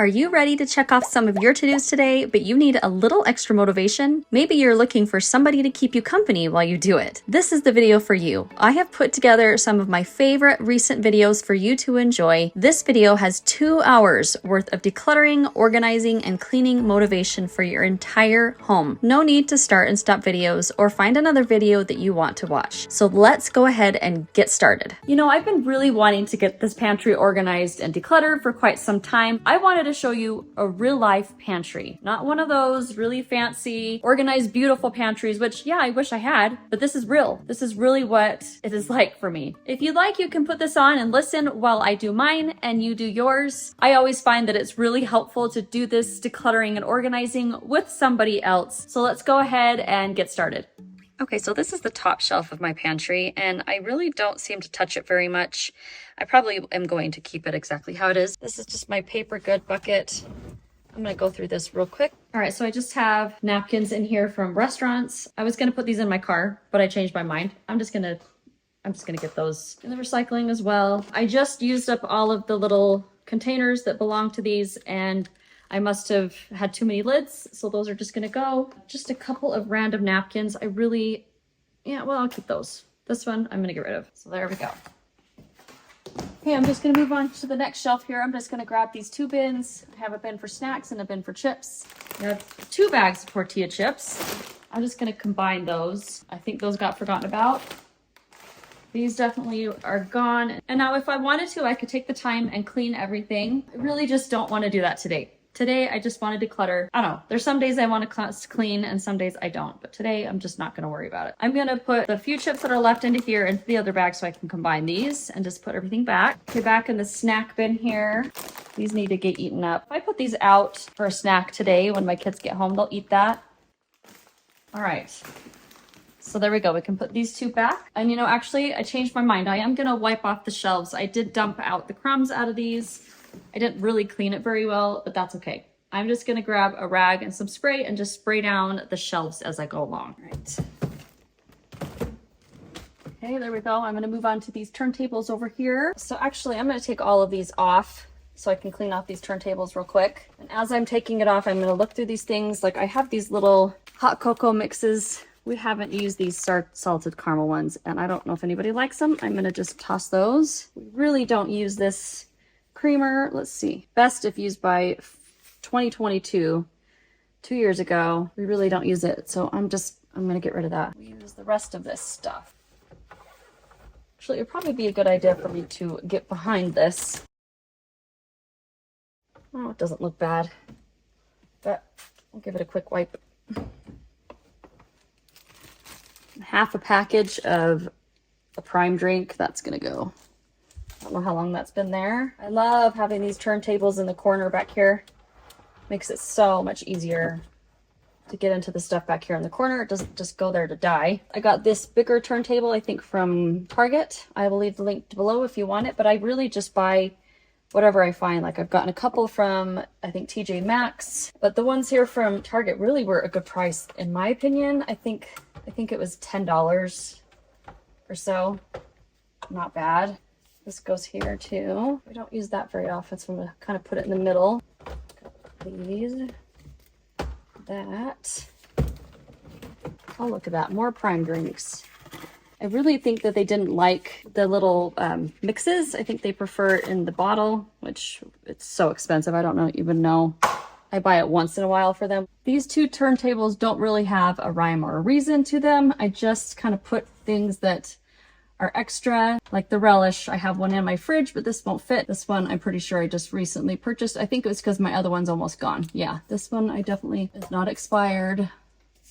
Are you ready to check off some of your to-dos today, but you need a little extra motivation? Maybe you're looking for somebody to keep you company while you do it. This is the video for you. I have put together some of my favorite recent videos for you to enjoy. This video has 2 hours worth of decluttering, organizing, and cleaning motivation for your entire home. No need to start and stop videos or find another video that you want to watch. So let's go ahead and get started. You know, I've been really wanting to get this pantry organized and decluttered for quite some time. I wanted to show you a real life pantry, not one of those really fancy, organized, beautiful pantries, which yeah, I wish I had, but this is real. This is really what it is like for me. If you'd like, you can put this on and listen while I do mine and you do yours. I always find that it's really helpful to do this decluttering and organizing with somebody else. So let's go ahead and get started. Okay, so this is the top shelf of my pantry, and I really don't seem to touch it very much. I probably am going to keep it exactly how it is. This is just my paper good bucket. I'm gonna go through this real quick. All right, so I just have napkins in here from restaurants. I was gonna put these in my car, but I changed my mind. I'm just gonna get those in the recycling as well. I just used up all of the little containers that belong to these, and I must have had too many lids, so those are just gonna go. Just a couple of random napkins. I'll keep those. This one I'm gonna get rid of. So there we go. Okay, I'm just gonna move on to the next shelf here. I'm just gonna grab these 2 bins. I have a bin for snacks and a bin for chips. I have 2 bags of tortilla chips. I'm just gonna combine those. I think those got forgotten about. These definitely are gone. And now if I wanted to, I could take the time and clean everything. I really just don't want to do that today. Today, I just want to declutter. I don't know. There's some days I want to clean and some days I don't. But today, I'm just not going to worry about it. I'm going to put the few chips that are left into here into the other bag so I can combine these and just put everything back. Okay, back in the snack bin here. These need to get eaten up. If I put these out for a snack today, when my kids get home, they'll eat that. All right. So there we go. We can put these 2 back. And you know, actually, I changed my mind. I am going to wipe off the shelves. I did dump out the crumbs out of these. I didn't really clean it very well, but that's okay. I'm just going to grab a rag and some spray and just spray down the shelves as I go along. All right. Okay, there we go. I'm going to move on to these turntables over here. So actually, I'm going to take all of these off so I can clean off these turntables real quick. And as I'm taking it off, I'm going to look through these things. Like I have these little hot cocoa mixes. We haven't used these salted caramel ones, and I don't know if anybody likes them. I'm going to just toss those. We really don't use this creamer. Let's see. Best if used by 2022, 2 years ago. We really don't use it, so I'm going to get rid of that. We use the rest of this stuff. Actually, it would probably be a good idea for me to get behind this. Oh, it doesn't look bad, but I'll give it a quick wipe. Half a package of a prime drink. That's gonna go. I don't know how long that's been there. I love having these turntables in the corner back here. Makes it so much easier to get into the stuff back here in the corner. It doesn't just go there to die. I got this bigger turntable, I think from Target. I will leave the link below if you want it, but I really just buy whatever I find. Like I've gotten a couple from, I think, TJ Maxx, but the ones here from Target really were a good price in my opinion. I think it was $10 or so. Not bad. This goes here too. We don't use that very often, so I'm gonna kind of put it in the middle. These, that. Oh, look at that, more prime drinks. I really think that they didn't like the little mixes. I think they prefer it in the bottle, which it's so expensive. I don't even know. I buy it once in a while for them. These 2 turntables don't really have a rhyme or a reason to them. I just kind of put things that are extra, like the relish. I have one in my fridge, but this won't fit. This one, I'm pretty sure I just recently purchased. I think it was because my other one's almost gone. Yeah, this one I definitely is not expired.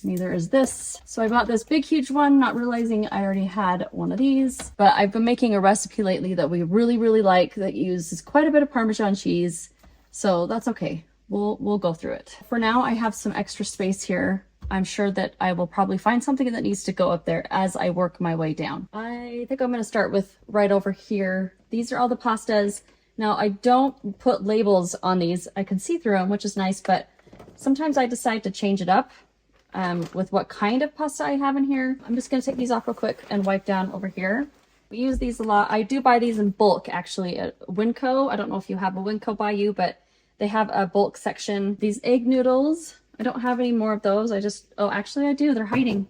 Neither is this. So I bought this big, huge one, not realizing I already had one of these. But I've been making a recipe lately that we really, really like that uses quite a bit of Parmesan cheese. So that's okay. We'll go through it. For now, I have some extra space here. I'm sure that I will probably find something that needs to go up there as I work my way down. I think I'm going to start with right over here. These are all the pastas. Now, I don't put labels on these. I can see through them, which is nice, but sometimes I decide to change it up with what kind of pasta I have in here. I'm just going to take these off real quick and wipe down over here. We use these a lot. I do buy these in bulk, actually, at Winco. I don't know if you have a Winco by you, but They have a bulk section. These egg noodles, I don't have any more of those. Oh, actually I do. They're hiding.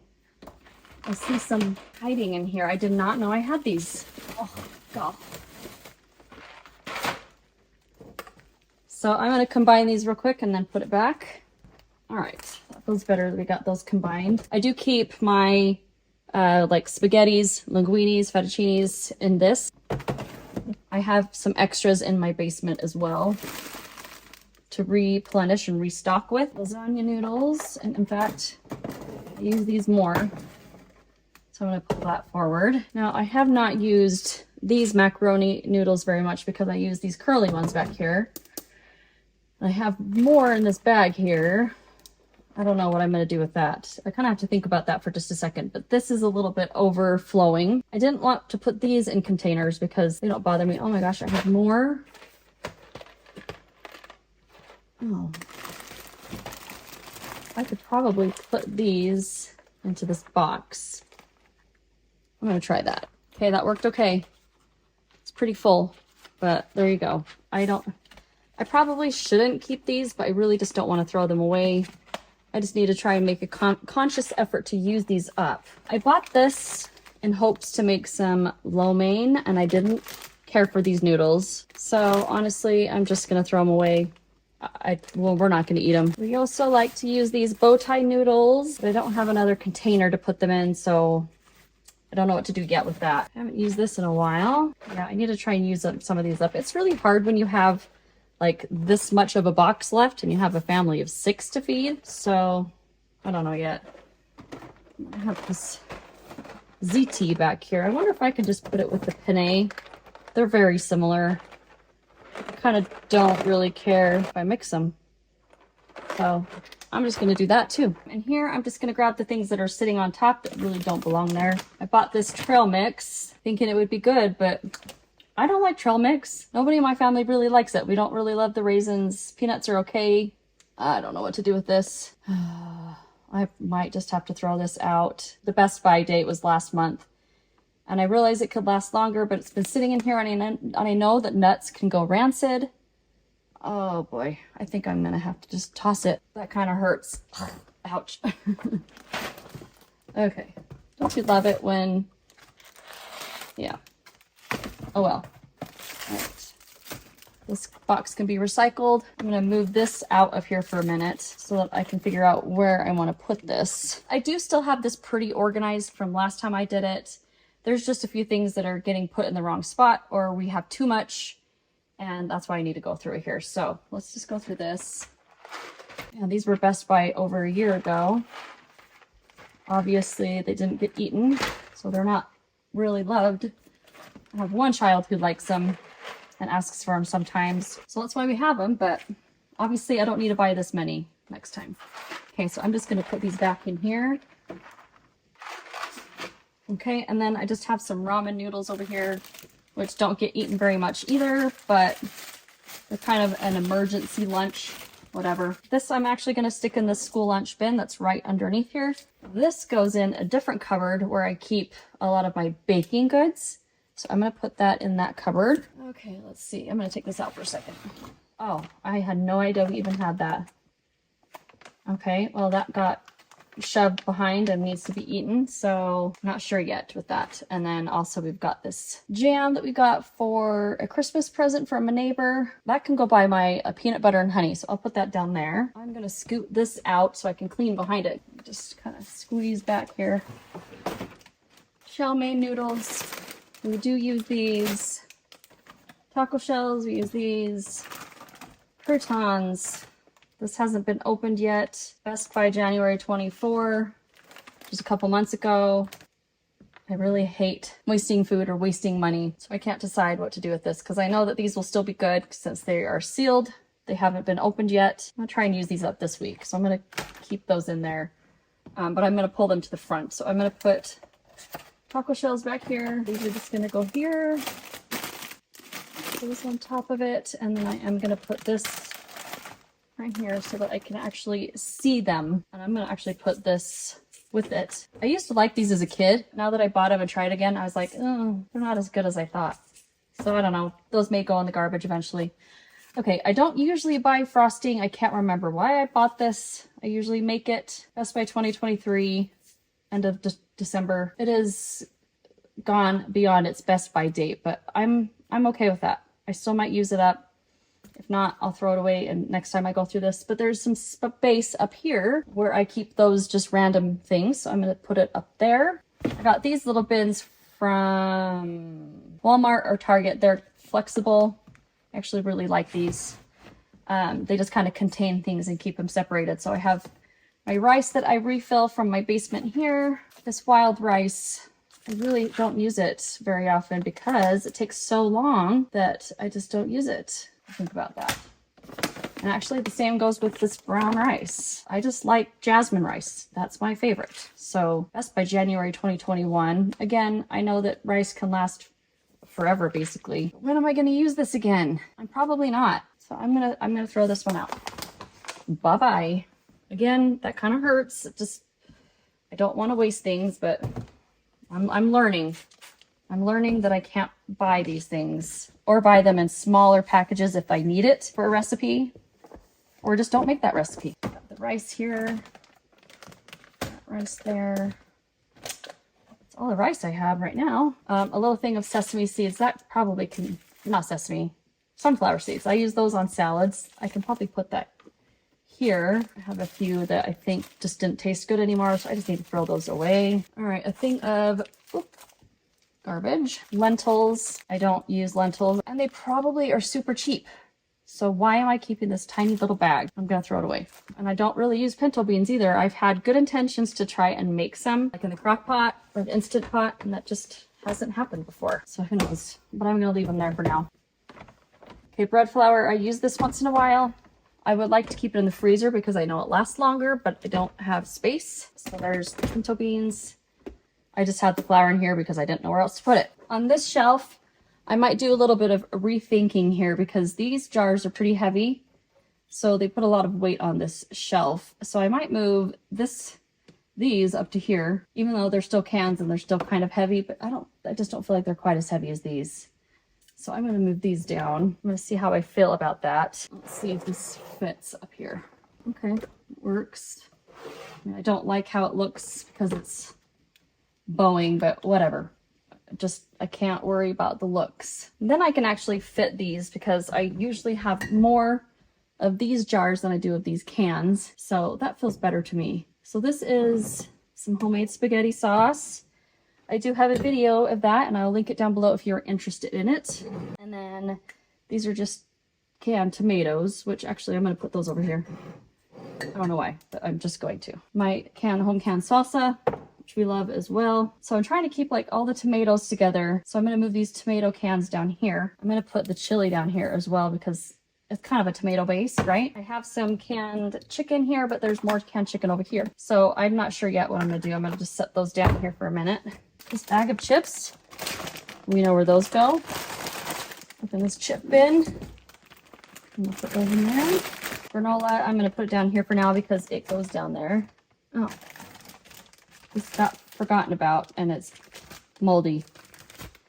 I see some hiding in here. I did not know I had these. Oh, God. So I'm going to combine these real quick and then put it back. All right, that feels better. We got those combined. I do keep my like spaghettis, linguinis, fettuccinis in this. I have some extras in my basement as well to replenish and restock with. Lasagna noodles, and in fact, I use these more. So I'm going to put that forward. Now, I have not used these macaroni noodles very much because I use these curly ones back here. I have more in this bag here. I don't know what I'm going to do with that. I kind of have to think about that for just a second, but this is a little bit overflowing. I didn't want to put these in containers because they don't bother me. Oh my gosh, I have more. Oh. I could probably put these into this box. I'm going to try that. Okay, that worked okay. It's pretty full, but there you go. I probably shouldn't keep these, but I really just don't want to throw them away. I just need to try and make a conscious effort to use these up. I bought this in hopes to make some lo mein, and I didn't care for these noodles. So honestly, I'm just going to throw them away. Well, we're not going to eat them. We also like to use these bow tie noodles, but I don't have another container to put them in, so I don't know what to do yet with that. I haven't used this in a while. Yeah, I need to try and use some of these up. It's really hard when you have like this much of a box left and you have a family of 6 to feed. So I don't know yet. I have this ZT back here. I wonder if I could just put it with the penne. They're very similar. I kind of don't really care if I mix them. So I'm just going to do that too. And here I'm just going to grab the things that are sitting on top that really don't belong there. I bought this trail mix thinking it would be good, but I don't like trail mix. Nobody in my family really likes it. We don't really love the raisins. Peanuts are okay. I don't know what to do with this. I might just have to throw this out. The Best By date was last month, and I realized it could last longer, but it's been sitting in here, and I know that nuts can go rancid. Oh boy, I think I'm gonna have to just toss it. That kind of hurts. Ouch. Okay, don't you love it when, yeah. Oh well. All right. This box can be recycled. I'm going to move this out of here for a minute so that I can figure out where I want to put this. I do still have this pretty organized from last time I did it. There's just a few things that are getting put in the wrong spot, or we have too much, and that's why I need to go through it here. So let's just go through this. Yeah, these were Best By over a year ago. Obviously, they didn't get eaten, so they're not really loved. I have one child who likes them and asks for them sometimes. So that's why we have them, but obviously I don't need to buy this many next time. Okay, so I'm just going to put these back in here. Okay, and then I just have some ramen noodles over here, which don't get eaten very much either, but they're kind of an emergency lunch, whatever. This I'm actually going to stick in the school lunch bin that's right underneath here. This goes in a different cupboard where I keep a lot of my baking goods. So I'm going to put that in that cupboard. Okay, let's see. I'm going to take this out for a second. Oh, I had no idea we even had that. Okay, well that got shoved behind and needs to be eaten, so I'm not sure yet with that. And then also we've got this jam that we got for a Christmas present from a neighbor. That can go by my peanut butter and honey, so I'll put that down there. I'm going to scoot this out so I can clean behind it. Just kind of squeeze back here. Chow mein noodles. We do use these. Taco shells, we use these. Croutons. This hasn't been opened yet. Best By January 24, just a couple months ago. I really hate wasting food or wasting money, so I can't decide what to do with this because I know that these will still be good since they are sealed. They haven't been opened yet. I'm gonna try and use these up this week, so I'm gonna keep those in there. But I'm gonna pull them to the front. So I'm gonna put taco shells back here. These are just gonna go here. Those on top of it, and then I am gonna put this right here so that I can actually see them. And I'm gonna actually put this with it. I used to like these as a kid. Now that I bought them and tried again, I was like, oh, they're not as good as I thought. So I don't know. Those may go in the garbage eventually. Okay, I don't usually buy frosting. I can't remember why I bought this. I usually make it Best Buy 2023, end of December. It is gone beyond its Best Buy date, but I'm okay with that. I still might use it up. If not, I'll throw it away and next time I go through this. But there's some space up here where I keep those just random things. So I'm going to put it up there. I got these little bins from Walmart or Target. They're flexible. I actually really like these. They just kind of contain things and keep them separated. So I have my rice that I refill from my basement here. This wild rice, I really don't use it very often because it takes so long that I just don't use it. Think about that. And actually the same goes with this brown rice. I just like jasmine rice. That's my favorite. So that's by January 2021. Again, I know that rice can last forever basically. When am I going to use this again? I'm probably not. So I'm gonna throw this one out. Bye-bye. Again, that kind of hurts. I don't want to waste things, but I'm learning. I'm learning that I can't buy these things or buy them in smaller packages if I need it for a recipe, or just don't make that recipe. Got the rice here, rice there. That's all the rice I have right now. A little thing of sesame seeds. That probably can, not sesame, sunflower seeds. I use those on salads. I can probably put that here. I have a few that I think just didn't taste good anymore, so I just need to throw those away. All right, a thing of garbage. Lentils. I don't use lentils, and they probably are super cheap. So why am I keeping this tiny little bag? I'm gonna throw it away. And I don't really use pinto beans either. I've had good intentions to try and make some, like in the crock pot or the Instant Pot, and that just hasn't happened before. So who knows? But I'm gonna leave them there for now. Okay, bread flour. I use this once in a while. I would like to keep it in the freezer because I know it lasts longer, but I don't have space. So there's the pinto beans. I just had the flour in here because I didn't know where else to put it. On this shelf, I might do a little bit of rethinking here because these jars are pretty heavy. So they put a lot of weight on this shelf. So I might move these up to here, even though they're still cans and they're still kind of heavy, but I just don't feel like they're quite as heavy as these. So I'm gonna move these down. I'm gonna see how I feel about that. Let's see if this fits up here. Okay, it works. I don't like how it looks because it's bowing, but whatever. I can't worry about the looks. And then I can actually fit these because I usually have more of these jars than I do of these cans. So that feels better to me. So this is some homemade spaghetti sauce. I do have a video of that and I'll link it down below if you're interested in it. And then these are just canned tomatoes, which actually I'm going to put those over here. I don't know why, but I'm just going to. My home canned salsa, which we love as well. So I'm trying to keep like all the tomatoes together. So I'm going to move these tomato cans down here. I'm going to put the chili down here as well because it's kind of a tomato base, right? I have some canned chicken here, but there's more canned chicken over here. So I'm not sure yet what I'm going to do. I'm going to just set those down here for a minute. This bag of chips, we know where those go. Open this chip bin. I'm going to put those in there. Granola, I'm going to put it down here for now because it goes down there. Oh, this got forgotten about and it's moldy.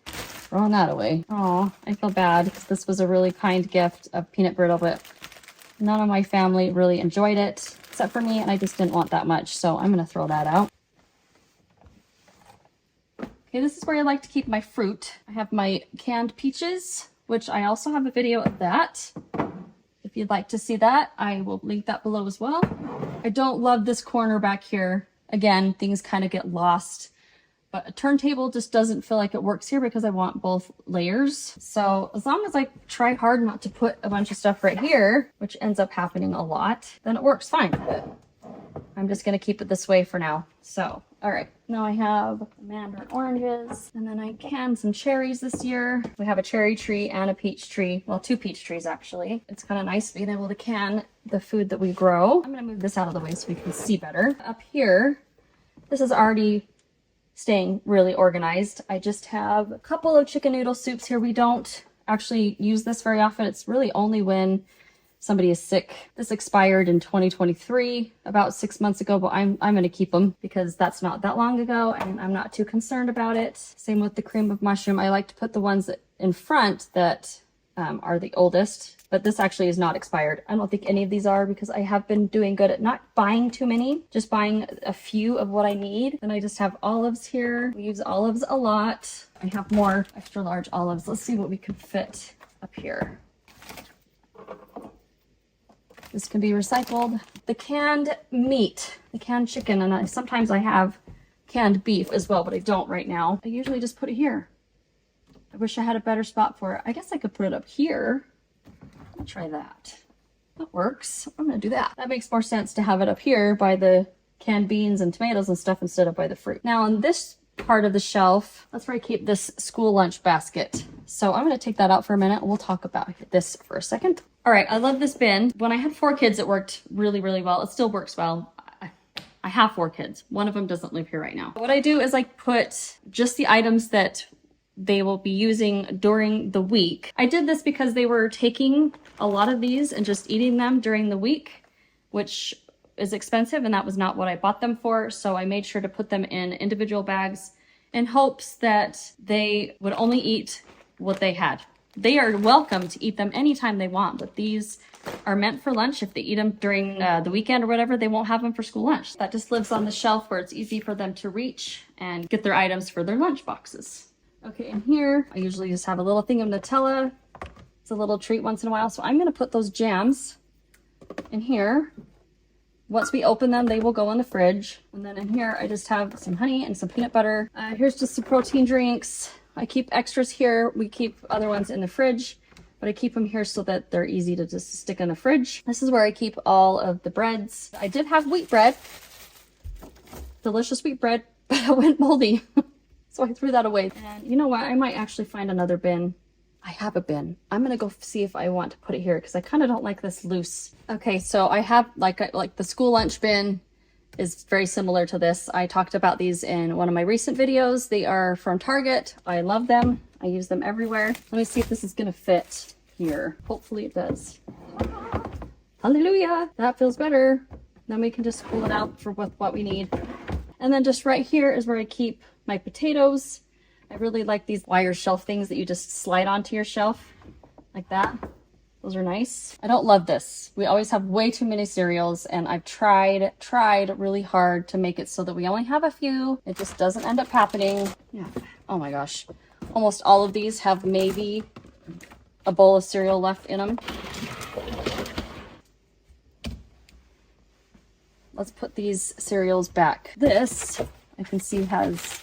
Throwing that away. Oh, I feel bad because this was a really kind gift of peanut brittle, but none of my family really enjoyed it except for me, and I just didn't want that much, so I'm going to throw that out. Okay, this is where I like to keep my fruit. I have my canned peaches, which I also have a video of that. If you'd like to see that, I will link that below as well. I don't love this corner back here. Again, things kind of get lost. But a turntable just doesn't feel like it works here because I want both layers. So as long as I try hard not to put a bunch of stuff right here, which ends up happening a lot, then it works fine. But I'm just going to keep it this way for now. So, all right. Now I have mandarin oranges, and then I canned some cherries this year. We have a cherry tree and a peach tree. Well, 2 peach trees actually. It's kind of nice being able to can the food that we grow. I'm going to move this out of the way so we can see better. Up here, this is already staying really organized. I just have a couple of chicken noodle soups here. We don't actually use this very often. It's really only when somebody is sick. This expired in 2023, about 6 months ago, but I'm going to keep them because that's not that long ago and I'm not too concerned about it. Same with the cream of mushroom. I like to put the ones that in front that are the oldest but this actually is not expired. I don't think any of these are because I have been doing good at not buying too many, just buying a few of what I need. And I just have olives here. We use olives a lot. I have more extra large olives. Let's see what we can fit up here. This can be recycled. The canned meat, the canned chicken, and sometimes I have canned beef as well, but I don't right now. I usually just put it here. I wish I had a better spot for it. I guess I could put it up here. I'll try that. That works. I'm gonna do that. That makes more sense to have it up here by the canned beans and tomatoes and stuff instead of by the fruit. Now on this part of the shelf, that's where I keep this school lunch basket. So I'm gonna take that out for a minute and we'll talk about this for a second. All right, I love this bin. When I had 4 kids, it worked really, really well. It still works well. I have 4 kids. One of them doesn't live here right now. What I do is I put just the items that they will be using during the week. I did this because they were taking a lot of these and just eating them during the week, which is expensive, and that was not what I bought them for. So I made sure to put them in individual bags in hopes that they would only eat what they had. They are welcome to eat them anytime they want, but these are meant for lunch. If they eat them during the weekend or whatever, they won't have them for school lunch. That just lives on the shelf where it's easy for them to reach and get their items for their lunch boxes. Okay, in here, I usually just have a little thing of Nutella. It's a little treat once in a while. So I'm gonna put those jams in here. Once we open them, they will go in the fridge. And then in here, I just have some honey and some peanut butter. Here's just some protein drinks. I keep extras here. We keep other ones in the fridge, but I keep them here so that they're easy to just stick in the fridge. This is where I keep all of the breads. I did have wheat bread, delicious wheat bread, but it went moldy. So I threw that away. And you know what? I might actually find another bin. I have a bin. I'm gonna go see if I want to put it here because I kind of don't like this loose. Okay, so I have like the school lunch bin is very similar to this. I talked about these in one of my recent videos. They are from Target. I love them. I use them everywhere. Let me see if this is gonna fit here. Hopefully it does. Hallelujah, that feels better. Then we can just pull it out for what we need. And then just right here is where I keep my potatoes. I really like these wire shelf things that you just slide onto your shelf like that. Those are nice. I don't love this. We always have way too many cereals, and I've tried really hard to make it so that we only have a few. It just doesn't end up happening. Yeah. Oh my gosh. Almost all of these have maybe a bowl of cereal left in them. Let's put these cereals back. This, I can see, has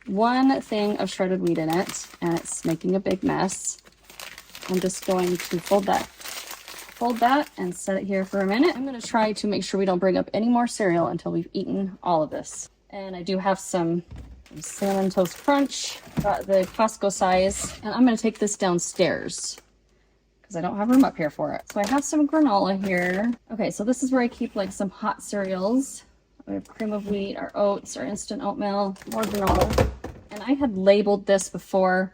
one thing of shredded wheat in it, and it's making a big mess. I'm just going to fold that and set it here for a minute. I'm going to try to make sure we don't bring up any more cereal until we've eaten all of this. And I do have some Cinnamon Toast Crunch, got the Costco size, and I'm going to take this downstairs because I don't have room up here for it. So I have some granola here. Okay, so this is where I keep like some hot cereals. We have cream of wheat, our oats, our instant oatmeal, more granola. And I had labeled this before,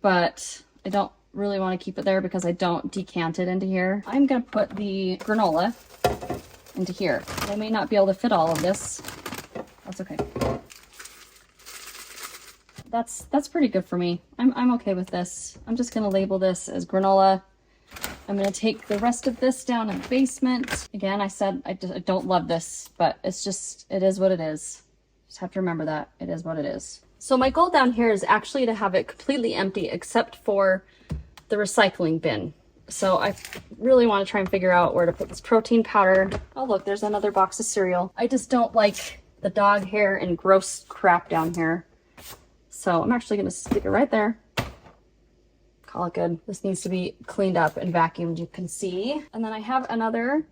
but I don't really want to keep it there because I don't decant it into here. I'm going to put the granola into here. I may not be able to fit all of this. That's okay. That's pretty good for me. I'm okay with this. I'm just going to label this as granola. I'm going to take the rest of this down in the basement. Again, I said I don't love this, but it is what it is. Just have to remember that. It is what it is. So my goal down here is actually to have it completely empty except for the recycling bin. So I really want to try and figure out where to put this protein powder. Oh look, there's another box of cereal. I just don't like the dog hair and gross crap down here. So I'm actually going to stick it right there. Call it good. This needs to be cleaned up and vacuumed, you can see. And then I have another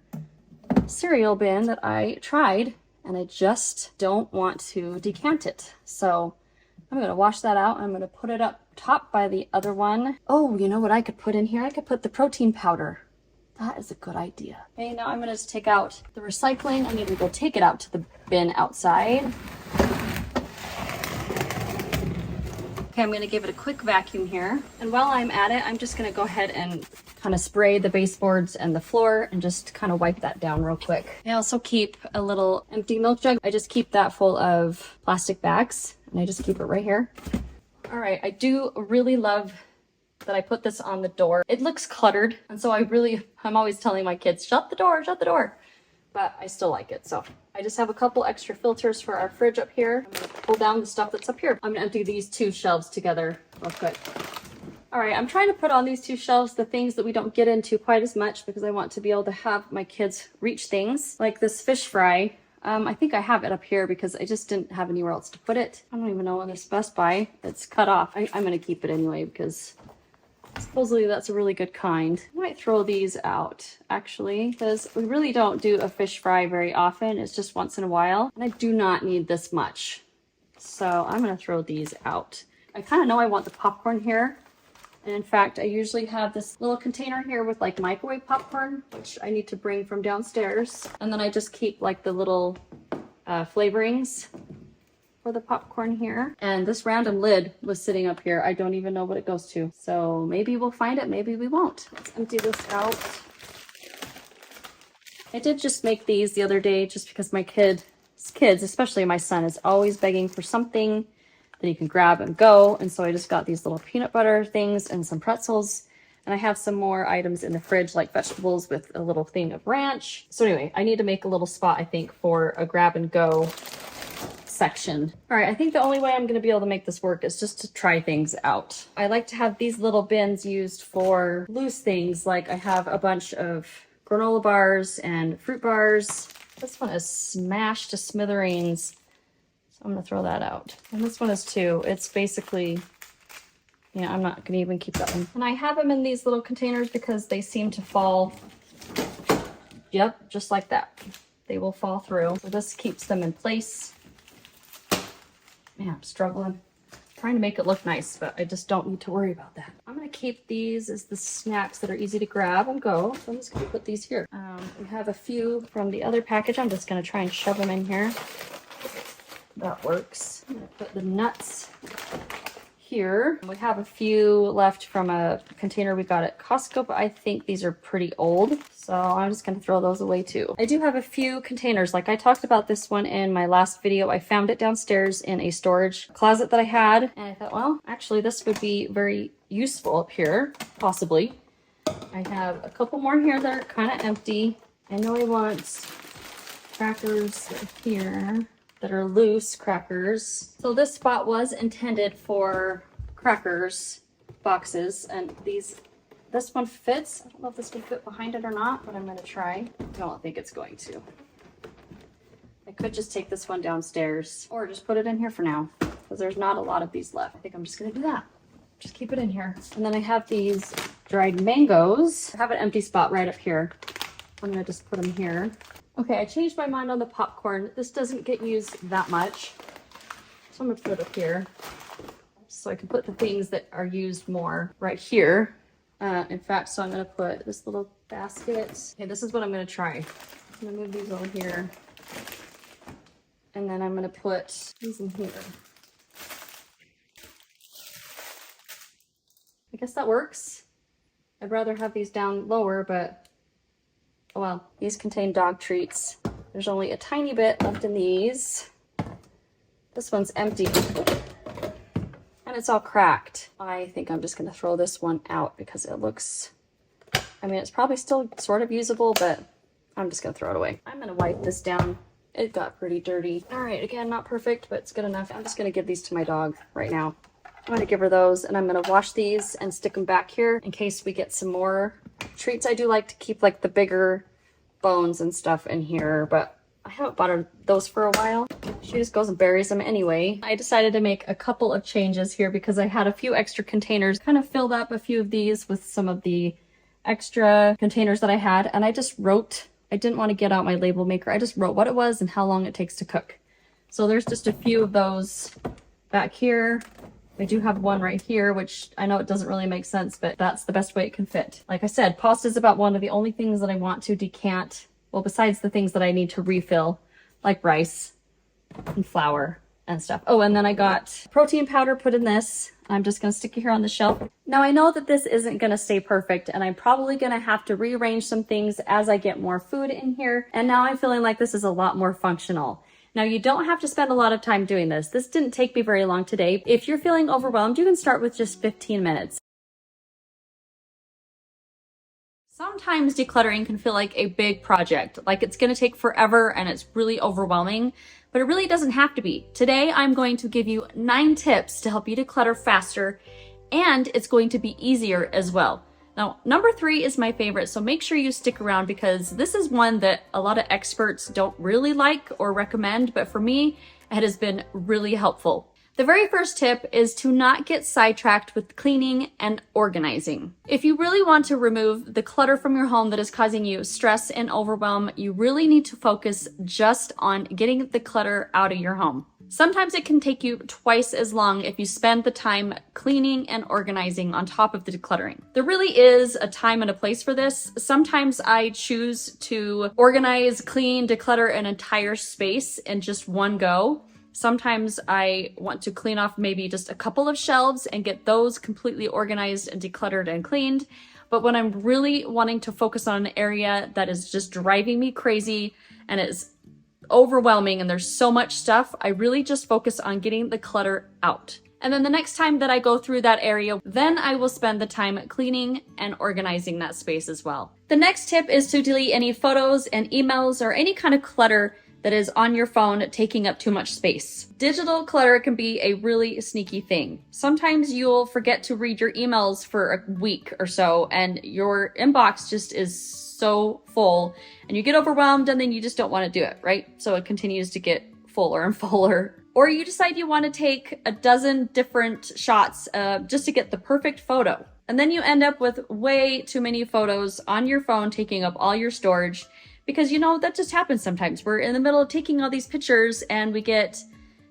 cereal bin that I tried, and I just don't want to decant it. So I'm going to wash that out. I'm going to put it up top by the other one. Oh, you know what I could put in here? I could put the protein powder. That is a good idea. Okay, now I'm going to just take out the recycling. I need to go take it out to the bin outside. Okay, I'm going to give it a quick vacuum here. And while I'm at it, I'm just going to go ahead and kind of spray the baseboards and the floor and just kind of wipe that down real quick. I also keep a little empty milk jug. I just keep that full of plastic bags, and I just keep it right here. All right, I do really love that I put this on the door. It looks cluttered, and so I'm always telling my kids, shut the door, shut the door. But I still like it. So I just have a couple extra filters for our fridge up here. I'm gonna pull down the stuff that's up here. I'm gonna empty these two shelves together real quick. All right, I'm trying to put on these two shelves the things that we don't get into quite as much because I want to be able to have my kids reach things like this fish fry. I think I have it up here because I just didn't have anywhere else to put it. I don't even know, in this Best Buy, it's cut off. I'm gonna keep it anyway because supposedly that's a really good kind. I might throw these out actually because we really don't do a fish fry very often. It's just once in a while, and I do not need this much. So I'm gonna throw these out. I kind of know I want the popcorn here. And in fact, I usually have this little container here with like microwave popcorn, which I need to bring from downstairs. And then I just keep like the little flavorings for the popcorn here. And this random lid was sitting up here. I don't even know what it goes to. So maybe we'll find it, maybe we won't. Let's empty this out. I did just make these the other day just because my kids, especially my son, is always begging for something that he can grab and go. And so I just got these little peanut butter things and some pretzels. And I have some more items in the fridge, like vegetables with a little thing of ranch. So anyway, I need to make a little spot, I think, for a grab and go section. All right, I think the only way I'm gonna be able to make this work is just to try things out. I like to have these little bins used for loose things. Like I have a bunch of granola bars and fruit bars. This one is smashed to smithereens. I'm gonna throw that out. And this one is too. It's basically, yeah, I'm not gonna even keep that one. And I have them in these little containers because they seem to fall, yep, just like that. They will fall through. So this keeps them in place. Man, I'm struggling. Trying to make it look nice, but I just don't need to worry about that. I'm gonna keep these as the snacks that are easy to grab and go. So I'm just gonna put these here. We have a few from the other package. I'm just gonna try and shove them in here. That works. I'm gonna put the nuts here. We have a few left from a container we got at Costco, but I think these are pretty old. So I'm just gonna throw those away too. I do have a few containers. Like I talked about this one in my last video. I found it downstairs in a storage closet that I had. And I thought, well, actually this would be very useful up here, possibly. I have a couple more here that are kind of empty. I know I want crackers here that are loose crackers. So this spot was intended for crackers boxes, and this one fits. I don't know if this would fit behind it or not, but I'm gonna try. I don't think it's going to. I could just take this one downstairs or just put it in here for now because there's not a lot of these left. I think I'm just gonna do that. Just keep it in here. And then I have these dried mangoes. I have an empty spot right up here. I'm gonna just put them here. Okay, I changed my mind on the popcorn. This doesn't get used that much. So I'm gonna put it up here. So I can put the things that are used more right here. In fact, so I'm gonna put this little basket. Okay, this is what I'm gonna try. I'm gonna move these over here. And then I'm gonna put these in here. I guess that works. I'd rather have these down lower, but oh well, these contain dog treats. There's only a tiny bit left in these. This one's empty. And it's all cracked. I think I'm just gonna throw this one out because it looks, I mean, it's probably still sort of usable, but I'm just gonna throw it away. I'm gonna wipe this down. It got pretty dirty. All right, again, not perfect, but it's good enough. I'm just gonna give these to my dog right now. I'm gonna give her those, and I'm gonna wash these and stick them back here in case we get some more treats. I do like to keep like the bigger bones and stuff in here, but I haven't bought those for a while. She just goes and buries them anyway. I decided to make a couple of changes here because I had a few extra containers. Kind of filled up a few of these with some of the extra containers that I had, and I just wrote, I didn't want to get out my label maker. I just wrote what it was and how long it takes to cook. So there's just a few of those back here. I do have one right here, which I know it doesn't really make sense, but that's the best way it can fit. Like I said, pasta is about one of the only things that I want to decant, well, besides the things that I need to refill, like rice and flour and stuff. Oh, and then I got protein powder put in this. I'm just gonna stick it here on the shelf. Now I know that this isn't gonna stay perfect, and I'm probably gonna have to rearrange some things as I get more food in here. And now I'm feeling like this is a lot more functional. Now, you don't have to spend a lot of time doing this. This didn't take me very long today. If you're feeling overwhelmed, you can start with just 15 minutes. Sometimes decluttering can feel like a big project, like it's going to take forever and it's really overwhelming, but it really doesn't have to be. Today, I'm going to give you 9 tips to help you declutter faster, and it's going to be easier as well. Now, number 3 is my favorite, so make sure you stick around because this is one that a lot of experts don't really like or recommend, but for me, it has been really helpful. The very first tip is to not get sidetracked with cleaning and organizing. If you really want to remove the clutter from your home that is causing you stress and overwhelm, you really need to focus just on getting the clutter out of your home. Sometimes it can take you twice as long if you spend the time cleaning and organizing on top of the decluttering. There really is a time and a place for this. Sometimes I choose to organize, clean, declutter an entire space in just one go. Sometimes I want to clean off maybe just a couple of shelves and get those completely organized and decluttered and cleaned. But when I'm really wanting to focus on an area that is just driving me crazy and it's overwhelming and there's so much stuff, I really just focus on getting the clutter out. And then the next time that I go through that area, then I will spend the time cleaning and organizing that space as well. The next tip is to delete any photos and emails or any kind of clutter that is on your phone taking up too much space. Digital clutter can be a really sneaky thing. Sometimes you'll forget to read your emails for a week or so and your inbox just is so full and you get overwhelmed and then you just don't want to do it, right? So it continues to get fuller and fuller. Or you decide you want to take a dozen different shots just to get the perfect photo. And then you end up with way too many photos on your phone taking up all your storage. Because, you know, that just happens sometimes. We're in the middle of taking all these pictures and we get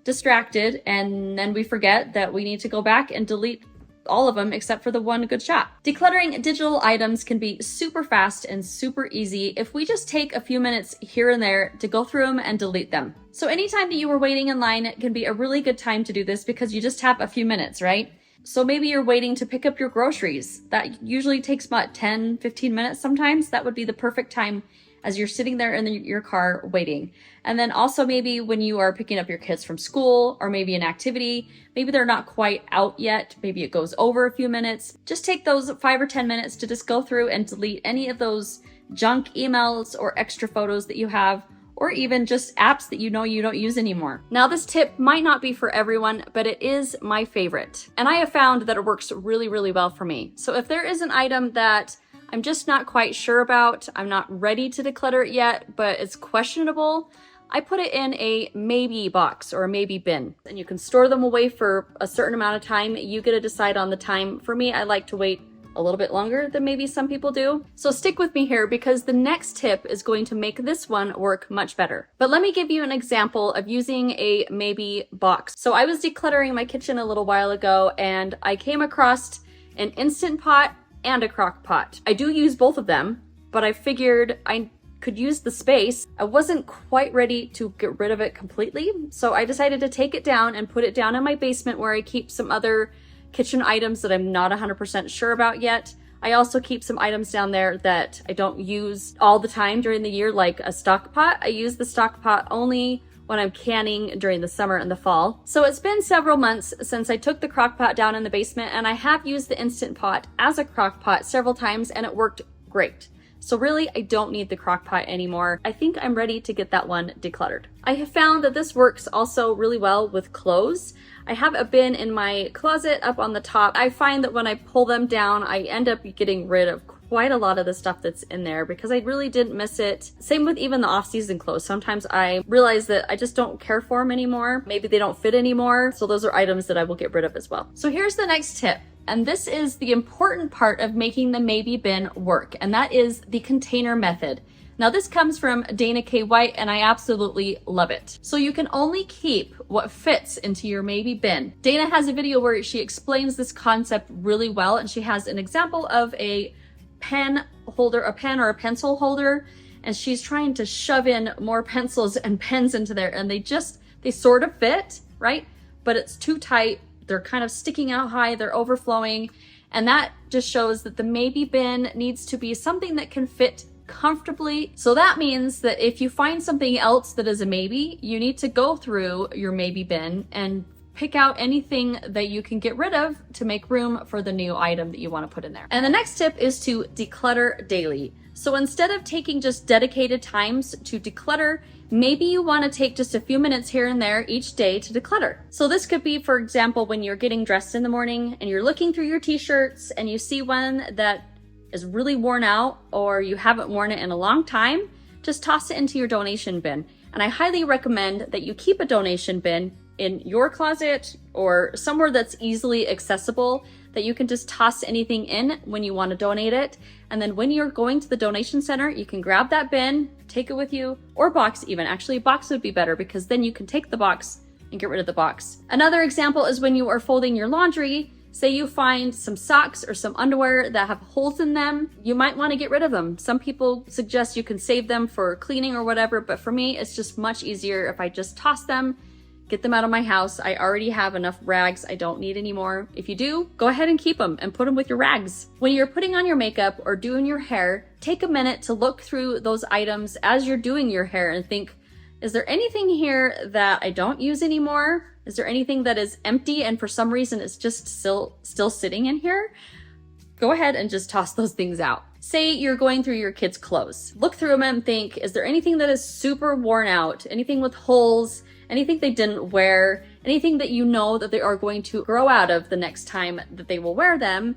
distracted and then we forget that we need to go back and delete all of them except for the one good shot. Decluttering digital items can be super fast and super easy if we just take a few minutes here and there to go through them and delete them. So anytime that you are waiting in line, it can be a really good time to do this because you just have a few minutes, right? So maybe you're waiting to pick up your groceries. That usually takes what, 10, 15 minutes sometimes? That would be the perfect time as you're sitting there in your car waiting. And then also maybe when you are picking up your kids from school or maybe an activity, maybe they're not quite out yet, maybe it goes over a few minutes. Just take those 5 or 10 minutes to just go through and delete any of those junk emails or extra photos that you have, or even just apps that you know you don't use anymore. Now this tip might not be for everyone, but it is my favorite. And I have found that it works really, really well for me. So if there is an item that I'm just not quite sure about, I'm not ready to declutter it yet, but it's questionable, I put it in a maybe box or a maybe bin. And you can store them away for a certain amount of time. You get to decide on the time. For me, I like to wait a little bit longer than maybe some people do. So stick with me here because the next tip is going to make this one work much better. But let me give you an example of using a maybe box. So I was decluttering my kitchen a little while ago and I came across an Instant Pot and a crock pot. I do use both of them, but I figured I could use the space. I wasn't quite ready to get rid of it completely, so I decided to take it down and put it down in my basement where I keep some other kitchen items that I'm not 100% sure about yet. I also keep some items down there that I don't use all the time during the year, like a stock pot. I use the stock pot only when I'm canning during the summer and the fall. So it's been several months since I took the crock pot down in the basement, and I have used the Instant Pot as a crock pot several times and it worked great. So really, I don't need the crock pot anymore. I think I'm ready to get that one decluttered. I have found that this works also really well with clothes. I have a bin in my closet up on the top. I find that when I pull them down, I end up getting rid of quite a lot of the stuff that's in there because I really didn't miss it. Same with even the off-season clothes. Sometimes I realize that I just don't care for them anymore. Maybe they don't fit anymore. So those are items that I will get rid of as well. So here's the next tip. And this is the important part of making the maybe bin work. And that is the container method. Now this comes from Dana K. White and I absolutely love it. So you can only keep what fits into your maybe bin. Dana has a video where she explains this concept really well, and she has an example of a pen holder, a pen or a pencil holder, and she's trying to shove in more pencils and pens into there, and they sort of fit, right? But it's too tight. They're kind of sticking out high, they're overflowing, and that just shows that the maybe bin needs to be something that can fit comfortably. So that means that if you find something else that is a maybe, you need to go through your maybe bin and pick out anything that you can get rid of to make room for the new item that you want to put in there. And the next tip is to declutter daily. So instead of taking just dedicated times to declutter, maybe you want to take just a few minutes here and there each day to declutter. So this could be, for example, when you're getting dressed in the morning and you're looking through your t-shirts and you see one that is really worn out or you haven't worn it in a long time, just toss it into your donation bin. And I highly recommend that you keep a donation bin in your closet or somewhere that's easily accessible, that you can just toss anything in when you want to donate it. And then when you're going to the donation center, you can grab that bin, take it with you, or box even. Actually, a box would be better because then you can take the box and get rid of the box. Another example is when you are folding your laundry. Say you find some socks or some underwear that have holes in them, you might want to get rid of them. Some people suggest you can save them for cleaning or whatever, but for me, it's just much easier if I just toss them, get them out of my house. I already have enough rags. I don't need any more. If you do, go ahead and keep them and put them with your rags. When you're putting on your makeup or doing your hair, take a minute to look through those items as you're doing your hair and think, is there anything here that I don't use anymore? Is there anything that is empty and for some reason it's just still sitting in here? Go ahead and just toss those things out. Say you're going through your kids' clothes. Look through them and think, is there anything that is super worn out? Anything with holes? Anything they didn't wear? Anything that you know that they are going to grow out of the next time that they will wear them?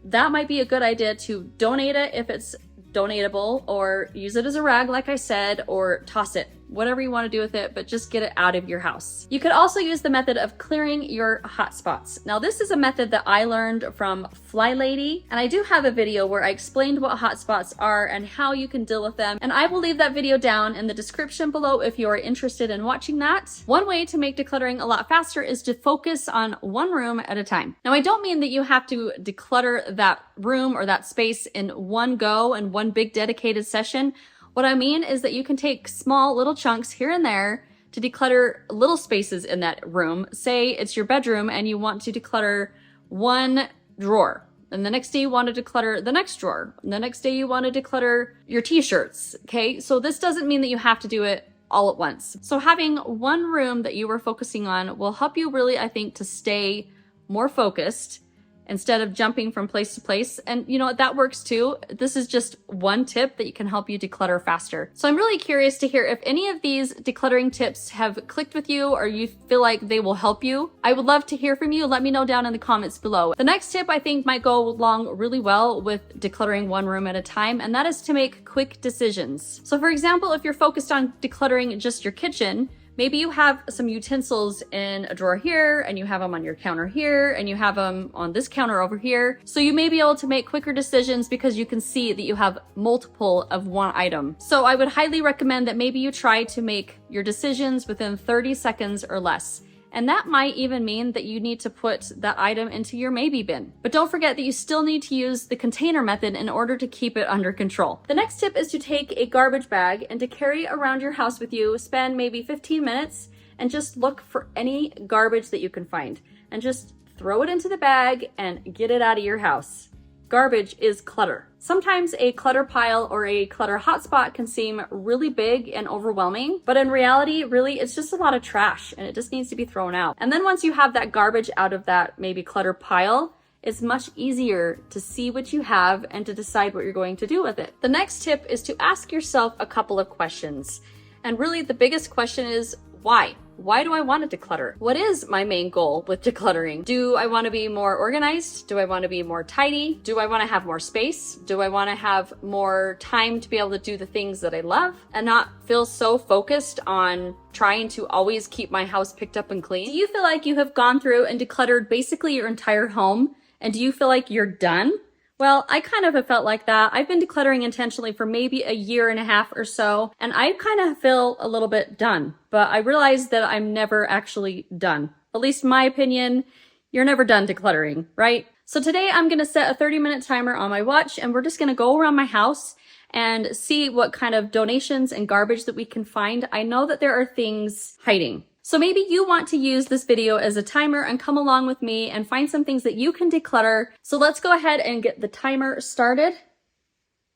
That might be a good idea to donate it if it's donatable, or use it as a rag like I said, or toss it. Whatever you want to do with it, but just get it out of your house. You could also use the method of clearing your hotspots. Now this is a method that I learned from Fly Lady, and I do have a video where I explained what hotspots are and how you can deal with them, and I will leave that video down in the description below if you are interested in watching that. One way to make decluttering a lot faster is to focus on one room at a time. Now I don't mean that you have to declutter that room or that space in one go and one big dedicated session. What I mean is that you can take small little chunks here and there to declutter little spaces in that room. Say it's your bedroom and you want to declutter one drawer, and the next day you want to declutter the next drawer, and the next day you want to declutter your t-shirts, okay? So this doesn't mean that you have to do it all at once. So having one room that you are focusing on will help you really, I think, to stay more focused instead of jumping from place to place. And you know what, that works too. This is just one tip that can help you declutter faster. So I'm really curious to hear if any of these decluttering tips have clicked with you or you feel like they will help you. I would love to hear from you. Let me know down in the comments below. The next tip I think might go along really well with decluttering one room at a time, and that is to make quick decisions. So for example, if you're focused on decluttering just your kitchen, maybe you have some utensils in a drawer here, and you have them on your counter here, and you have them on this counter over here. So you may be able to make quicker decisions because you can see that you have multiple of one item. So I would highly recommend that maybe you try to make your decisions within 30 seconds or less. And that might even mean that you need to put that item into your maybe bin. But don't forget that you still need to use the container method in order to keep it under control. The next tip is to take a garbage bag and to carry it around your house with you. Spend maybe 15 minutes and just look for any garbage that you can find and just throw it into the bag and get it out of your house. Garbage is clutter. Sometimes a clutter pile or a clutter hotspot can seem really big and overwhelming, but in reality, really, it's just a lot of trash and it just needs to be thrown out. And then once you have that garbage out of that maybe clutter pile, it's much easier to see what you have and to decide what you're going to do with it. The next tip is to ask yourself a couple of questions. And really the biggest question is, why? Why do I want to declutter? What is my main goal with decluttering? Do I want to be more organized? Do I want to be more tidy? Do I want to have more space? Do I want to have more time to be able to do the things that I love and not feel so focused on trying to always keep my house picked up and clean? Do you feel like you have gone through and decluttered basically your entire home? And do you feel like you're done? Well, I kind of have felt like that. I've been decluttering intentionally for maybe a year and a half or so, and I kind of feel a little bit done, but I realize that I'm never actually done. At least in my opinion, you're never done decluttering, right? So today I'm gonna set a 30-minute timer on my watch, and we're just gonna go around my house and see what kind of donations and garbage that we can find. I know that there are things hiding. So maybe you want to use this video as a timer and come along with me and find some things that you can declutter. So let's go ahead and get the timer started.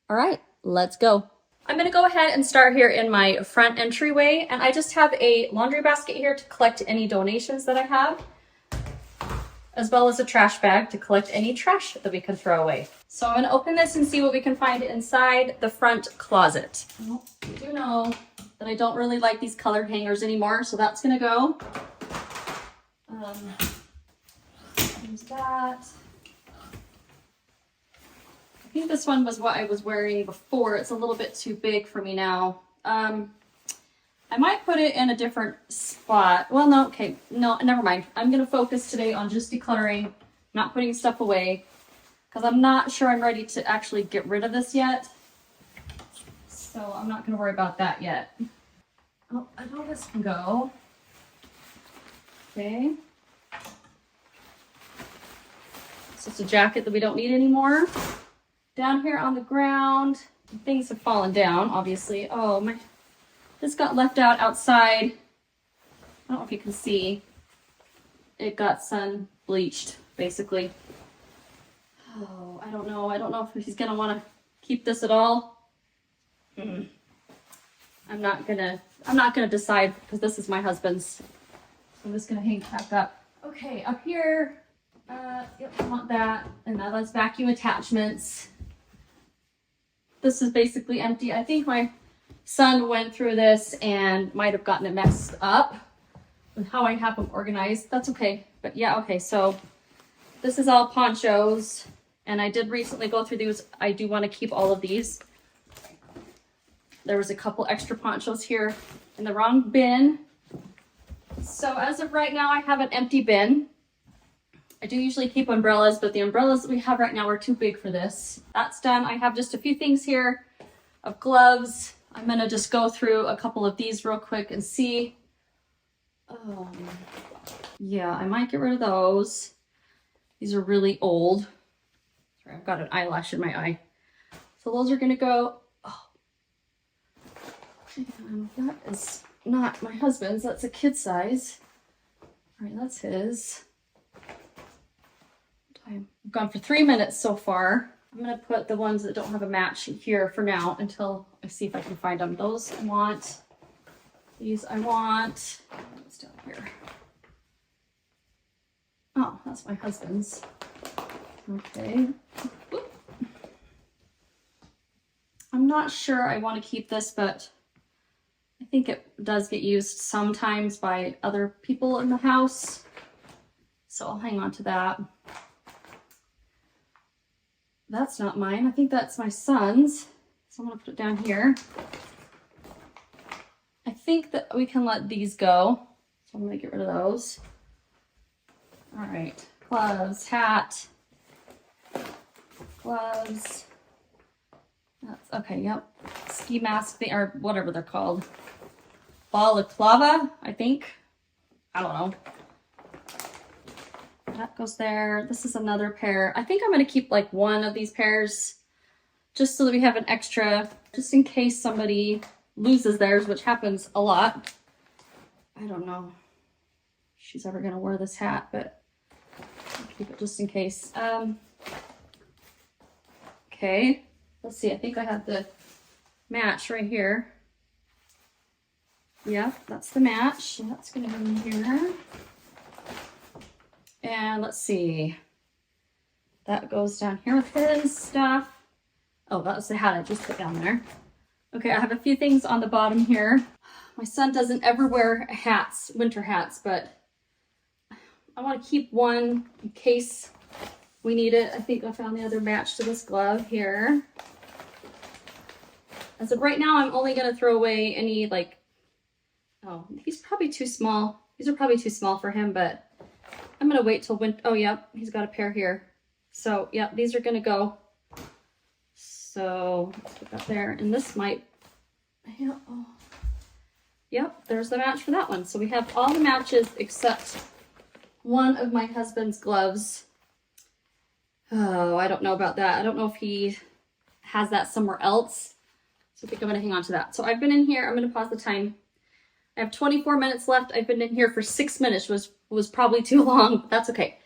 All right, let's go. I'm gonna go ahead and start here in my front entryway, and I just have a laundry basket here to collect any donations that I have, as well as a trash bag to collect any trash that we can throw away. So I'm gonna open this and see what we can find inside the front closet. Well, you do know that I don't really like these colored hangers anymore, so that's gonna go. There's that. I think this one was what I was wearing before. It's a little bit too big for me now. I might put it in a different spot. Well, no, okay, no, never mind. I'm gonna focus today on just decluttering, not putting stuff away, because I'm not sure I'm ready to actually get rid of this yet. So I'm not gonna worry about that yet. Oh, I know this can go. Okay. It's just a jacket that we don't need anymore. Down here on the ground, things have fallen down, obviously. Oh, this got left out outside. I don't know if you can see. It got sun bleached, basically. Oh, I don't know. I don't know if he's gonna want to keep this at all. I'm not gonna decide because this is my husband's. So I'm just gonna hang it back up. Okay, up here. Yep, I want that. And now that's vacuum attachments. This is basically empty. I think my son went through this and might have gotten it messed up with how I have them organized. That's okay. But yeah, okay, so this is all ponchos. And I did recently go through these. I do want to keep all of these. There was a couple extra ponchos here in the wrong bin. So as of right now, I have an empty bin. I do usually keep umbrellas, but the umbrellas that we have right now are too big for this. That's done. I have just a few things here of gloves. I'm going to just go through a couple of these real quick and see. Yeah, I might get rid of those. These are really old. Sorry, I've got an eyelash in my eye. So those are going to go. Oh. And that is not my husband's. That's a kid size. All right, that's his. I've gone for 3 minutes so far. I'm going to put the ones that don't have a match here for now until I see if I can find them. Those I want. These I want. What's down here? Oh, that's my husband's. Okay. Oop. I'm not sure I want to keep this, but I think it does get used sometimes by other people in the house. So I'll hang on to that. That's not mine. I think that's my son's. So I'm going to put it down here. I think that we can let these go. So I'm going to get rid of those. All right. Gloves, hat, gloves. That's okay. Yep. Ski mask thing, or whatever they're called. Balaclava, I think. I don't know. That goes there. This is another pair. I think I'm going to keep like one of these pairs just so that we have an extra, just in case somebody loses theirs, which happens a lot. I don't know if she's ever going to wear this hat, but I'll keep it just in case. Okay, let's see. I think I have the match right here. Yeah, that's the match. That's going to go in here. And let's see, that goes down here with his stuff. Oh, that was the hat I just put down there. Okay, I have a few things on the bottom here. My son doesn't ever wear hats, winter hats, but I want to keep one in case we need it. I think I found the other match to this glove here. As of right now, I'm only going to throw away any like, oh, he's probably too small. These are probably too small for him, but I'm going to wait till winter. Oh, yeah, he's got a pair here. So, yeah, these are going to go. So, let's put that there. And this might, yeah, oh. Yep, there's the match for that one. So we have all the matches except one of my husband's gloves. Oh, I don't know about that. I don't know if he has that somewhere else. So I think I'm going to hang on to that. So I've been in here. I'm going to pause the time. I have 24 minutes left. I've been in here for 6 minutes, which was probably too long, but that's okay.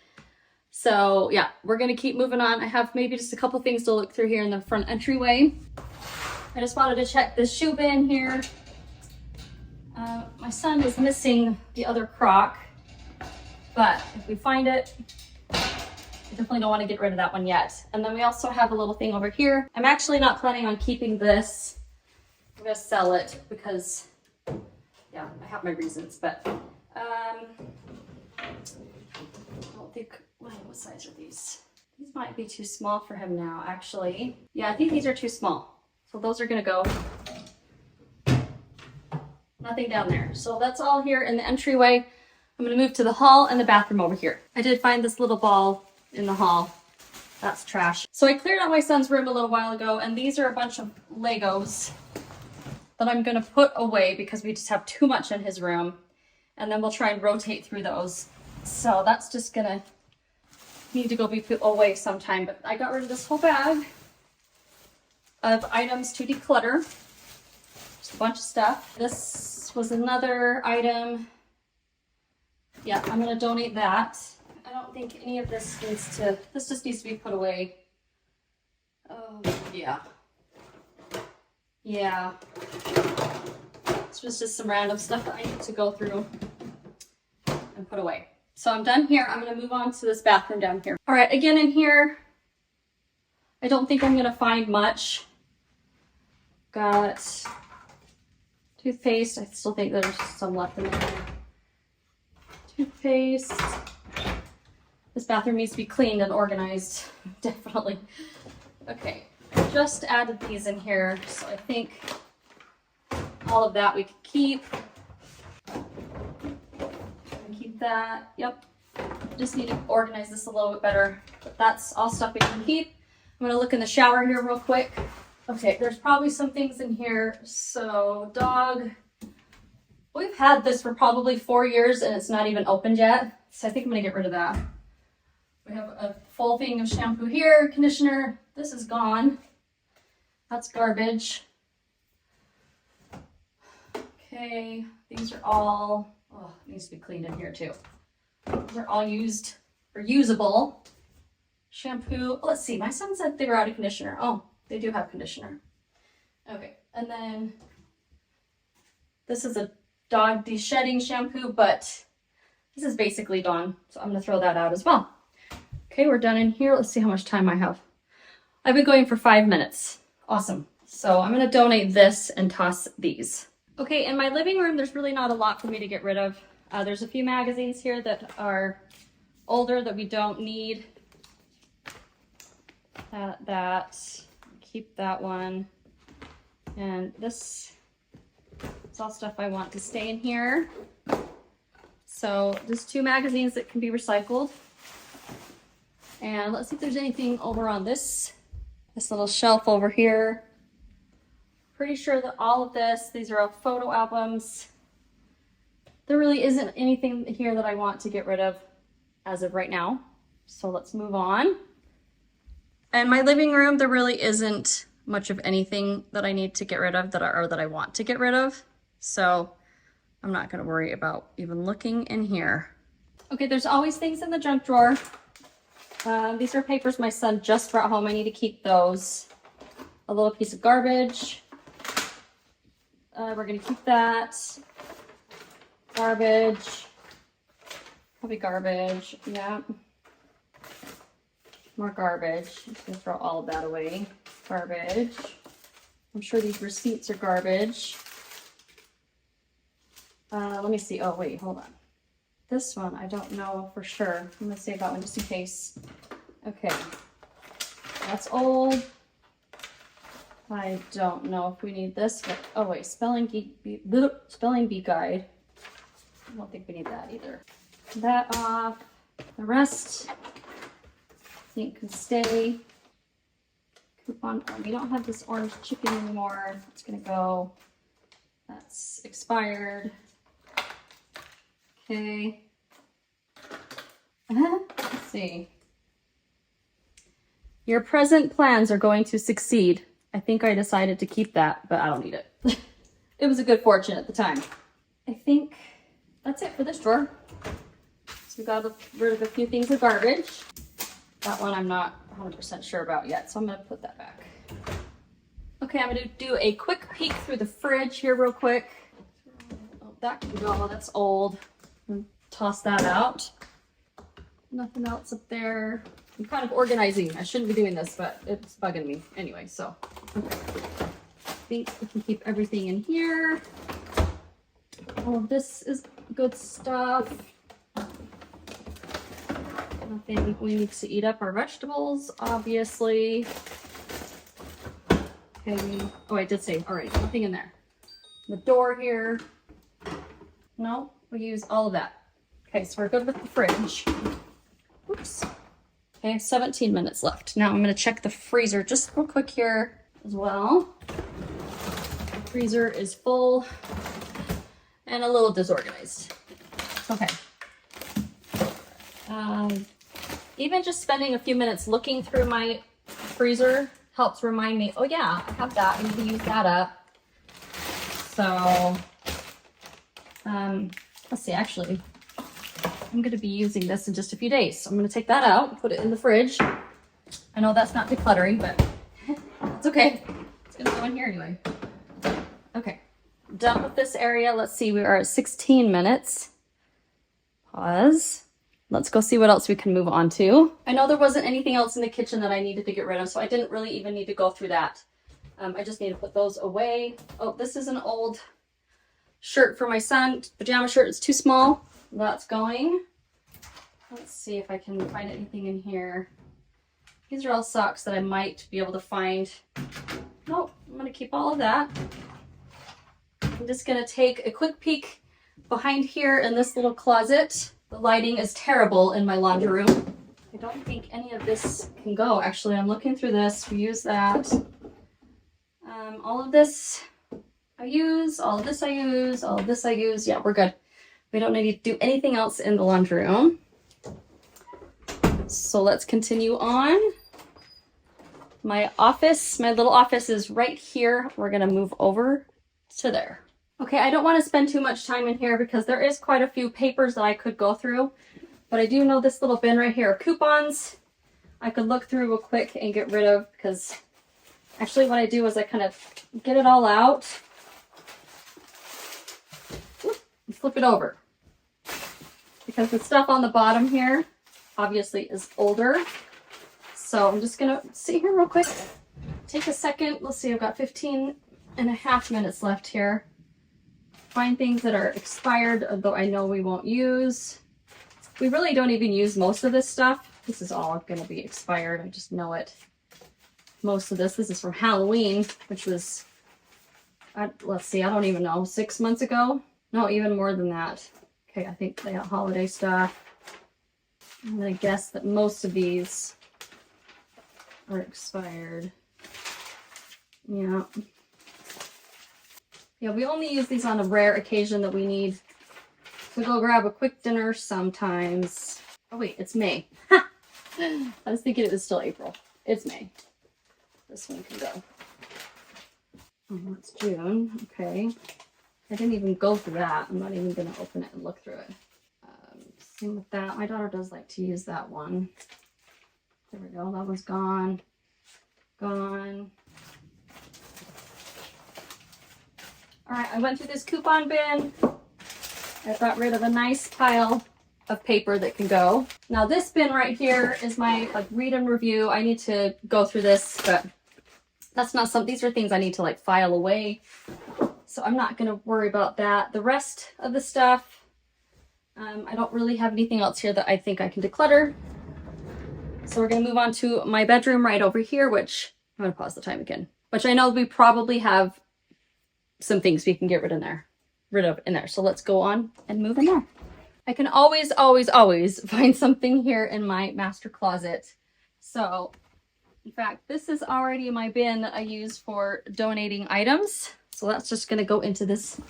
So yeah, we're going to keep moving on. I have maybe just a couple things to look through here in the front entryway. I just wanted to check this shoe bin here. My son is missing the other Croc, but if we find it, I definitely don't want to get rid of that one yet. And then we also have a little thing over here. I'm actually not planning on keeping this. I'm gonna sell it because, yeah, I have my reasons, but I don't think, what size are these? These might be too small for him now, actually. Yeah, I think these are too small. So those are gonna go. Nothing down there. So that's all here in the entryway. I'm gonna move to the hall and the bathroom over here. I did find this little ball in the hall. That's trash. So I cleared out my son's room a little while ago, and these are a bunch of Legos that I'm gonna put away because we just have too much in his room. And then we'll try and rotate through those. So that's just gonna need to go be put away sometime. But I got rid of this whole bag of items to declutter. Just a bunch of stuff. This was another item. Yeah, I'm gonna donate that. I don't think any of this needs to, this just needs to be put away. Oh, yeah. Yeah. This was just some random stuff that I need to go through and put away. So I'm done here. I'm gonna move on to this bathroom down here. All right, again in here, I don't think I'm gonna find much. Got toothpaste. I still think there's some left in there. Toothpaste. This bathroom needs to be cleaned and organized, definitely. Okay, I just added these in here, so I think all of that we could keep. Keep that, yep. Just need to organize this a little bit better, but that's all stuff we can keep. I'm gonna look in the shower here real quick. Okay, there's probably some things in here. So dog, we've had this for probably 4 years and it's not even opened yet. So I think I'm gonna get rid of that. We have a full thing of shampoo here, conditioner. This is gone. That's garbage. Okay, these are all, oh, it needs to be cleaned in here too. They're all used or usable. Shampoo, let's see, my son said they were out of conditioner. Oh, they do have conditioner. Okay, and then this is a dog de-shedding shampoo, but this is basically gone. So I'm gonna throw that out as well. Okay, we're done in here. Let's see how much time I have. I've been going for 5 minutes. Awesome. So I'm gonna donate this and toss these. Okay, in my living room, there's really not a lot for me to get rid of. There's a few magazines here that are older that we don't need. Keep that one. And this is all stuff I want to stay in here. So just 2 magazines that can be recycled. And let's see if there's anything over on this little shelf over here. Pretty sure that all of these are all photo albums. There really isn't anything here that I want to get rid of as of right now. So let's move on. In my living room, there really isn't much of anything that I need to get rid of that I want to get rid of. So I'm not gonna worry about even looking in here. Okay, there's always things in the junk drawer. These are papers my son just brought home. I need to keep those. A little piece of garbage. We're gonna keep that. Garbage. Probably garbage, yeah. More garbage. I'm just gonna throw all of that away. Garbage. I'm sure these receipts are garbage. Let me see. Oh, wait, hold on. This one, I don't know for sure. I'm gonna save that one just in case. Okay. That's old. I don't know if we need this, but oh wait, spelling bee guide. I don't think we need that either. That off. The rest I think can stay. Coupon. Oh, we don't have this orange chicken anymore. It's gonna go. That's expired. Okay. Let's see. Your present plans are going to succeed. I think I decided to keep that, but I don't need it. It was a good fortune at the time. I think that's it for this drawer. So we got rid of a few things of garbage. That one I'm not 100% sure about yet, so I'm gonna put that back. Okay, I'm gonna do a quick peek through the fridge here real quick. Oh, that can go, that's old. Toss that out. Nothing else up there. I'm kind of organizing. I shouldn't be doing this, but it's bugging me anyway, so. Okay. I think we can keep everything in here. All of this is good stuff. Nothing we need to eat up our vegetables, obviously. Okay, oh, I did say, all right, nothing in there. The door here. No, we use all of that. Okay, so we're good with the fridge. Oops. Okay, 17 minutes left. Now I'm gonna check the freezer just real quick here as well. The freezer is full and a little disorganized. Okay. Even just spending a few minutes looking through my freezer helps remind me, oh yeah, I have that, I need to use that up. So, let's see, actually, I'm going to be using this in just a few days. So I'm going to take that out and put it in the fridge. I know that's not decluttering, but it's okay. It's going to go in here anyway. Okay, done with this area. Let's see, we are at 16 minutes. Pause. Let's go see what else we can move on to. I know there wasn't anything else in the kitchen that I needed to get rid of, so I didn't really even need to go through that. I just need to put those away. Oh, this is an old shirt for my son. Pajama shirt is too small. That's going. Let's see if I can find anything in here. These are all socks that I might be able to find. Nope, I'm gonna keep all of that. I'm just gonna take a quick peek behind here in this little closet. The lighting is terrible in my laundry room. I don't think any of this can go. Actually, I'm looking through this. We use that. All of this I use, all of this I use, all of this I use. Yeah, we're good. We don't need to do anything else in the laundry room. So let's continue on. My office, my little office is right here. We're gonna move over to there. Okay, I don't want to spend too much time in here because there is quite a few papers that I could go through, but I do know this little bin right here of coupons I could look through real quick and get rid of, because actually what I do is I kind of get it all out and flip it over, because the stuff on the bottom here obviously is older. So I'm just gonna sit here real quick, take a second. Let's see, I've got 15.5 minutes left here. Find things that are expired, though I know we won't use. We really don't even use most of this stuff. This is all going to be expired. I just know it. Most of this is from Halloween, which was, let's see, I don't even know, 6 months ago? No, even more than that. Okay, I think they got holiday stuff. I'm going to guess that most of these are expired. Yeah. Yeah, we only use these on a rare occasion that we need to go grab a quick dinner sometimes. Oh wait, it's May. I was thinking it was still April. It's May. This one can go. Oh, it's June. Okay. I didn't even go through that. I'm not even going to open it and look through it. Same with that. My daughter does like to use that one. There we go. That one's gone. Gone. All right, I went through this coupon bin. I got rid of a nice pile of paper that can go. Now this bin right here is my read and review. I need to go through this, but that's not something, these are things I need to file away. So I'm not gonna worry about that. The rest of the stuff, I don't really have anything else here that I think I can declutter. So we're gonna move on to my bedroom right over here, which I'm gonna pause the time again, which I know we probably have some things we can get rid of in there. So let's go on and move in there. I can always find something here in my master closet. So in fact, this is already my bin that I use for donating items. So that's just gonna go into this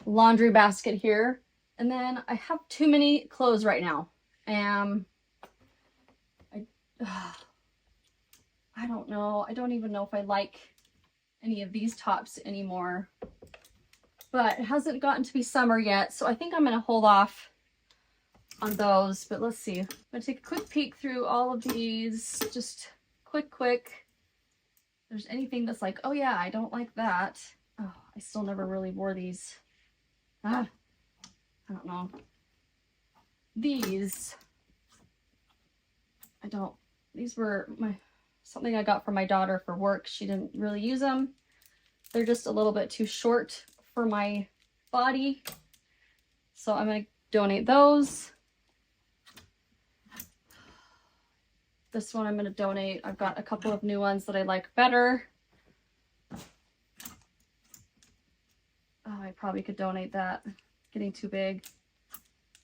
laundry basket here. And then I have too many clothes right now. I don't know. I don't even know if I like any of these tops anymore, but it hasn't gotten to be summer yet, so I think I'm going to hold off on those. But let's see. I'm going to take a quick peek through all of these, just quick. there's anything that's like, oh yeah, I don't like that. Oh, I still never really wore these. I don't know. These were something I got for my daughter for work. She didn't really use them. They're just a little bit too short for my body. So I'm going to donate those. This one I'm going to donate. I've got a couple of new ones that I like better. Oh, I probably could donate that. Getting too big.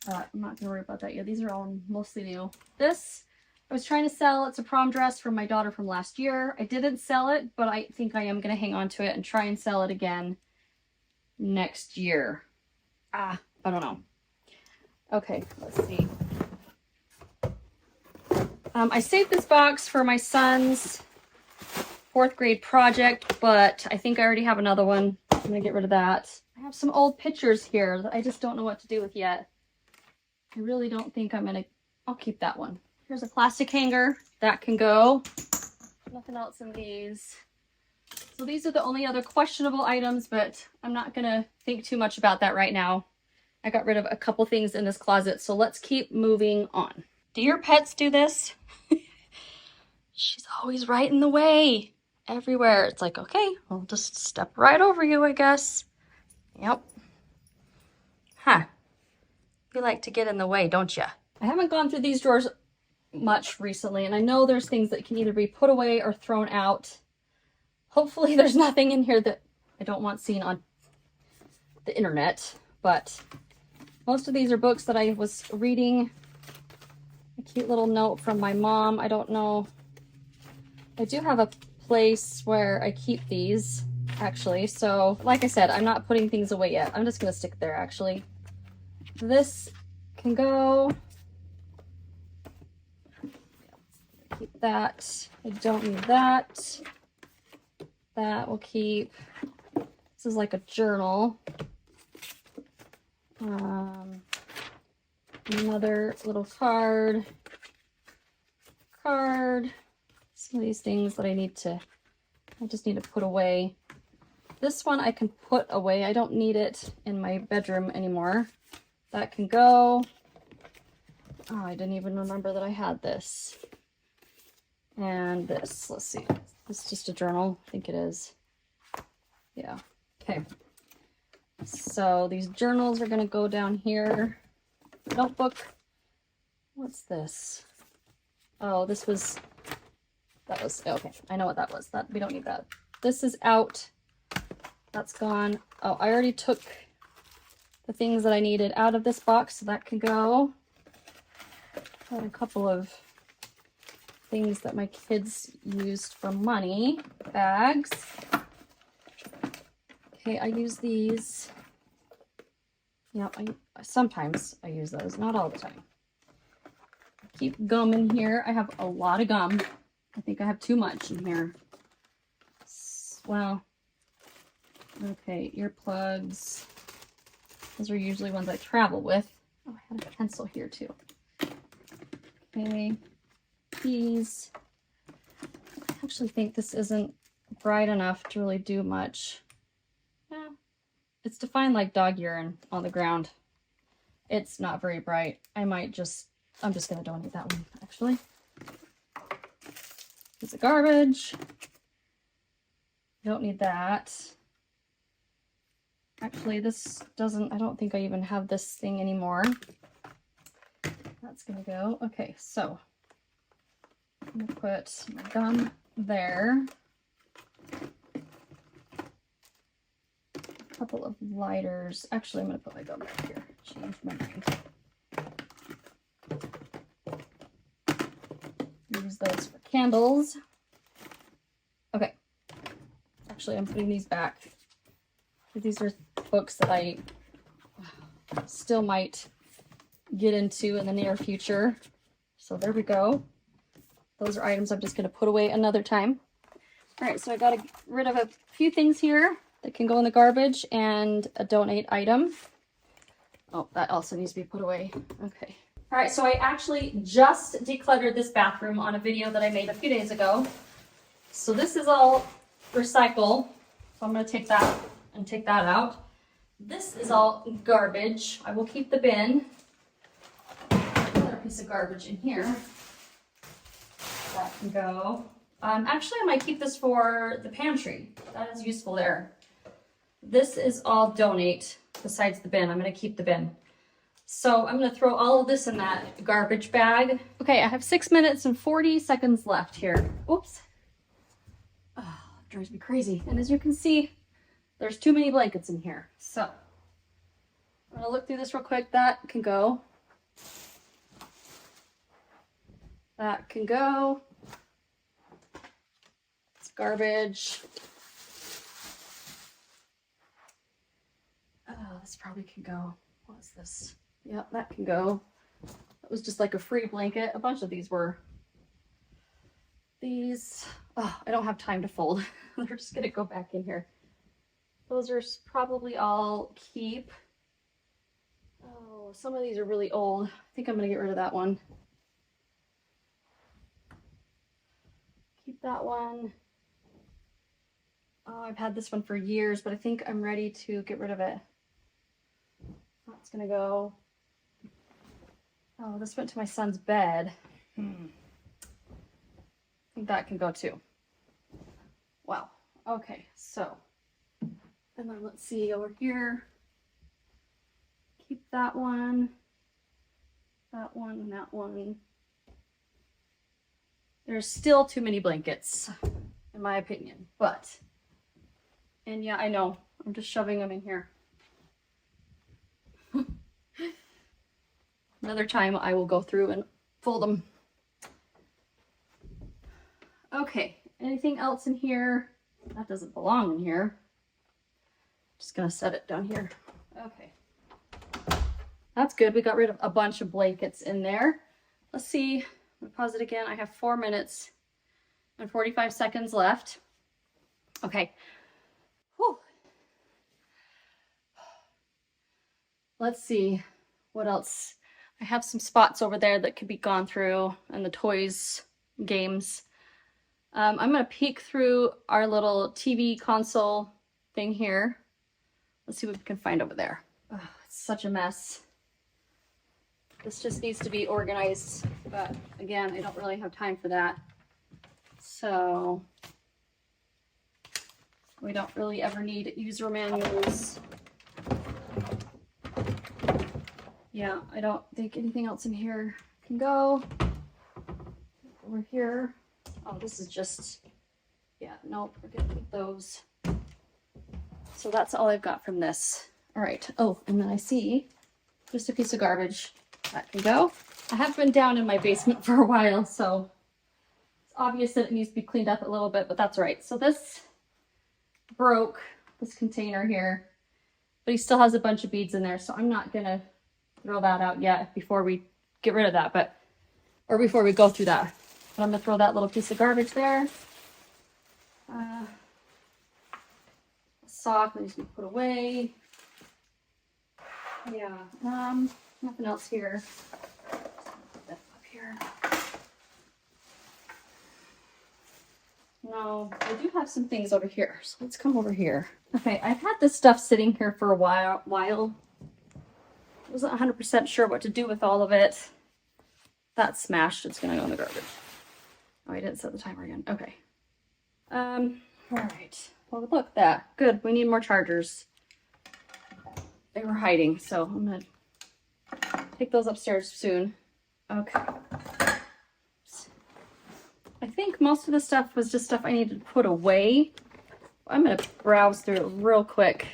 I'm not going to worry about that yet. These are all mostly new. This I was trying to sell. It's a prom dress from my daughter from last year. I didn't sell it, but I think I am going to hang on to it and try and sell it again next year. I don't know. Okay, let's see. I saved this box for my son's 4th grade project, but I think I already have another one. I'm going to get rid of that. I have some old pictures here that I just don't know what to do with yet. I really don't think I'll keep that one. Here's a plastic hanger. That can go. Nothing else in these. So these are the only other questionable items, but I'm not going to think too much about that right now. I got rid of a couple things in this closet, so let's keep moving on. Do your pets do this? She's always right in the way. Everywhere. It's like, okay, I'll just step right over you, I guess. Yep. Huh. You like to get in the way, don't you? I haven't gone through these drawers much recently, and I know there's things that can either be put away or thrown out. Hopefully there's nothing in here that I don't want seen on the internet, but most of these are books that I was reading. A cute little note from my mom. I don't know. I do have a place where I keep these, actually. So, like I said, I'm not putting things away yet. I'm just going to stick there, actually. This can go. Keep that. I don't need that. That will keep. This is like a journal. Another little card. Some of these things that I just need to put away. This one I can put away. I don't need it in my bedroom anymore. That can go. Oh, I didn't even remember that I had this. And this, let's see. This is just a journal. I think it is. Yeah. Okay. So these journals are going to go down here. Notebook. What's this? Oh, that was, okay. I know what that was. We don't need that. This is out. That's gone. Oh, I already took the things that I needed out of this box, so that can go. Got a couple of things that my kids used for money. Bags. Okay, I use these. Yeah, sometimes I use those, not all the time. Keep gum in here. I have a lot of gum. I think I have too much in here. Well, okay, earplugs. Those are usually ones I travel with. Oh, I had a pencil here too. Okay, keys. I actually think this isn't bright enough to really do much. Yeah, it's to find like dog urine on the ground. It's not very bright. I'm just gonna donate that one, actually. It's a garbage. Don't need that. Actually, this doesn't, I don't think I even have this thing anymore. That's gonna go. Okay, so I'm gonna put my gum there. A couple of lighters. Actually, I'm gonna put my gum right here. Changed my mind. Use those for candles. Okay. Actually, I'm putting these back. These are books that I still might get into in the near future. So there we go. Those are items I'm just going to put away another time. All right, so I got rid of a few things here that can go in the garbage and a donate item. Oh, that also needs to be put away. Okay. All right, so I actually just decluttered this bathroom on a video that I made a few days ago. So this is all recycle. So I'm going to take that and take that out. This is all garbage. I will keep the bin. Another piece of garbage in here. That can go. Actually, I might keep this for the pantry. That is useful there. This is all donate besides the bin. I'm going to keep the bin. So I'm going to throw all of this in that garbage bag. Okay, I have 6 minutes and 40 seconds left here. Oops. Oh, it drives me crazy. And as you can see, there's too many blankets in here. So I'm going to look through this real quick. That can go. That can go. It's garbage. Oh, this probably can go. What is this? Yep, that can go. That was just like a free blanket. A bunch of these were. These, oh, I don't have time to fold. They're just gonna go back in here. Those are probably all keep. Oh, some of these are really old. I think I'm gonna get rid of that one. Keep that one. Oh, I've had this one for years, but I think I'm ready to get rid of it. That's gonna go. Oh, this went to my son's bed. I think that can go too. Wow. Okay, so, and then let's see over here. Keep that one, and that one. There's still too many blankets, in my opinion, but, and yeah, I know, I'm just shoving them in here. Another time I will go through and fold them. Okay, anything else in here? That doesn't belong in here. Just gonna set it down here. Okay. That's good. We got rid of a bunch of blankets in there. Let's see. Let me pause it again. I have 4 minutes and 45 seconds left. Okay. Whew. Let's see what else. I have some spots over there that could be gone through, and the toys, games. I'm going to peek through our little TV console thing here. Let's see what we can find over there. Oh, it's such a mess. This just needs to be organized, but again, I don't really have time for that. So we don't really ever need user manuals. Yeah, I don't think anything else in here can go. Over here. Oh, this is just, yeah, nope, we're gonna keep those. So that's all I've got from this. All right, oh, and then I see just a piece of garbage. That can go. I have been down in my basement for a while, so it's obvious that it needs to be cleaned up a little bit, but that's all right. So this broke, this container here, but he still has a bunch of beads in there, so I'm not gonna throw that out yet before we get rid of that, but, or before we go through that. But I'm gonna throw that little piece of garbage there. A sock that needs to be put away. Yeah, nothing else here. Put that up here. No, I do have some things over here, so let's come over here. Okay, I've had this stuff sitting here for a while. I wasn't 100% sure what to do with all of it. That's smashed. It's gonna go in the garbage. Oh, I didn't set the timer again. Okay. All right. Well, look at that. Good. We need more chargers. They were hiding, so I'm gonna take those upstairs soon. Okay. I think most of the stuff was just stuff I needed to put away. I'm gonna browse through it real quick.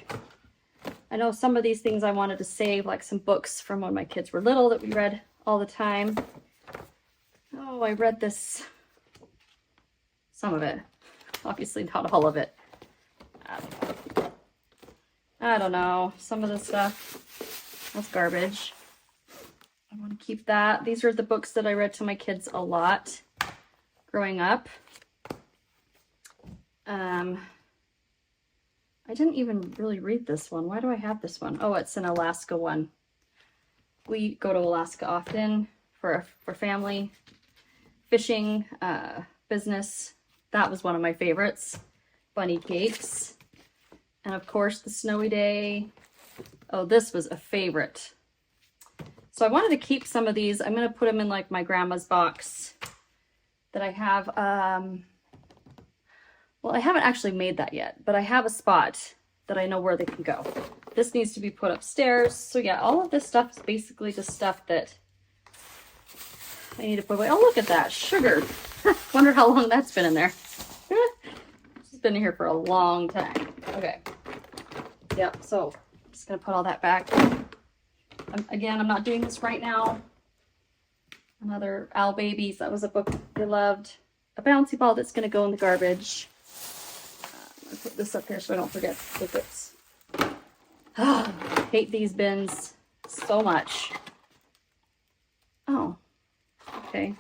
I know some of these things I wanted to save, like some books from when my kids were little that we read all the time. Oh, I read this, some of it. Obviously not all of it. I don't know. Some of the stuff, that's garbage. I want to keep that. These are the books that I read to my kids a lot growing up. I didn't even really read this one. Why do I have this one? Oh, it's an Alaska one. We go to Alaska often for family, fishing, business. That was one of my favorites. bunny cakes. And of course the snowy day. Oh, this was a favorite. So I wanted to keep some of these. I'm going to put them in like my grandma's box that I have. Well, I haven't actually made that yet, but I have a spot that I know where they can go. This needs to be put upstairs. So yeah, all of this stuff is basically the stuff that I need to put away. Oh, look at that, sugar. Wonder how long that's been in there. It's been in here for a long time. Okay. Yep, so I'm just gonna put all that back. Again, I'm not doing this right now. Another Owl Babies, that was a book they loved. A bouncy ball that's gonna go in the garbage. I'm gonna put this up here so I don't forget the bits. I hate these bins so much. Oh, okay.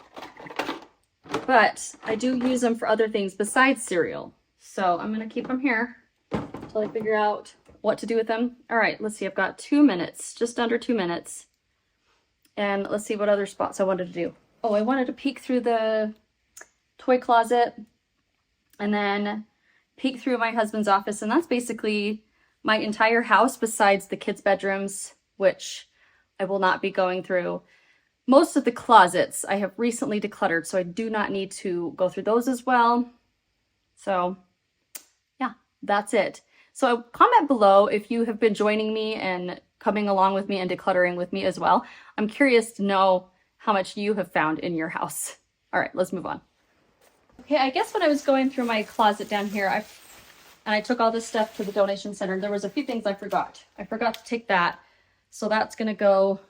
But I do use them for other things besides cereal. So I'm gonna keep them here until I figure out what to do with them. All right, let's see, I've got 2 minutes, just under 2 minutes. And let's see what other spots I wanted to do. Oh, I wanted to peek through the toy closet and then peek through my husband's office. And that's basically my entire house besides the kids' bedrooms, which I will not be going through. Most of the closets I have recently decluttered, so I do not need to go through those as well. So yeah, that's it. So comment below if you have been joining me and coming along with me and decluttering with me as well. I'm curious to know how much you have found in your house. All right, let's move on. Okay, I guess when I was going through my closet down here, I took all this stuff to the donation center. There was a few things I forgot. I forgot to take that. So that's gonna go.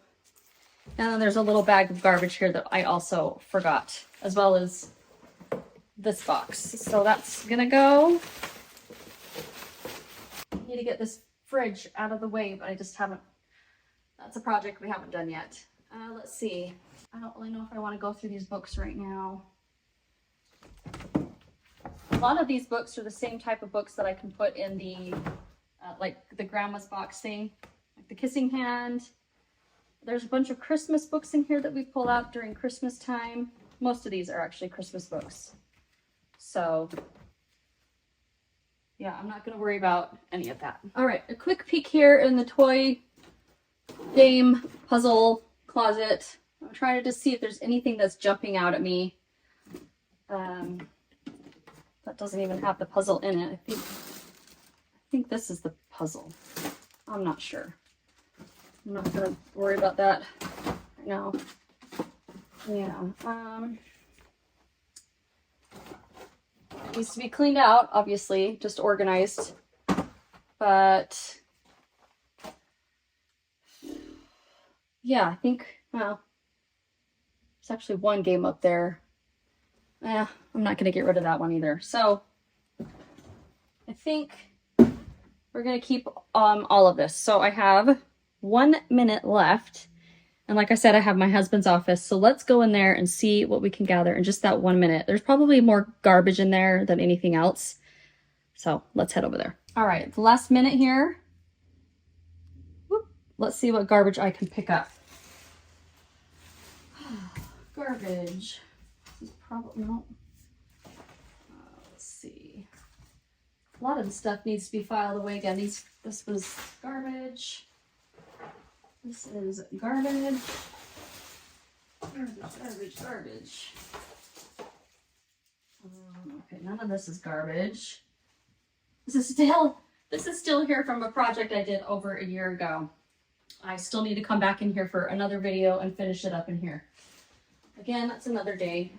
And then there's a little bag of garbage here that I also forgot, as well as this box. So that's gonna go. I need to get this fridge out of the way, but I just haven't. That's a project we haven't done yet. Let's see. I don't really know if I want to go through these books right now. A lot of these books are the same type of books that I can put in the, like the grandma's box thing, like the Kissing Hand. There's a bunch of Christmas books in here that we pull out during Christmas time. Most of these are actually Christmas books. So yeah, I'm not going to worry about any of that. All right, a quick peek here in the toy game puzzle closet. I'm trying to see if there's anything that's jumping out at me. That doesn't even have the puzzle in it. I think this is the puzzle. I'm not sure. I'm not going to worry about that right now. Yeah. It needs to be cleaned out, obviously, just organized. But yeah, I think, well, there's actually one game up there. I'm not going to get rid of that one either. So I think we're going to keep all of this. So I have 1 minute left. And like I said, I have my husband's office. So let's go in there and see what we can gather in just that 1 minute. There's probably more garbage in there than anything else. So let's head over there. All right, the last minute here. Whoop. Let's see what garbage I can pick up. Garbage. This is probably, no. Let's see. A lot of the stuff needs to be filed away again. This was garbage. This is garbage. Garbage. Okay, none of this is garbage. This is still here from a project I did over a year ago. I still need to come back in here for another video and finish it up in here. Again, that's another day.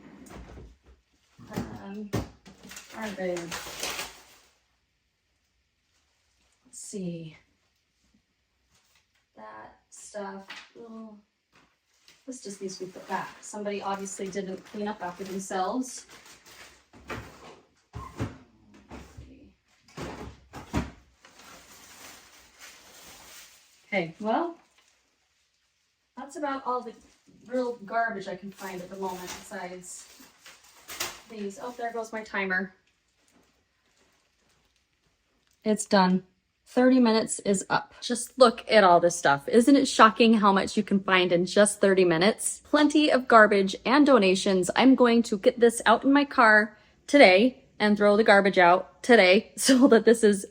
Garbage. Let's see. That stuff. Oh, this just needs to be put back. Somebody obviously didn't clean up after themselves. Okay, well, that's about all the real garbage I can find at the moment besides these. Oh, there goes my timer. It's done. 30 minutes is up. Just look at all this stuff. Isn't it shocking how much you can find in just 30 minutes? Plenty of garbage and donations. I'm going to get this out in my car today and throw the garbage out today so that this is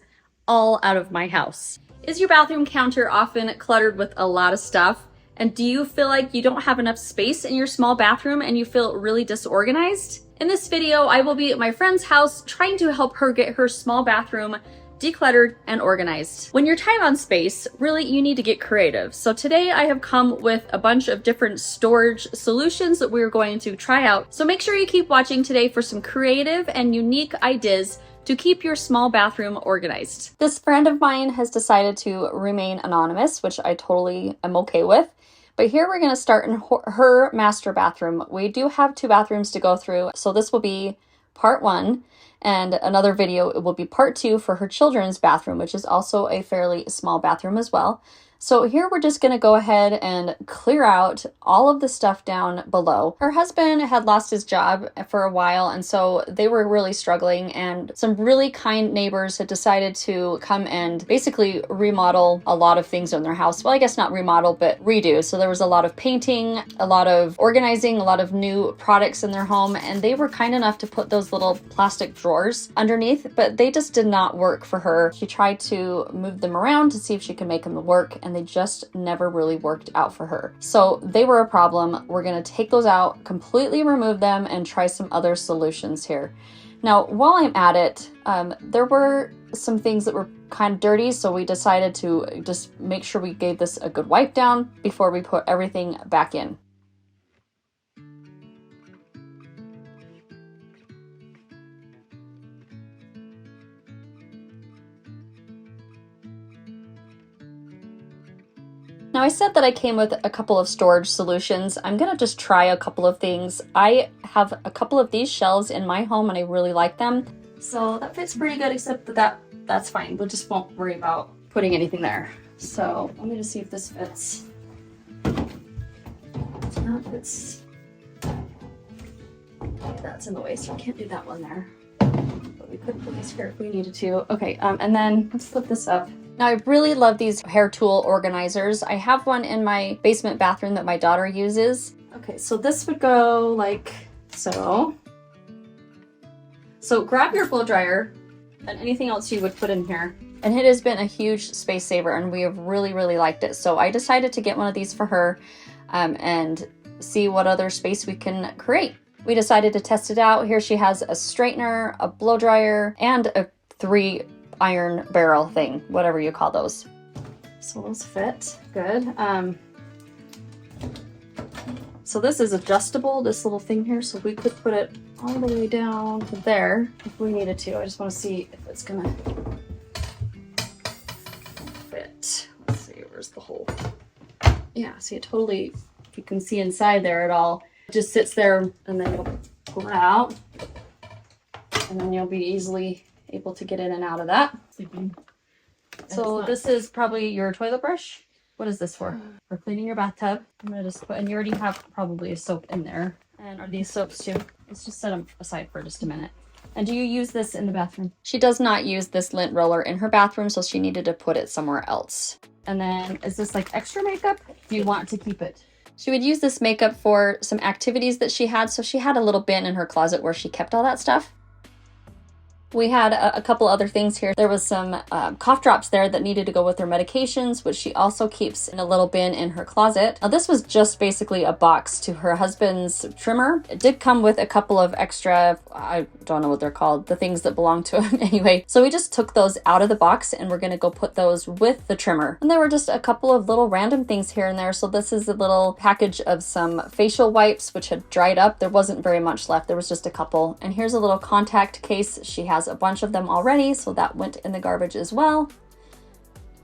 all out of my house. Is your bathroom counter often cluttered with a lot of stuff? And do you feel like you don't have enough space in your small bathroom and you feel really disorganized? In this video, I will be at my friend's house trying to help her get her small bathroom decluttered and organized. When you're tight on space, really you need to get creative. So today I have come with a bunch of different storage solutions that we're going to try out. So make sure you keep watching today for some creative and unique ideas to keep your small bathroom organized. This friend of mine has decided to remain anonymous, which I totally am okay with. But here we're gonna start in her master bathroom. We do have 2 bathrooms to go through, so this will be part 1. And another video, it will be part 2 for her children's bathroom, which is also a fairly small bathroom as well. So here we're just gonna go ahead and clear out all of the stuff down below. Her husband had lost his job for a while, and so they were really struggling, and some really kind neighbors had decided to come and basically remodel a lot of things in their house. Well, I guess not remodel, but redo. So there was a lot of painting, a lot of organizing, a lot of new products in their home, and they were kind enough to put those little plastic drawers underneath, but they just did not work for her. She tried to move them around to see if she could make them work, and they just never really worked out for her. So they were a problem. We're gonna take those out, completely remove them, and try some other solutions here. Now, while I'm at it, there were some things that were kind of dirty, so we decided to just make sure we gave this a good wipe down before we put everything back in. Now I said that I came with a couple of storage solutions. I'm gonna just try a couple of things. I have a couple of these shelves in my home and I really like them. So that fits pretty good, except that's fine. We just won't worry about putting anything there. So let me just see if this fits. No, it's, that's in the way, so I can't do that one there. But we could put this here if we needed to. Okay, and then let's flip this up. Now, I really love these hair tool organizers. I have one in my basement bathroom that my daughter uses. Okay, so this would go like so. So grab your blow dryer and anything else you would put in here. And it has been a huge space saver and we have really liked it. So I decided to get one of these for her and see what other space we can create. We decided to test it out. Here she has a straightener, a blow dryer, and a 3 iron barrel thing, whatever you call those. So those fit good. So this is adjustable, this little thing here, so we could put it all the way down to there if we needed to. I just want to see if it's gonna fit. Let's see, where's the hole? Yeah, see, it totally, if you can see inside there, it all just sits there, and then you'll pull it out, and then you'll be easily able to get in and out of that. So this is probably your toilet brush. What is this for? For cleaning your bathtub. I'm gonna just put, and you already have probably a soap in there. And are these soaps too? Let's just set them aside for just a minute. And do you use this in the bathroom? She does not use this lint roller in her bathroom, so she needed to put it somewhere else. And then is this like extra makeup? Do you want to keep it? She would use this makeup for some activities that she had. So she had a little bin in her closet where she kept all that stuff. We had a couple other things here. There was some cough drops there that needed to go with her medications, which she also keeps in a little bin in her closet. Now this was just basically a box to her husband's trimmer. It did come with a couple of extra, I don't know what they're called, the things that belong to him anyway. So we just took those out of the box and we're gonna go put those with the trimmer. And there were just a couple of little random things here and there. So this is a little package of some facial wipes, which had dried up. There wasn't very much left. There was just a couple. And here's a little contact case. She has a bunch of them already, so that went in the garbage as well.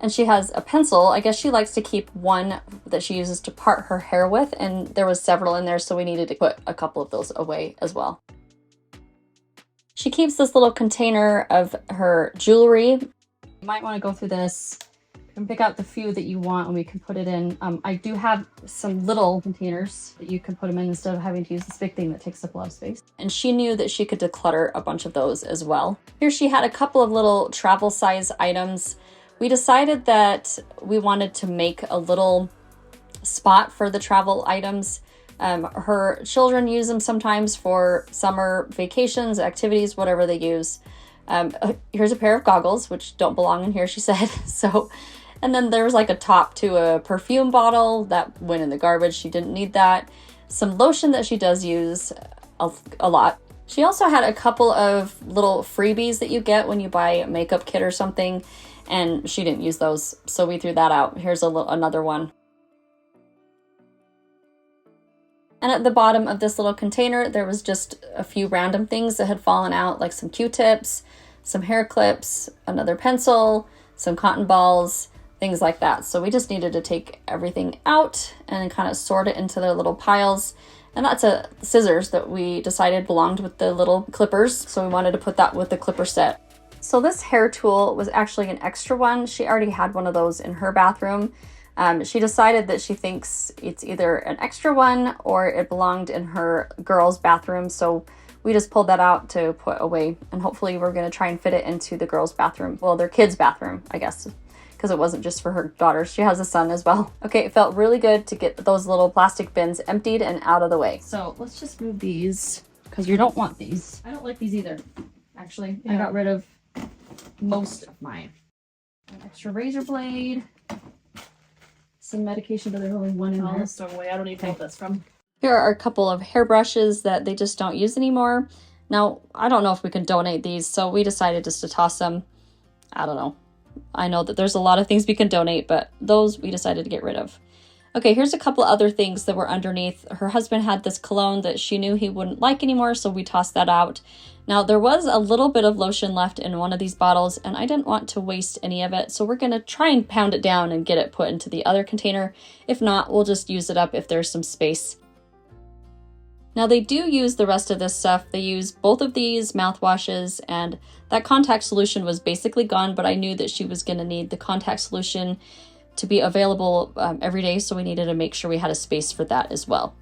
And she has a pencil. I guess she likes to keep one that she uses to part her hair with, and there was several in there, so we needed to put a couple of those away as well. She keeps this little container of her jewelry. You might want to go through this and pick out the few that you want and we can put it in. I do have some little containers that you can put them in instead of having to use this big thing that takes up a lot of space. And she knew that she could declutter a bunch of those as well. Here she had a couple of little travel size items. We decided that we wanted to make a little spot for the travel items Her children use them sometimes for summer vacations, activities, whatever they use. Here's a pair of goggles, which don't belong in here, she said. So, and then there was like a top to a perfume bottle that went in the garbage. She didn't need that. Some lotion that she does use a lot. She also had a couple of little freebies that you get when you buy a makeup kit or something, and she didn't use those, so we threw that out. Here's another one. And at the bottom of this little container, there was just a few random things that had fallen out, like some Q-tips, some hair clips, another pencil, some cotton balls, things like that. So we just needed to take everything out and kind of sort it into their little piles. And that's a scissors that we decided belonged with the little clippers. So we wanted to put that with the clipper set. So this hair tool was actually an extra one. She already had one of those in her bathroom. She decided that she thinks it's either an extra one or it belonged in her girls' bathroom. So we just pulled that out to put away, and hopefully we're going to try and fit it into the girls' bathroom. Well, their kids' bathroom, I guess, because it wasn't just for her daughters. She has a son as well. Okay, it felt really good to get those little plastic bins emptied and out of the way. So let's just move these because you don't want these. I don't like these either. Actually, yeah. I got rid of most of mine. An extra razor blade. Some medication, but there's only one in there. Stowed away. I don't even know what that's from. Here are a couple of hairbrushes that they just don't use anymore. Now, I don't know if we can donate these, so we decided just to toss them. I don't know. I know that there's a lot of things we can donate, but those we decided to get rid of. Okay, here's a couple other things that were underneath. Her husband had this cologne that she knew he wouldn't like anymore, so we tossed that out. Now, there was a little bit of lotion left in one of these bottles, and I didn't want to waste any of it, so we're going to try and pound it down and get it put into the other container. If not, we'll just use it up if there's some space. Now, they do use the rest of this stuff. They use both of these mouthwashes, and that contact solution was basically gone, but I knew that she was going to need the contact solution to be available every day, so we needed to make sure we had a space for that as well.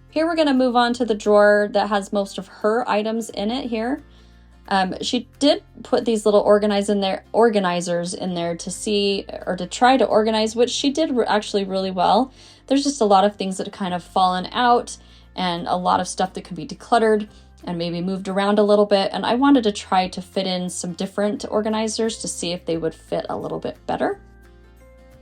Here we're going to move on to the drawer that has most of her items in it here. She did put these little organizers in there to see, or to try to organize, which she did actually really well. There's just a lot of things that have kind of fallen out and a lot of stuff that can be decluttered and maybe moved around a little bit. And I wanted to try to fit in some different organizers to see if they would fit a little bit better.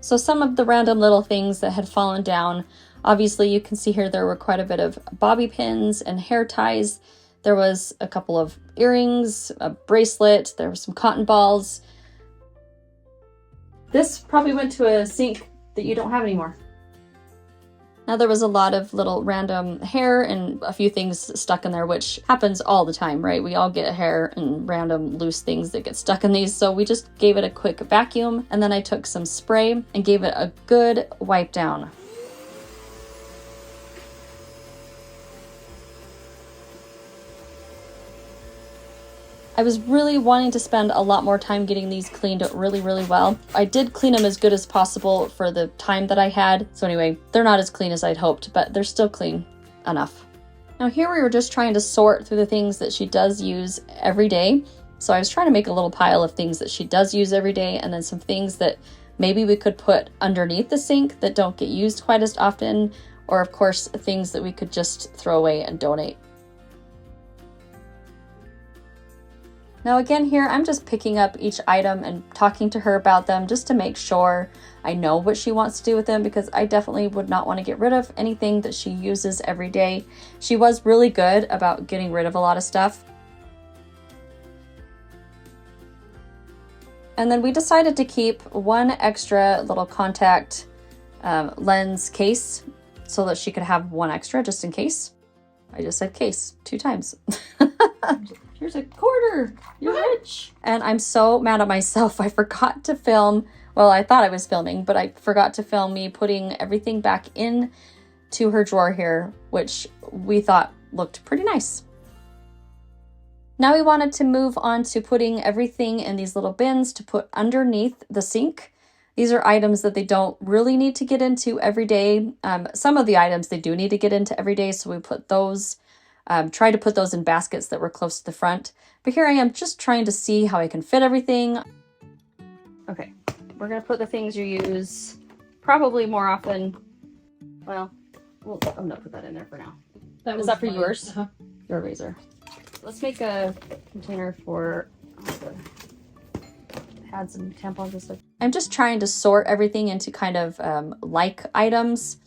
So some of the random little things that had fallen down, obviously you can see here there were quite a bit of bobby pins and hair ties. There was a couple of earrings, a bracelet, there were some cotton balls. This probably went to a sink that you don't have anymore. Now there was a lot of little random hair and a few things stuck in there, which happens all the time, right? We all get hair and random loose things that get stuck in these. So we just gave it a quick vacuum, and then I took some spray and gave it a good wipe down. I was really wanting to spend a lot more time getting these cleaned really well. I did clean them as good as possible for the time that I had. So anyway, they're not as clean as I'd hoped, but they're still clean enough. Now here we were just trying to sort through the things that she does use every day. So I was trying to make a little pile of things that she does use every day, and then some things that maybe we could put underneath the sink that don't get used quite as often, or of course things that we could just throw away and donate. Now again here, I'm just picking up each item and talking to her about them just to make sure I know what she wants to do with them, because I definitely would not want to get rid of anything that she uses every day. She was really good about getting rid of a lot of stuff. And then we decided to keep one extra little contact lens case so that she could have one extra just in case. I just said case 2 times. Here's a quarter. You're rich. And I'm so mad at myself. I forgot to film. Well, I thought I was filming, but I forgot to film me putting everything back in to her drawer here, which we thought looked pretty nice. Now we wanted to move on to putting everything in these little bins to put underneath the sink. These are items that they don't really need to get into every day. Some of the items they do need to get into every day, so we put those. Try to put those in baskets that were close to the front. But here I am just trying to see how I can fit everything. Okay, we're going to put the things you use probably more often. Well, Well, I'm gonna put that in there for now. Is that for yours? Uh-huh. Your razor. Let's make a container for the pads and tampons and stuff. I'm just trying to sort everything into kind of like items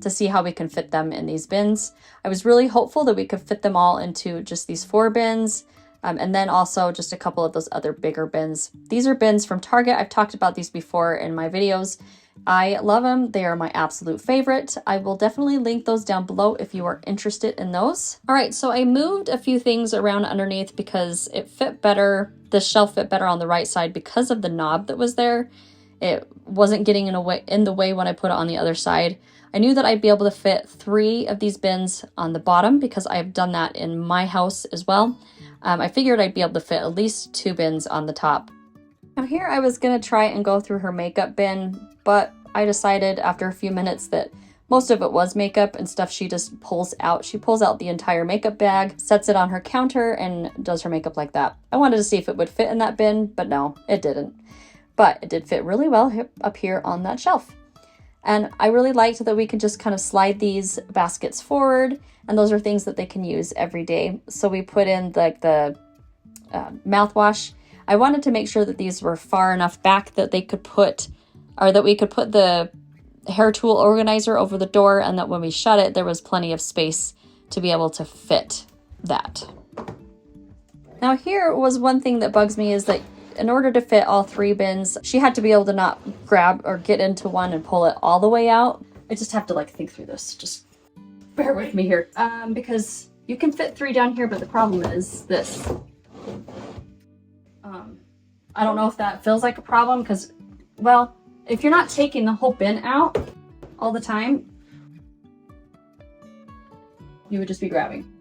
to see how we can fit them in these bins. I was really hopeful that we could fit them all into just these 4 bins. And then also just a couple of those other bigger bins. These are bins from Target. I've talked about these before in my videos. I love them. They are my absolute favorite. I will definitely link those down below if you are interested in those. All right, so I moved a few things around underneath because it fit better. The shelf fit better on the right side because of the knob that was there. It wasn't getting in the way when I put it on the other side. I knew that I'd be able to fit 3 of these bins on the bottom because I've done that in my house as well. I figured I'd be able to fit at least 2 bins on the top. Now here I was gonna try and go through her makeup bin, but I decided after a few minutes that most of it was makeup and stuff she just pulls out. She pulls out the entire makeup bag, sets it on her counter, and does her makeup like that. I wanted to see if it would fit in that bin, but no, it didn't. But it did fit really well up here on that shelf. And I really liked that we could just kind of slide these baskets forward, and those are things that they can use every day. So we put in like the mouthwash. I wanted to make sure that these were far enough back that they could put, or that we could put the hair tool organizer over the door, and that when we shut it, there was plenty of space to be able to fit that. Now here was one thing that bugs me is that in order to fit all 3 bins, she had to be able to not grab or get into one and pull it all the way out. I just have to like think through this. Just bear with me here. Because you can fit 3 down here, but the problem is this. I don't know if that feels like a problem because, well, if you're not taking the whole bin out all the time, you would just be grabbing.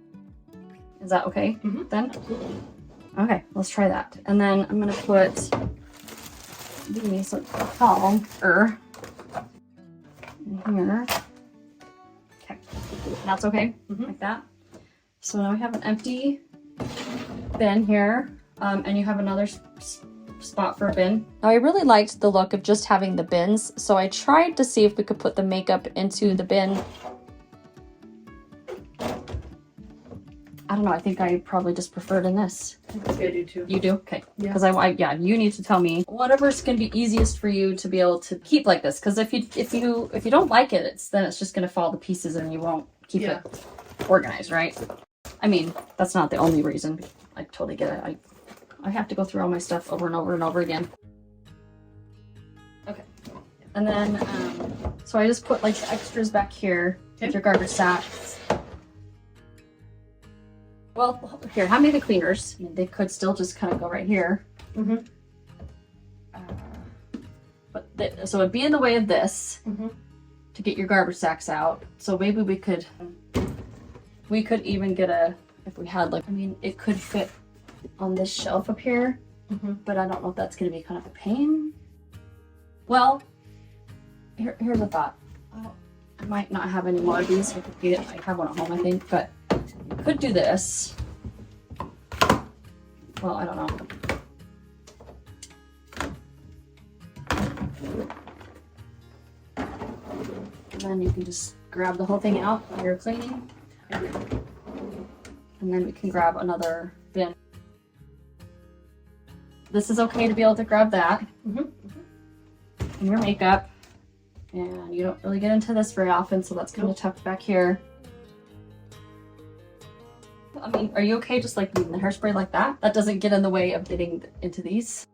Is that okay then? Absolutely. Okay, let's try that. And then I'm gonna put these taller in here. Okay, that's okay, like that. So now we have an empty bin here, and you have another spot for a bin. Now I really liked the look of just having the bins, so I tried to see if we could put the makeup into the bin. I don't know, I think I probably just preferred in this. I think I do too. You do? Okay. Yeah. Because yeah, you need to tell me whatever's gonna be easiest for you to be able to keep like this. Because if you don't like it, then it's just gonna fall to pieces and you won't keep it organized, right? I mean, that's not the only reason. I totally get it. I have to go through all my stuff over and over and over again. Okay. And then so I just put like the extras back here with your garbage sacks. Well, here, hand me the cleaners. I mean, they could still just kind of go right here. So it'd be in the way of this to get your garbage sacks out. So maybe we could even get if we had like, I mean, it could fit on this shelf up here, but I don't know if that's going to be kind of a pain. Well, here's a thought. I might not have any more of these. I have one at home, I think, but could do this. Well, I don't know. And then you can just grab the whole thing out while you're cleaning. And then we can grab another bin. This is okay to be able to grab that. And your makeup. And you don't really get into this very often, so that's kind of tucked back here. I mean, are you okay just like leaving the hairspray like that? That doesn't get in the way of getting into these.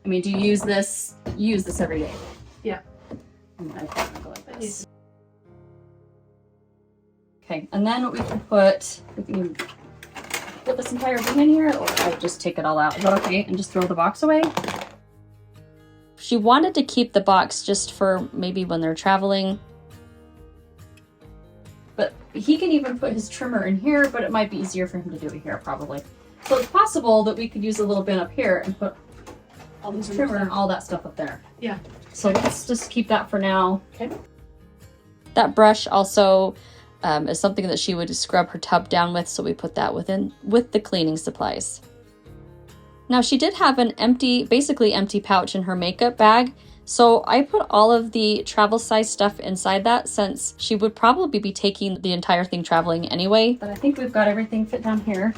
I mean, do you use this? You use this every day? Yeah. I'm gonna go like this. Okay, and then we can put this entire thing in here, or I just take it all out. Is that okay? And just throw the box away? She wanted to keep the box just for maybe when they're traveling. But he can even put his trimmer in here, but it might be easier for him to do it here probably. So it's possible that we could use a little bin up here and put all this trimmer and all that stuff up there. Yeah. So let's just keep that for now. Okay. That brush also is something that she would scrub her tub down with, so we put that with the cleaning supplies. Now she did have an basically empty pouch in her makeup bag, So I put all of the travel size stuff inside that, since she would probably be taking the entire thing traveling anyway. But I think we've got everything fit down here.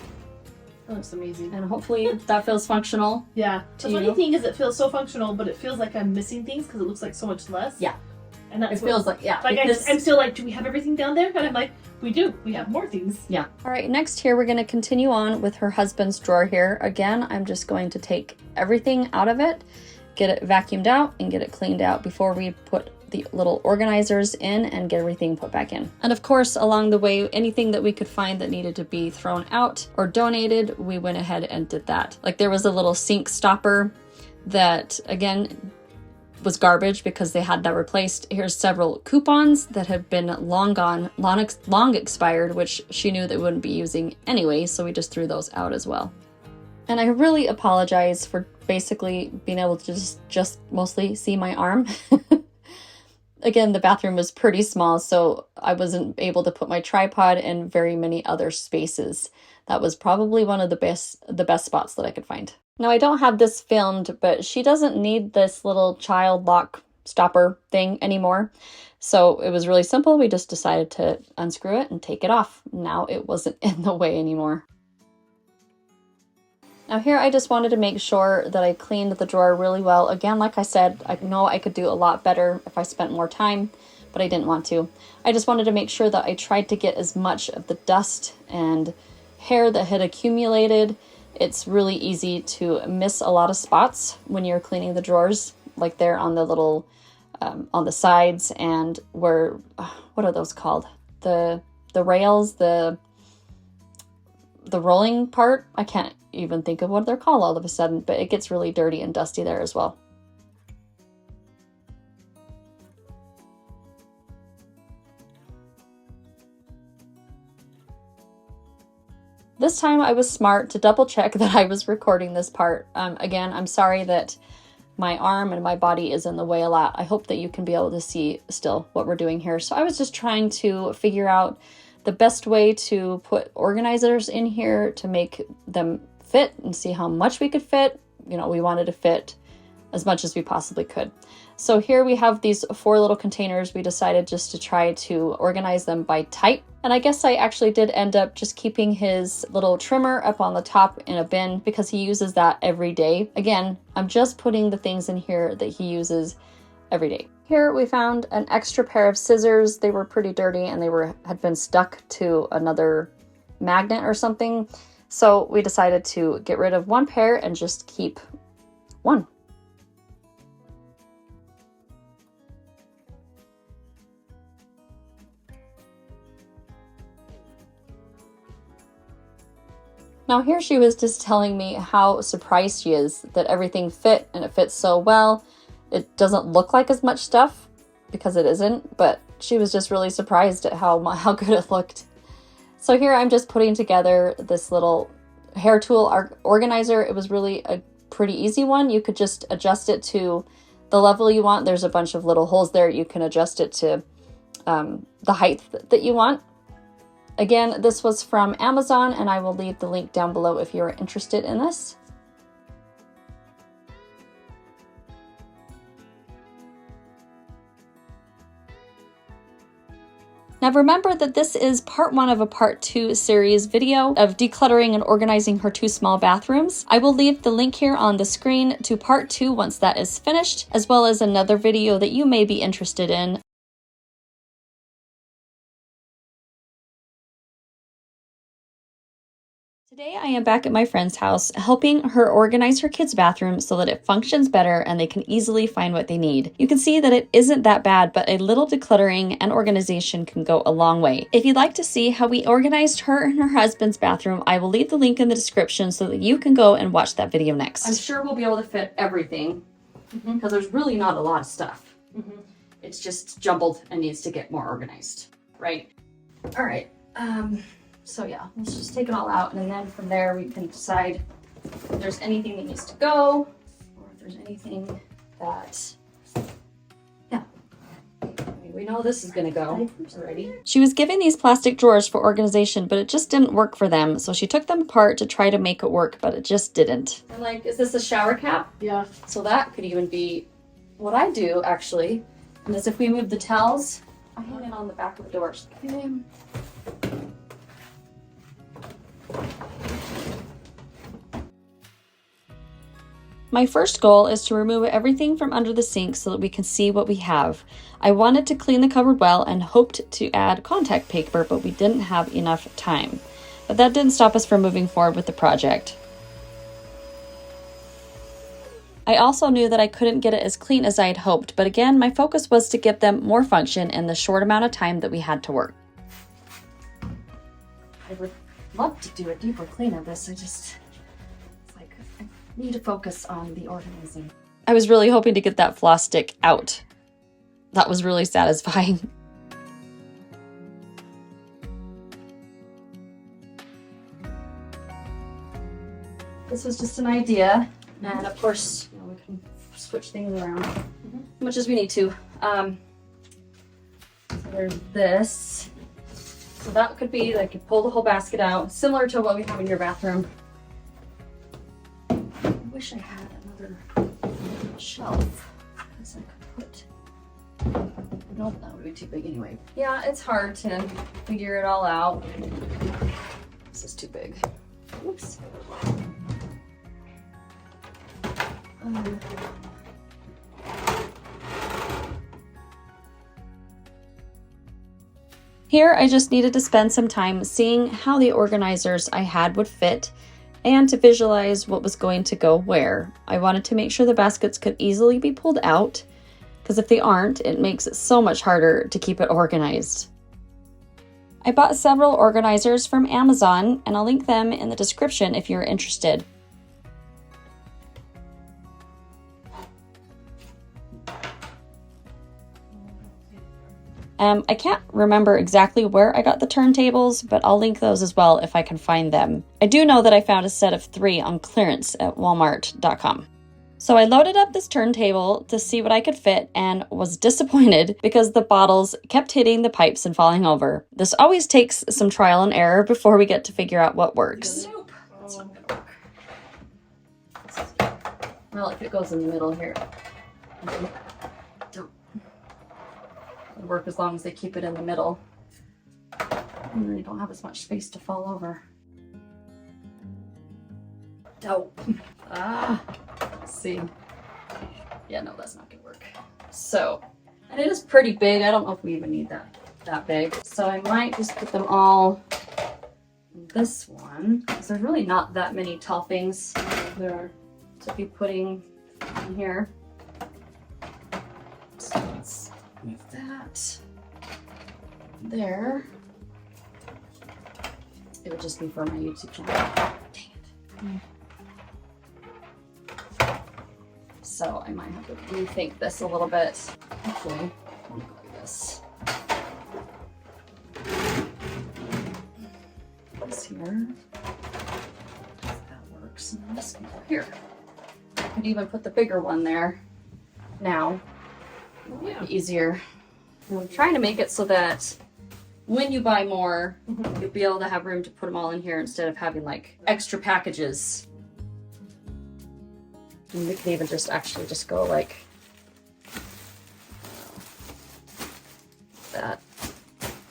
That looks amazing. And hopefully that feels functional. Yeah. The funny thing is it feels so functional, but it feels like I'm missing things because it looks like so much less. Yeah. And that's it feels like, yeah. Like I'm still like, do we have everything down there? And I'm like, we do. We have more things. Yeah. All right, next here we're going to continue on with her husband's drawer here. Again, I'm just going to take everything out of it, get it vacuumed out, and get it cleaned out before we put the little organizers in and get everything put back in. And of course, along the way, anything that we could find that needed to be thrown out or donated, we went ahead and did that. Like there was a little sink stopper that, again, was garbage because they had that replaced. Here's several coupons that have been long gone, long expired, which she knew they wouldn't be using anyway, so we just threw those out as well. And I really apologize for basically being able to just mostly see my arm. Again, the bathroom was pretty small, so I wasn't able to put my tripod in very many other spaces. That was probably one of the best spots that I could find. Now, I don't have this filmed, but she doesn't need this little child lock stopper thing anymore. So it was really simple. We just decided to unscrew it and take it off. Now it wasn't in the way anymore. Now here I just wanted to make sure that I cleaned the drawer really well. Again, like I said, I know I could do a lot better if I spent more time, but I didn't want to. I just wanted to make sure that I tried to get as much of the dust and hair that had accumulated. It's really easy to miss a lot of spots when you're cleaning the drawers, like there on the little, on the sides and where, what are those called? The rails, the rolling part. I can't even think of what they're called all of a sudden, but it gets really dirty and dusty there as well. This time I was smart to double check that I was recording this part. Again, I'm sorry that my arm and my body is in the way a lot. I hope that you can be able to see still what we're doing here. So I was just trying to figure out the best way to put organizers in here to make them fit and see how much we could fit. You know, we wanted to fit as much as we possibly could. So here we have these 4 little containers. We decided just to try to organize them by type. And I guess I actually did end up just keeping his little trimmer up on the top in a bin because he uses that every day. Again, I'm just putting the things in here that he uses every day. Here we found an extra pair of scissors. They were pretty dirty and they had been stuck to another magnet or something. So we decided to get rid of 1 pair and just keep 1. Now here she was just telling me how surprised she is that everything fit and it fits so well. It doesn't look like as much stuff because it isn't, but she was just really surprised at how good it looked. So here I'm just putting together this little hair tool organizer. It was really a pretty easy one. You could just adjust it to the level you want. There's a bunch of little holes there. You can adjust it to the height that you want. Again, this was from Amazon, and I will leave the link down below if you're interested in this. Now remember that this is part 1 of a part 2 series video of decluttering and organizing her 2 small bathrooms. I will leave the link here on the screen to part 2 once that is finished, as well as another video that you may be interested in. Today I am back at my friend's house helping her organize her kids' bathroom so that it functions better and they can easily find what they need. You can see that it isn't that bad, but a little decluttering and organization can go a long way. If you'd like to see how we organized her and her husband's bathroom, I will leave the link in the description so that you can go and watch that video next. I'm sure we'll be able to fit everything because there's really not a lot of stuff. It's just jumbled and needs to get more organized, right? All right. So yeah, let's just take it all out, and then from there we can decide if there's anything that needs to go, or if there's anything that, yeah, I mean, we know this is gonna go already. She was given these plastic drawers for organization, but it just didn't work for them, so she took them apart to try to make it work, but it just didn't. And like, is this a shower cap? Yeah. So that could even be what I do actually is if we move the towels, I hang it on the back of the doors. Okay. My first goal is to remove everything from under the sink so that we can see what we have. I wanted to clean the cupboard well and hoped to add contact paper, but we didn't have enough time. But that didn't stop us from moving forward with the project. I also knew that I couldn't get it as clean as I had hoped, but again, my focus was to give them more function in the short amount of time that we had to work. I would love to do a deeper clean of this, I need to focus on the organizing. I was really hoping to get that floss stick out. That was really satisfying. This was just an idea, and of course, we can switch things around as much as we need to. So there's this. So that could be like you pull the whole basket out, similar to what we have in your bathroom. I wish I had another shelf because I could put. Nope, that would be too big anyway. Yeah, it's hard to figure it all out. This is too big. Oops. Here, I just needed to spend some time seeing how the organizers I had would fit and to visualize what was going to go where. I wanted to make sure the baskets could easily be pulled out, because if they aren't, it makes it so much harder to keep it organized. I bought several organizers from Amazon, and I'll link them in the description if you're interested. I can't remember exactly where I got the turntables, but I'll link those as well if I can find them. I do know that I found a set of 3 on clearance at walmart.com. So I loaded up this turntable to see what I could fit and was disappointed because the bottles kept hitting the pipes and falling over. This always takes some trial and error before we get to figure out what works. Nope. That's not gonna work. Well, if it goes in the middle here. Don't work as long as they keep it in the middle. And then they don't have as much space to fall over. Dope. Let's see. Yeah, no, that's not gonna work. So, and it is pretty big. I don't know if we even need that big. So I might just put them all in this one, because there's really not that many tall things there to be putting in here. So let's move that there. It would just be for my YouTube channel. Dang it. So I might have to rethink this a little bit. Actually, I'll go like this. This here. That works. And this can go here. I could even put the bigger one there now. Yeah. Easier. I'm trying to make it so that when you buy more, you'll be able to have room to put them all in here instead of having like extra packages. And we could even just go like that.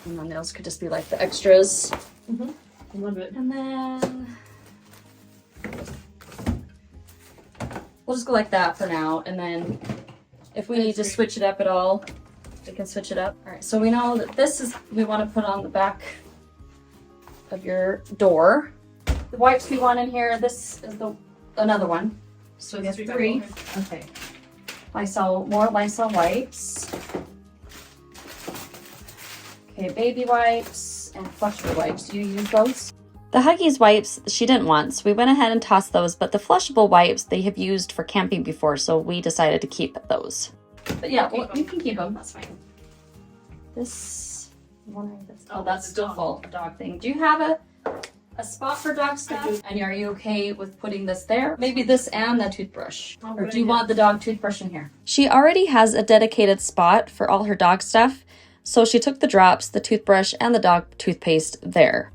And then those could just be like the extras. I love it. And then we'll just go like that for now. And then if we need to switch it up at all, we can switch it up. All right, so we know that this is, we want to put on the back of your door. The wipes we want in here, this is another one. So we have 3. Okay. More Lysol wipes. Okay, baby wipes and flushable wipes. Do you use those? The Huggies wipes she didn't want, so we went ahead and tossed those, but the flushable wipes they have used for camping before, so we decided to keep those. But yeah, you can keep them. That's fine. This one, that's still full. Dog thing. Do you have a spot for dog stuff? And are you okay with putting this there? Maybe this and the toothbrush. Or do you want the dog toothbrush in here? She already has a dedicated spot for all her dog stuff, so she took the drops, the toothbrush, and the dog toothpaste there.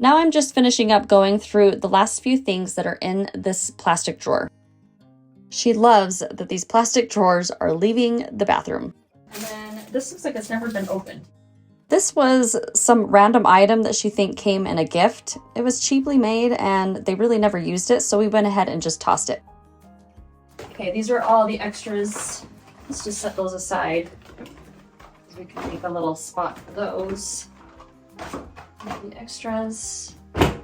Now I'm just finishing up going through the last few things that are in this plastic drawer. She loves that these plastic drawers are leaving the bathroom. And then this looks like it's never been opened. This was some random item that she think came in a gift. It was cheaply made and they really never used it, so we went ahead and just tossed it. Okay, these are all the extras. Let's just set those aside. We can make a little spot for those. The extras. Okay.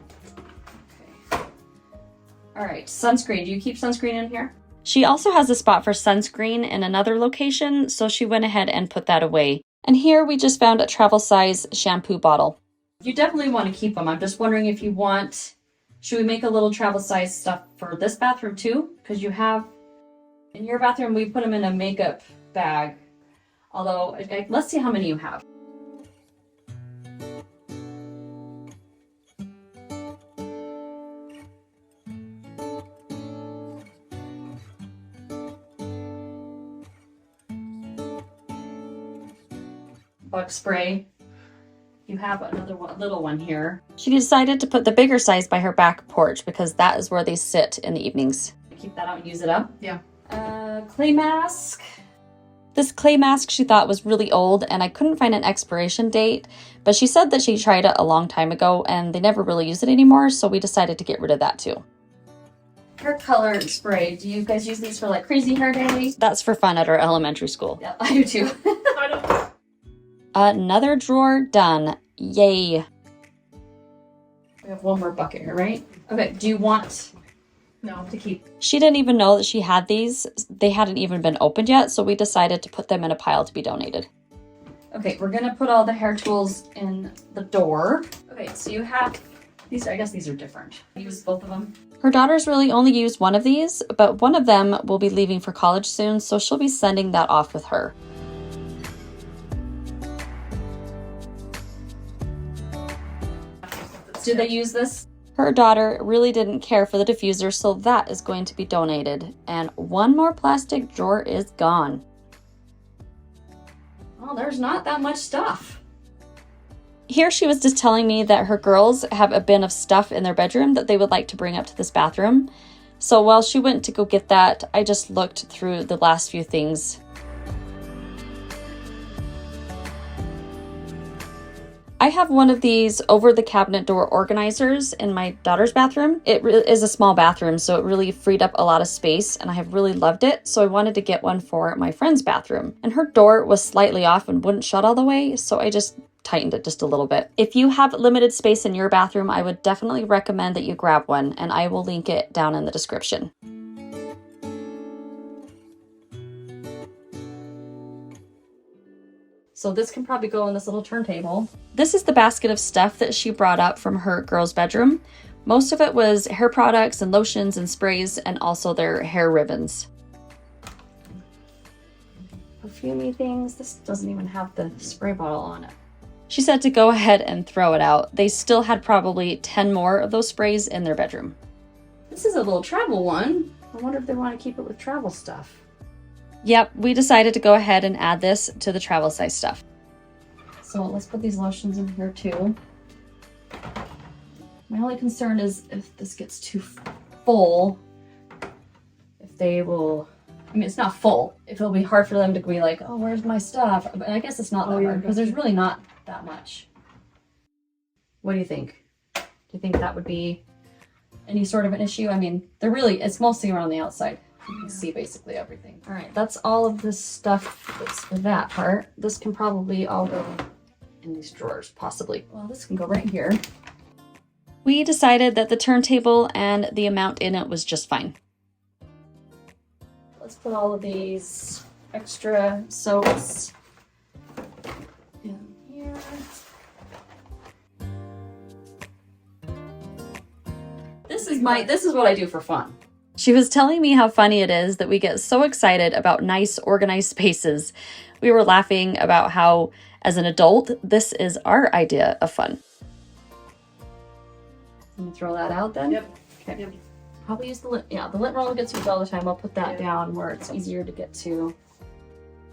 All right, sunscreen. Do you keep sunscreen in here? She also has a spot for sunscreen in another location, so she went ahead and put that away. And here we just found a travel size shampoo bottle. You definitely want to keep them. I'm just wondering if you want, should we make a little travel size stuff for this bathroom too? Because you have, in your bathroom, we put them in a makeup bag. Although, let's see how many you have. Bug spray. You have another one, little one here. She decided to put the bigger size by her back porch because that is where they sit in the evenings. Keep that out and use it up. Yeah. Clay mask. This clay mask she thought was really old and I couldn't find an expiration date, but she said that she tried it a long time ago and they never really use it anymore, so we decided to get rid of that too. Hair color spray. Do you guys use these for like crazy hair days? That's for fun at our elementary school. Yeah, I do too. I don't. Another drawer done. Yay. We have one more bucket here, right? Okay, do you want to keep? She didn't even know that she had these. They hadn't even been opened yet, so we decided to put them in a pile to be donated. Okay, we're gonna put all the hair tools in the door. Okay, so you have these, I guess these are different. Use both of them. Her daughters really only used one of these, but one of them will be leaving for college soon, so she'll be sending that off with her. Do they use this? Her daughter really didn't care for the diffuser, so that is going to be donated. And one more plastic drawer is gone. Oh, there's not that much stuff. Here she was just telling me that her girls have a bin of stuff in their bedroom that they would like to bring up to this bathroom. So while she went to go get that, I just looked through the last few things. I have one of these over the cabinet door organizers in my daughter's bathroom. It is a small bathroom, so it really freed up a lot of space and I have really loved it. So I wanted to get one for my friend's bathroom. And her door was slightly off and wouldn't shut all the way, so I just tightened it just a little bit. If you have limited space in your bathroom, I would definitely recommend that you grab one, and I will link it down in the description. So this can probably go in this little turntable. This is the basket of stuff that she brought up from her girl's bedroom. Most of it was hair products and lotions and sprays, and also their hair ribbons. Perfumey things. This doesn't even have the spray bottle on it. She said to go ahead and throw it out. They still had probably 10 more of those sprays in their bedroom. This is a little travel one. I wonder if they want to keep it with travel stuff. Yep, we decided to go ahead and add this to the travel size stuff. So let's put these lotions in here too. My only concern is if this gets too full, if they will, I mean, it's not full. If it'll be hard for them to be like, oh, where's my stuff? But I guess it's not that hard because there's really not that much. What do you think? Do you think that would be any sort of an issue? I mean, it's mostly around the outside. You can see basically everything. All right, that's all of this stuff that's for that part. This can probably all go in these drawers, possibly. Well, this can go right here. We decided that the turntable and the amount in it was just fine. Let's put all of these extra soaps in here. This is what I do for fun. She was telling me how funny it is that we get so excited about nice, organized spaces. We were laughing about how, as an adult, this is our idea of fun. Let me throw that out then. Yep. Okay. Yep. Probably use the lint. Yeah, the lint roller gets used all the time. I'll put that down where it's easier to get to.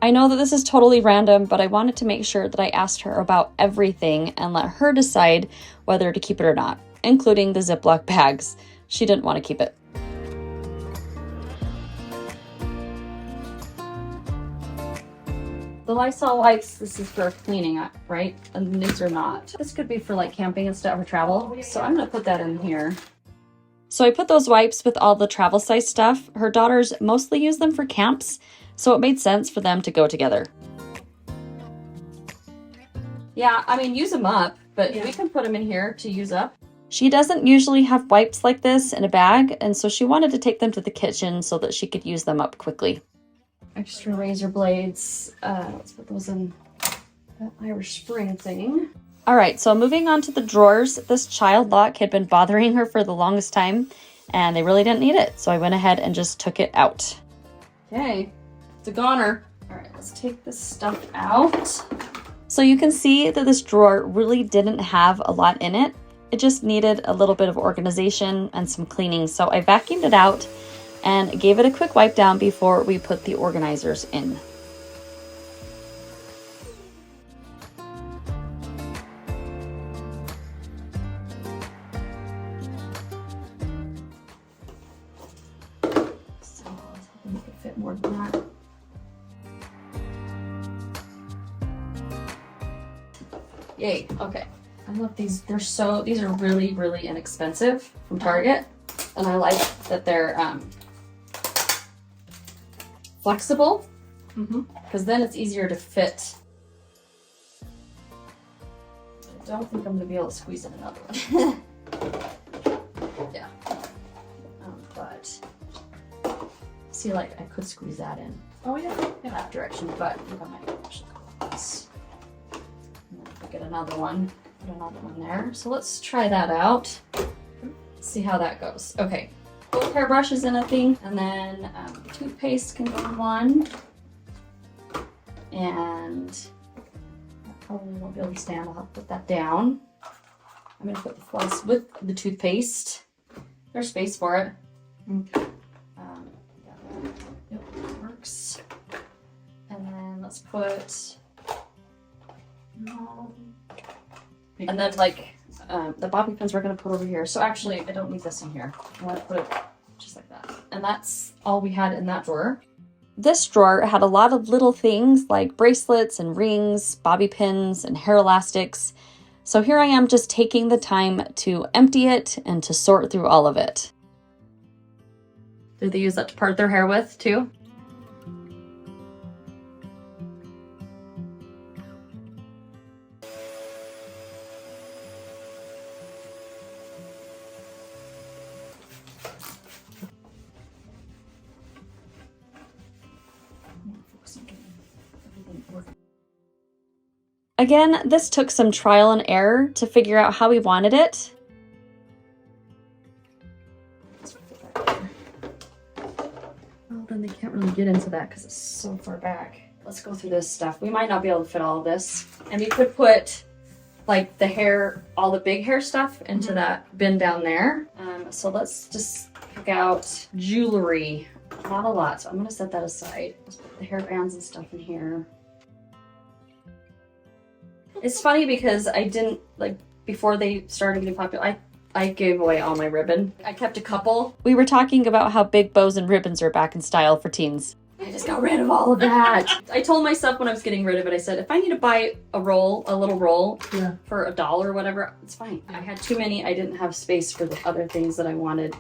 I know that this is totally random, but I wanted to make sure that I asked her about everything and let her decide whether to keep it or not, including the Ziploc bags. She didn't want to keep it. The Lysol wipes, this is for cleaning, right? And these are not. This could be for like camping and stuff or travel. So I'm gonna put that in here. So I put those wipes with all the travel size stuff. Her daughters mostly use them for camps, so it made sense for them to go together. Yeah, I mean, use them up, but we can put them in here to use up. She doesn't usually have wipes like this in a bag, and so she wanted to take them to the kitchen so that she could use them up quickly. Extra razor blades. Let's put those in that Irish Spring thing. All right, so moving on to the drawers. This child lock had been bothering her for the longest time, and they really didn't need it, so I went ahead and just took it out. Okay, it's a goner. All right, let's take this stuff out. So you can see that this drawer really didn't have a lot in it. It just needed a little bit of organization and some cleaning, so I vacuumed it out and gave it a quick wipe down before we put the organizers in. So I think it fit more than that. Yay, okay. I love these. These are really, really inexpensive from Target. And I like that they're flexible, because then it's easier to fit. I don't think I'm gonna be able to squeeze in another one. Yeah. But see, like I could squeeze that in. Oh yeah, in that direction, but I think I might actually go like this. And then get another one. Put another one there. So let's try that out. See how that goes. Okay, both hairbrushes in a thing, and then toothpaste can go in one. And I probably won't be able to stand. I'll have to put that down. I'm gonna put the floss with the toothpaste. There's space for it. Okay. Yep, that works. And then let's put. And then like the bobby pins we're gonna put over here. So actually I don't need this in here. I want to put it just like that. And that's all we had in that drawer. This drawer had a lot of little things like bracelets and rings, bobby pins, and hair elastics. So here I am just taking the time to empty it and to sort through all of it. Did they use that to part their hair with too? Again, this took some trial and error to figure out how we wanted it. Well, then they can't really get into that because it's so far back. Let's go through this stuff. We might not be able to fit all of this. And we could put like the hair, all the big hair stuff into that bin down there. So let's just pick out jewelry. Not a lot, so I'm gonna set that aside. Let's put the hairbands and stuff in here. It's funny because I didn't, like, before they started getting popular, I gave away all my ribbon. I kept a couple. We were talking about how big bows and ribbons are back in style for teens. I just got rid of all of that. I told myself when I was getting rid of it, I said, if I need to buy a little roll for $1 or whatever, it's fine. I had too many. I didn't have space for the other things that I wanted.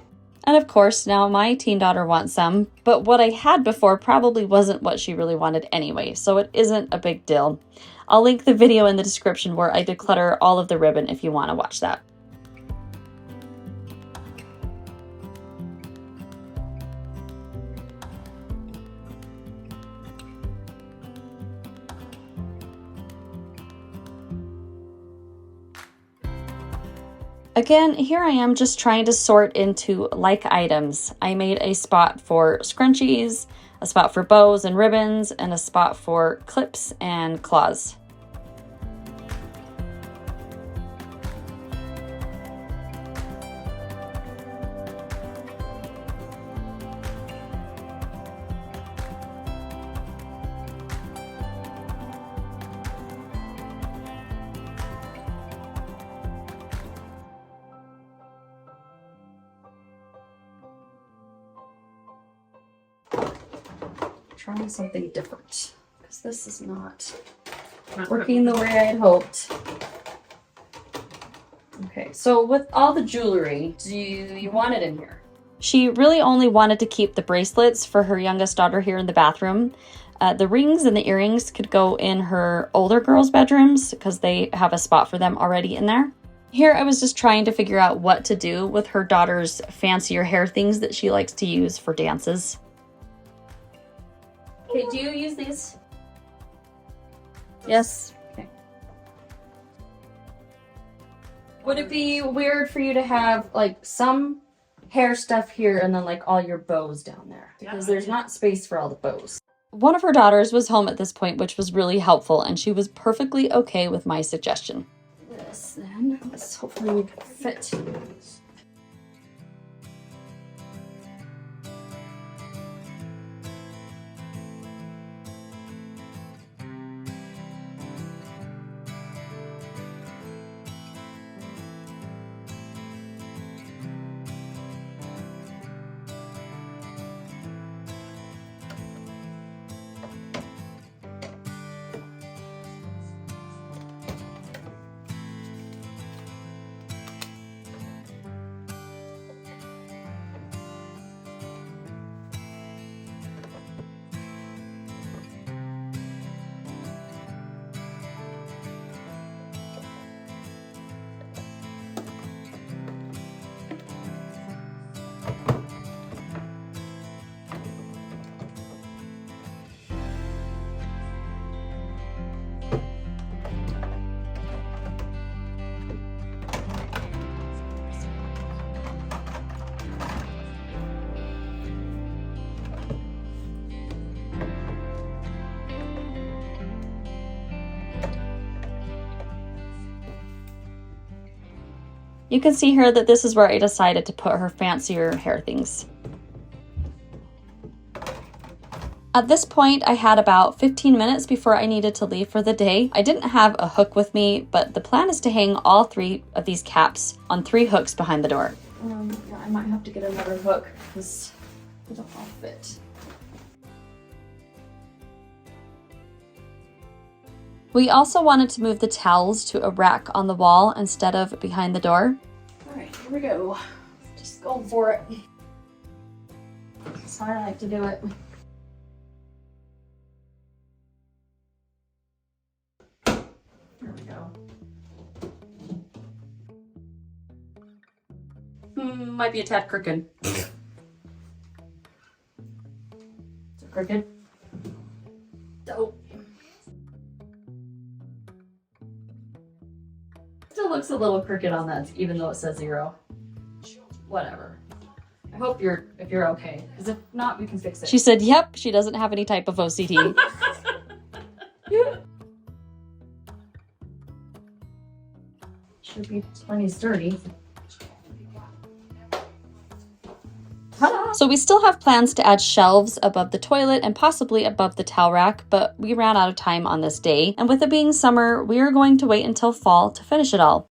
And of course, now my teen daughter wants some, but what I had before probably wasn't what she really wanted anyway, so it isn't a big deal. I'll link the video in the description where I declutter all of the ribbon if you want to watch that. Again, here I am just trying to sort into like items. I made a spot for scrunchies, a spot for bows and ribbons, and a spot for clips and claws. Trying something different because this is not working the way I had hoped. Okay, so with all the jewelry, do you want it in here? She really only wanted to keep the bracelets for her youngest daughter here in the bathroom. The rings and the earrings could go in her older girls' bedrooms because they have a spot for them already in there. Here I was just trying to figure out what to do with her daughter's fancier hair things that she likes to use for dances. Okay, do you use these? Yes. Okay. Would it be weird for you to have like some hair stuff here and then like all your bows down there? Because there's not space for all the bows. One of her daughters was home at this point, which was really helpful, and she was perfectly okay with my suggestion. This then, let's hopefully we can fit. You can see here that this is where I decided to put her fancier hair things. At this point, I had about 15 minutes before I needed to leave for the day. I didn't have a hook with me, but the plan is to hang all 3 of these caps on 3 hooks behind the door. Yeah, I might have to get another hook because they don't all fit. We also wanted to move the towels to a rack on the wall instead of behind the door. All right, here we go. Just going for it. That's how I like to do it. There we go. Might be a tad crooked. Is it crooked? Oh. Still looks a little crooked on that, even though it says 0. Whatever. I hope if you're okay, because if not, we can fix it. She said, yep, she doesn't have any type of OCD. Should be plenty sturdy. So we still have plans to add shelves above the toilet and possibly above the towel rack, but we ran out of time on this day. And with it being summer, we are going to wait until fall to finish it all.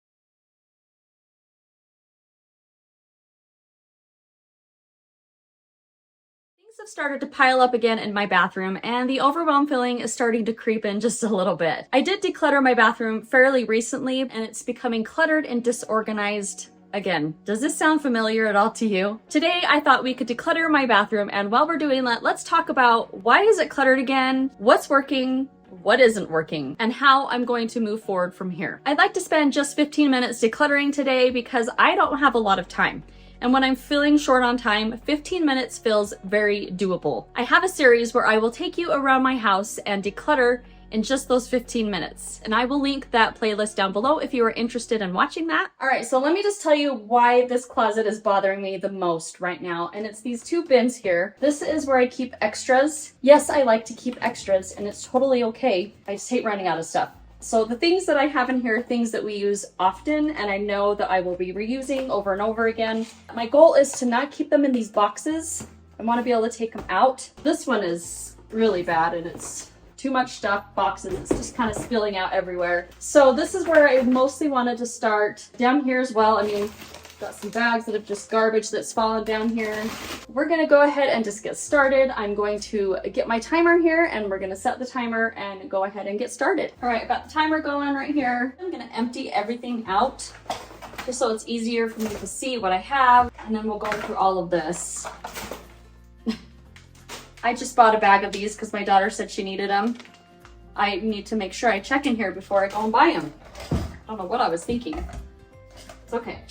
Things have started to pile up again in my bathroom, and the overwhelm feeling is starting to creep in just a little bit. I did declutter my bathroom fairly recently, and it's becoming cluttered and disorganized again. Does this sound familiar at all to you? Today, I thought we could declutter my bathroom, and while we're doing that, let's talk about why is it cluttered again, what's working, what isn't working, and how I'm going to move forward from here. I'd like to spend just 15 minutes decluttering today because I don't have a lot of time. And when I'm feeling short on time, 15 minutes feels very doable. I have a series where I will take you around my house and declutter in just those 15 minutes. And I will link that playlist down below if you are interested in watching that. All right, so let me just tell you why this closet is bothering me the most right now. And it's these 2 bins here. This is where I keep extras. Yes, I like to keep extras and it's totally okay. I just hate running out of stuff. So the things that I have in here are things that we use often and I know that I will be reusing over and over again. My goal is to not keep them in these boxes. I want to be able to take them out. This one is really bad and it's too much stuff, boxes, it's just kind of spilling out everywhere. So this is where I mostly wanted to start. Down here as well, I mean, Got some bags that have just garbage that's fallen down here. We're gonna go ahead and just get started. I'm going to get my timer here and we're gonna set the timer and go ahead and get started. All right, I've got the timer going right here. I'm gonna empty everything out just so it's easier for me to see what I have, and then we'll go through all of this. I just bought a bag of these because my daughter said she needed them. I need to make sure I check in here before I go and buy them. I don't know what I was thinking. It's okay.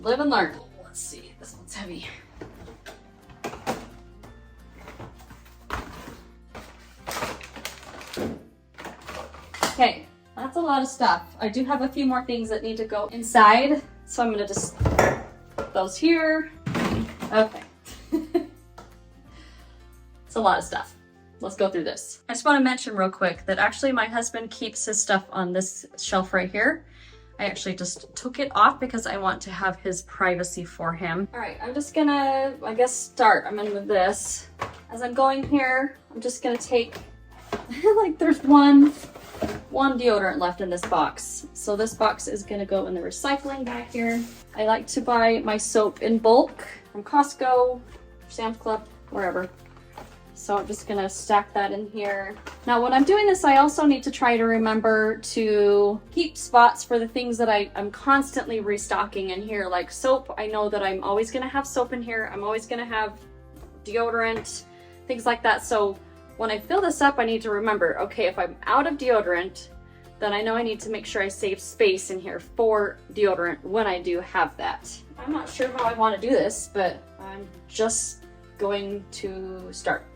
Live and learn. Let's see, this one's heavy. Okay, that's a lot of stuff. I do have a few more things that need to go inside, so I'm gonna just put those here. Okay. It's a lot of stuff. Let's go through this. I just want to mention real quick that actually my husband keeps his stuff on this shelf right here. I actually just took it off because I want to have his privacy for him. All right, I'm just gonna, I guess, start. I'm gonna move this. As I'm going here, I'm just gonna take, like there's one deodorant left in this box. So this box is gonna go in the recycling back here. I like to buy my soap in bulk from Costco, Sam's Club, wherever. So I'm just gonna stack that in here. Now when I'm doing this, I also need to try to remember to keep spots for the things that I'm constantly restocking in here, like soap. I know that I'm always gonna have soap in here. I'm always gonna have deodorant, things like that. So when I fill this up, I need to remember, okay, if I'm out of deodorant, then I know I need to make sure I save space in here for deodorant when I do have that. I'm not sure how I wanna do this, but I'm just going to start.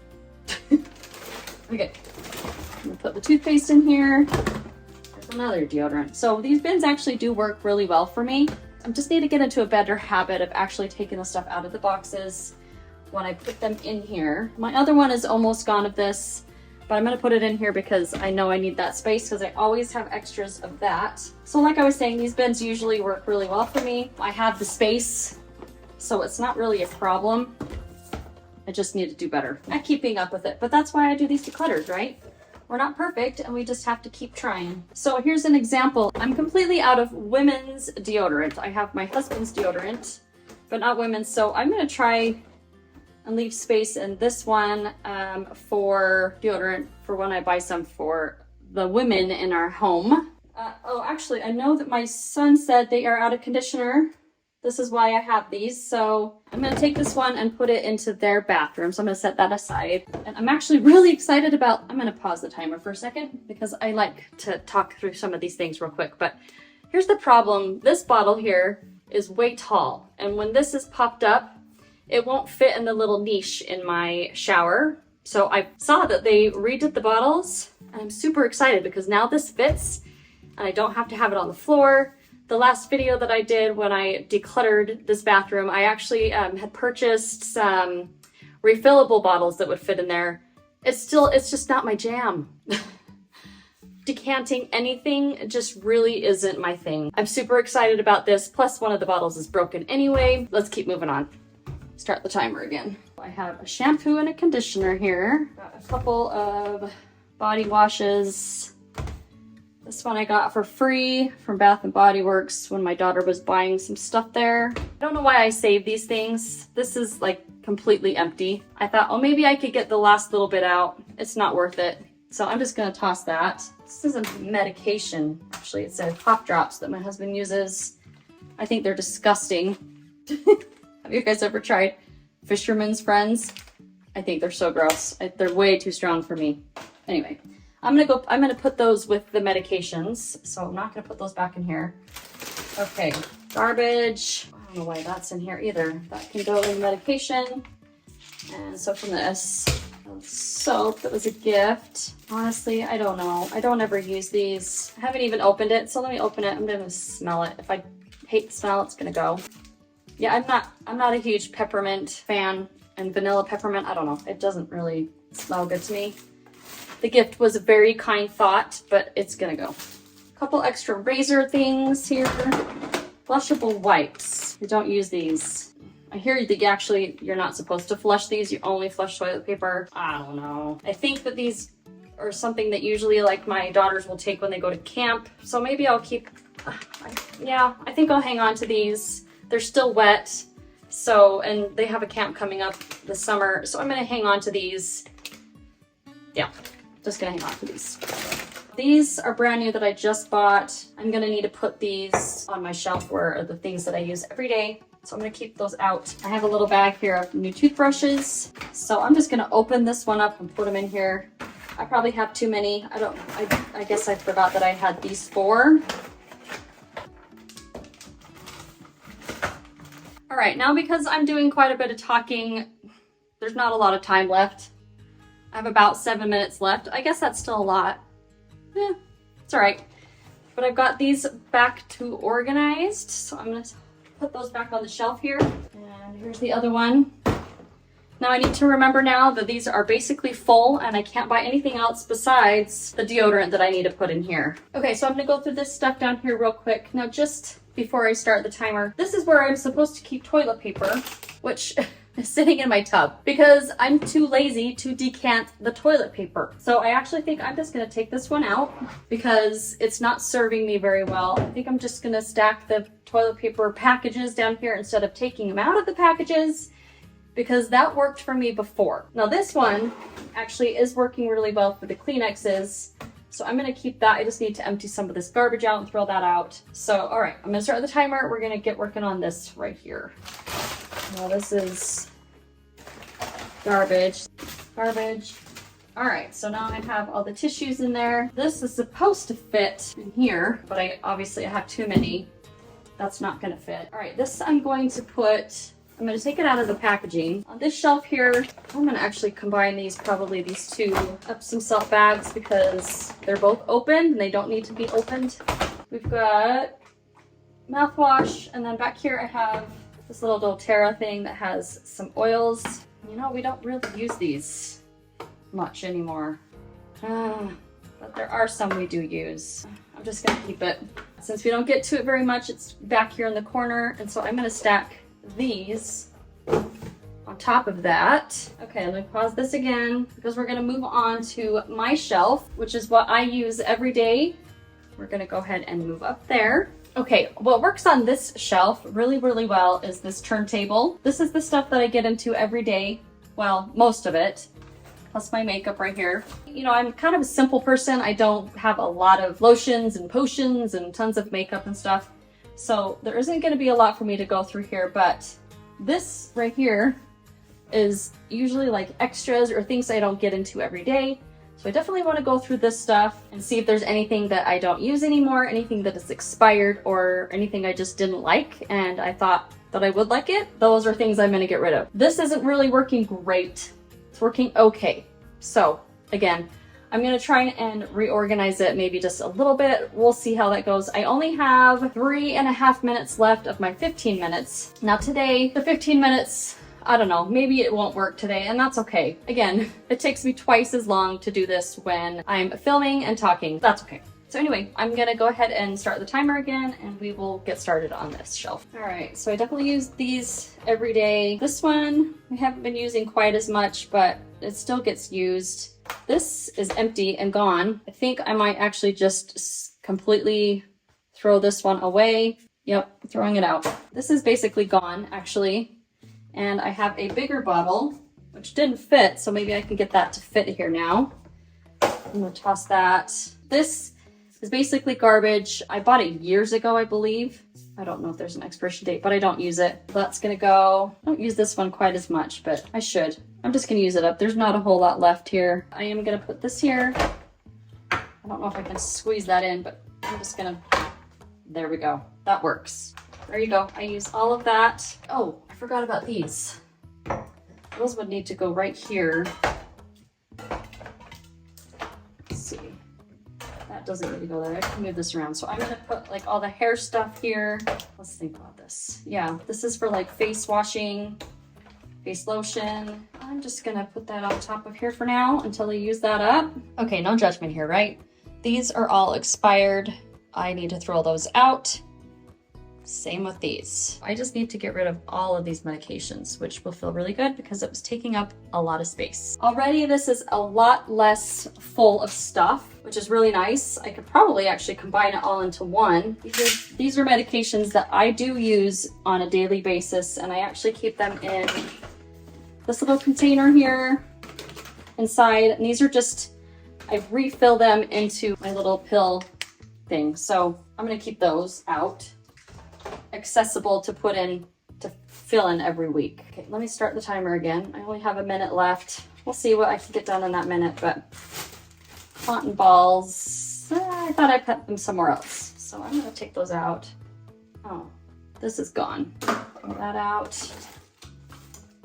Okay, I'm gonna put the toothpaste in here. There's another deodorant. So these bins actually do work really well for me. I just need to get into a better habit of actually taking the stuff out of the boxes when I put them in here. My other one is almost gone of this, but I'm gonna put it in here because I know I need that space because I always have extras of that. So like I was saying, these bins usually work really well for me. I have the space, so it's not really a problem. I just need to do better at keeping up with it. But that's why I do these declutters, right? We're not perfect and we just have to keep trying. So here's an example. I'm completely out of women's deodorant. I have my husband's deodorant, but not women's. So I'm gonna try and leave space in this one for deodorant for when I buy some for the women in our home. Oh, actually, I know that my son said they are out of conditioner. This is why I have these. So I'm gonna take this one and put it into their bathroom. So I'm gonna set that aside. And I'm actually really excited about, I'm gonna pause the timer for a second because I like to talk through some of these things real quick. But here's the problem. This bottle here is way tall. And when this is popped up, it won't fit in the little niche in my shower. So I saw that they redid the bottles and I'm super excited because now this fits and I don't have to have it on the floor. The last video that I did when I decluttered this bathroom, I actually had purchased some refillable bottles that would fit in there. It's just not my jam. Decanting anything just really isn't my thing. I'm super excited about this, plus one of the bottles is broken anyway. Let's keep moving on. Start the timer again. I have a shampoo and a conditioner here. Got a couple of body washes. This one I got for free from Bath & Body Works when my daughter was buying some stuff there. I don't know why I save these things. This is like completely empty. I thought, oh, maybe I could get the last little bit out. It's not worth it. So I'm just gonna toss that. This is a medication. Actually, it says cough drops that my husband uses. I think they're disgusting. Have you guys ever tried Fisherman's Friends? I think they're so gross. They're way too strong for me. Anyway. I'm gonna put those with the medications, so I'm not gonna put those back in here. Okay, garbage. I don't know why that's in here either. That can go in the medication. And so from this soap that was a gift. Honestly, I don't know. I don't ever use these. I haven't even opened it, so let me open it. I'm gonna smell it. If I hate the smell, it's gonna go. Yeah, I'm not a huge peppermint fan, and vanilla peppermint, I don't know. It doesn't really smell good to me. The gift was a very kind thought, but it's gonna go. A couple extra razor things here. Flushable wipes. I don't use these. I hear that actually you're not supposed to flush these. You only flush toilet paper. I don't know. I think that these are something that usually like my daughters will take when they go to camp. So maybe I'll keep, yeah, I think I'll hang on to these. They're still wet. So, and they have a camp coming up this summer. So I'm gonna hang on to these. Yeah, just gonna hang on to these. These are brand new that I just bought. I'm gonna need to put these on my shelf where are the things that I use every day. So I'm gonna keep those out. I have a little bag here of new toothbrushes. So I'm just gonna open this one up and put them in here. I probably have too many. I guess I forgot that I had these 4. All right, now because I'm doing quite a bit of talking, there's not a lot of time left. I have about 7 minutes left. I guess that's still a lot. It's all right. But I've got these back to organized. So I'm gonna put those back on the shelf here. And here's the other one. Now I need to remember now that these are basically full and I can't buy anything else besides the deodorant that I need to put in here. Okay, so I'm gonna go through this stuff down here real quick. Now just before I start the timer, this is where I'm supposed to keep toilet paper, which is sitting in my tub because I'm too lazy to decant the toilet paper. So I actually think I'm just gonna take this one out because it's not serving me very well. I think I'm just gonna stack the toilet paper packages down here instead of taking them out of the packages because that worked for me before. Now this one actually is working really well for the Kleenexes. So I'm gonna keep that. I just need to empty some of this garbage out and throw that out. So, all right, I'm gonna start the timer. We're gonna get working on this right here. Now this is garbage. All right, so now I have all the tissues in there. This is supposed to fit in here, but I obviously have too many. That's not gonna fit. All right, this I'm going to put, I'm gonna take it out of the packaging. On this shelf here, I'm gonna actually combine these two Epsom salt bags because they're both open and they don't need to be opened. We've got mouthwash, and then back here I have this little doTERRA thing that has some oils. You know, we don't really use these much anymore. But there are some we do use. I'm just gonna keep it. Since we don't get to it very much, it's back here in the corner, and so I'm gonna stack these on top of that. Okay, let me pause this again because we're gonna move on to my shelf, which is what I use every day. We're gonna go ahead and move up there. Okay, what works on this shelf really, really well is this turntable. This is the stuff that I get into every day. Well, most of it, plus my makeup right here. You know, I'm kind of a simple person. I don't have a lot of lotions and potions and tons of makeup and stuff. So there isn't gonna be a lot for me to go through here, but this right here is usually like extras or things I don't get into every day. So I definitely want to go through this stuff and see if there's anything that I don't use anymore, anything that is expired, or anything I just didn't like and I thought that I would like it. Those are things I'm going to get rid of. This isn't really working great. It's working okay. So again, I'm going to try and reorganize it maybe just a little bit. We'll see how that goes. I only have 3.5 minutes left of my 15 minutes. Now today, the 15 minutes, I don't know, maybe it won't work today, and that's okay. Again, it takes me twice as long to do this when I'm filming and talking. That's okay. So anyway, I'm gonna go ahead and start the timer again, and we will get started on this shelf. All right, so I definitely use these every day. This one, we haven't been using quite as much, but it still gets used. This is empty and gone. I think I might actually just completely throw this one away. Yep, throwing it out. This is basically gone, actually. And I have a bigger bottle, which didn't fit, so maybe I can get that to fit here now. I'm gonna toss that. This is basically garbage. I bought it years ago, I believe. I don't know if there's an expiration date, but I don't use it. That's gonna go. I don't use this one quite as much, but I should. I'm just gonna use it up. There's not a whole lot left here. I am gonna put this here. I don't know if I can squeeze that in, but I'm just gonna, there we go. That works. There you go. I use all of that. Oh, I forgot about these. Those would need to go right here. Let's see. That doesn't need to go there. I can move this around. So I'm gonna put like all the hair stuff here. Let's think about this. Yeah, this is for like face washing, face lotion. I'm just gonna put that on top of here for now until I use that up. Okay, no judgment here, right? These are all expired. I need to throw those out. Same with these. I just need to get rid of all of these medications, which will feel really good because it was taking up a lot of space. Already this is a lot less full of stuff, which is really nice. I could probably actually combine it all into one. These are medications that I do use on a daily basis, and I actually keep them in this little container here inside. And these are just, I refill them into my little pill thing. So I'm gonna keep those out, accessible to put in, to fill in every week. Okay, let me start the timer again. I only have a minute left. We'll see what I can get done in that minute, but cotton balls, I thought I put them somewhere else. So I'm gonna take those out. Oh, this is gone. Pull that out.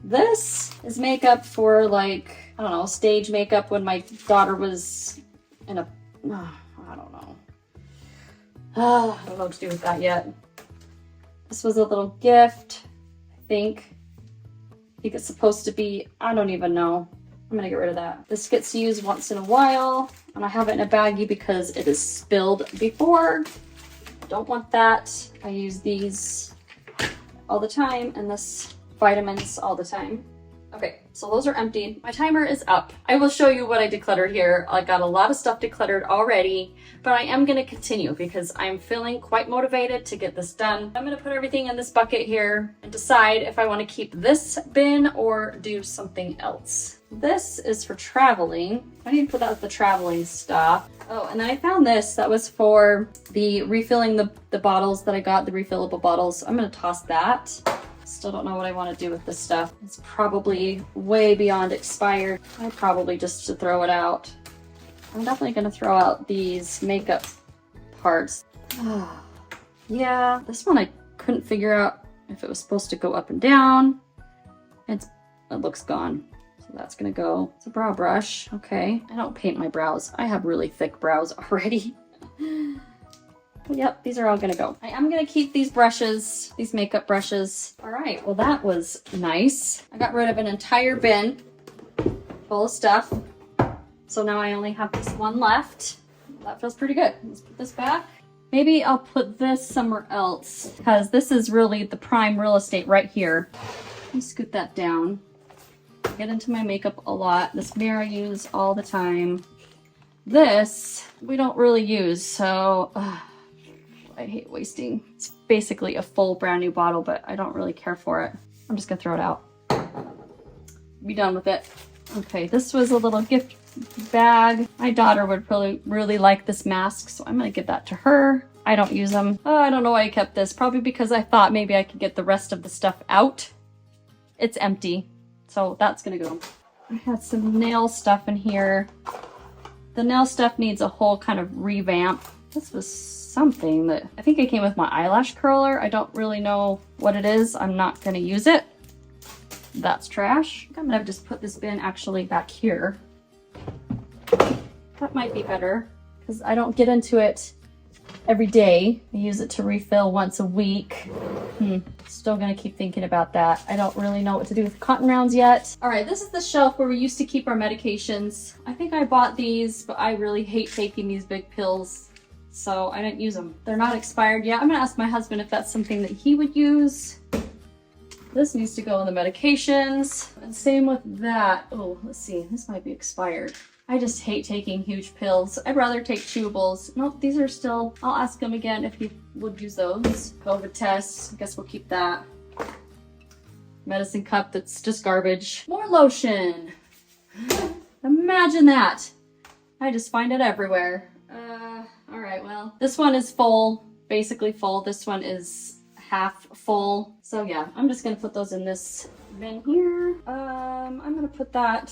This is makeup for, like, I don't know, stage makeup when my daughter was in a, I don't know. I don't know what to do with that yet. This was a little gift, I think. I think it's supposed to be, I don't even know. I'm gonna get rid of that. This gets used once in a while, and I have it in a baggie because it is spilled before. Don't want that. I use these all the time, and this vitamins all the time. Okay, so those are emptied. My timer is up. I will show you what I decluttered here. I got a lot of stuff decluttered already, but I am gonna continue because I'm feeling quite motivated to get this done. I'm gonna put everything in this bucket here and decide if I wanna keep this bin or do something else. This is for traveling. I need to put that with the traveling stuff. Oh, and then I found this that was for the refilling the bottles that I got, the refillable bottles. I'm gonna toss that. Still don't know what I want to do with this stuff. It's probably way beyond expired. I probably just should throw it out. I'm definitely going to throw out these makeup parts. Yeah, this one I couldn't figure out if it was supposed to go up and down. It looks gone. So that's going to go. It's a brow brush. Okay. I don't paint my brows. I have really thick brows already. Yep, these are all gonna go. I am gonna keep these brushes, these makeup brushes. All right, well that was nice. I got rid of an entire bin full of stuff. So now I only have this one left. That feels pretty good. Let's put this back. Maybe I'll put this somewhere else because this is really the prime real estate right here. Let me scoot that down. I get into my makeup a lot. This mirror I use all the time. This we don't really use, so I hate wasting. It's basically a full brand new bottle, but I don't really care for it. I'm just gonna throw it out. Be done with it. Okay, this was a little gift bag. My daughter would probably really like this mask, so I'm gonna give that to her. I don't use them. Oh, I don't know why I kept this. Probably because I thought maybe I could get the rest of the stuff out. It's empty, so that's gonna go. I had some nail stuff in here. The nail stuff needs a whole kind of revamp. This was something that I think it came with my eyelash curler. I don't really know what it is. I'm not gonna use it. That's trash. I'm gonna just put this bin actually back here. That might be better because I don't get into it every day. I use it to refill once a week. Still gonna keep thinking about that. I don't really know what to do with cotton rounds yet. All right, this is the shelf where we used to keep our medications. I think I bought these, but I really hate taking these big pills, so I didn't use them. They're not expired yet. I'm gonna ask my husband if that's something that he would use. This needs to go in the medications. And same with that. Oh, let's see, this might be expired. I just hate taking huge pills. I'd rather take chewables. Nope, these are still, I'll ask him again if he would use those. COVID tests, I guess we'll keep that. Medicine cup that's just garbage. More lotion. Imagine that. I just find it everywhere. All right, well, this one is full, basically full. This one is half full. So yeah, I'm just gonna put those in this bin here. I'm gonna put that,